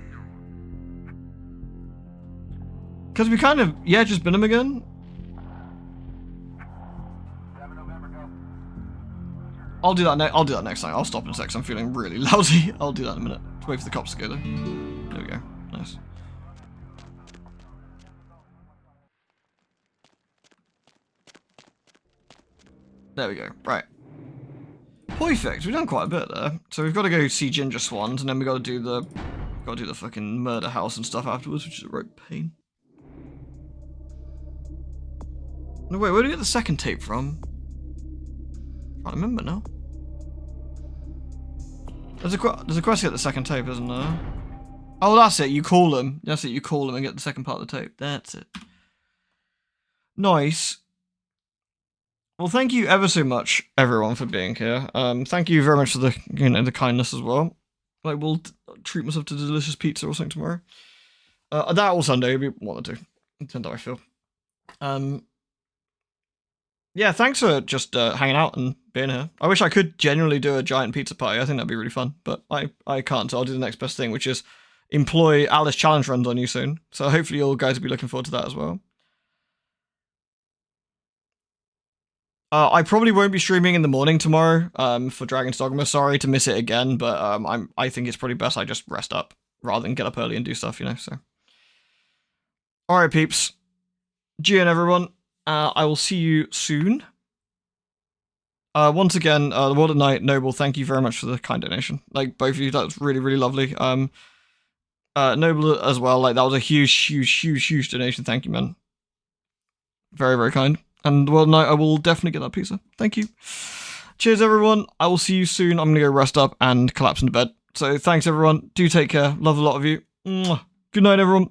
Speaker 1: Because we kind of... Yeah, just bin them again. I'll do that next time. I'll stop in a sec. I'm feeling really lousy. I'll do that in a minute. Wait for the cops to go there. There we go. Nice. There we go. Right. Perfect. We've done quite a bit there. So we've got to go see Ginger Swans, and then we got to do the fucking murder house and stuff afterwards, which is a right pain. No wait, where do we get the second tape from? I can't remember now. There's a quest to get the second tape, isn't there? Oh, that's it. You call them. That's it. You call them and get the second part of the tape. That's it. Nice. Well, thank you ever so much, everyone, for being here. Thank you very much for the the kindness as well. I will treat myself to delicious pizza or something tomorrow. That or Sunday. It'll be one or two. Depends how I feel. Yeah, thanks for just hanging out and being here. I wish I could genuinely do a giant pizza party. I think that'd be really fun, but I can't, so I'll do the next best thing, which is employ Alice challenge runs on you soon. So hopefully you all guys will be looking forward to that as well. I probably won't be streaming in the morning tomorrow for Dragon's Dogma. Sorry to miss it again, but I think it's probably best I just rest up rather than get up early and do stuff, you know, so. Alright, peeps. GN, everyone. I will see you soon. Once again, the World at Night, Noble, thank you very much for the kind donation. Like, both of you, that was really, really lovely. Noble as well, like, that was a huge donation. Thank you, man. Very, very kind. And the World at Night, I will definitely get that pizza. Thank you. Cheers, everyone. I will see you soon. I'm going to go rest up and collapse into bed. So, thanks, everyone. Do take care. Love a lot of you. Mwah. Good night, everyone.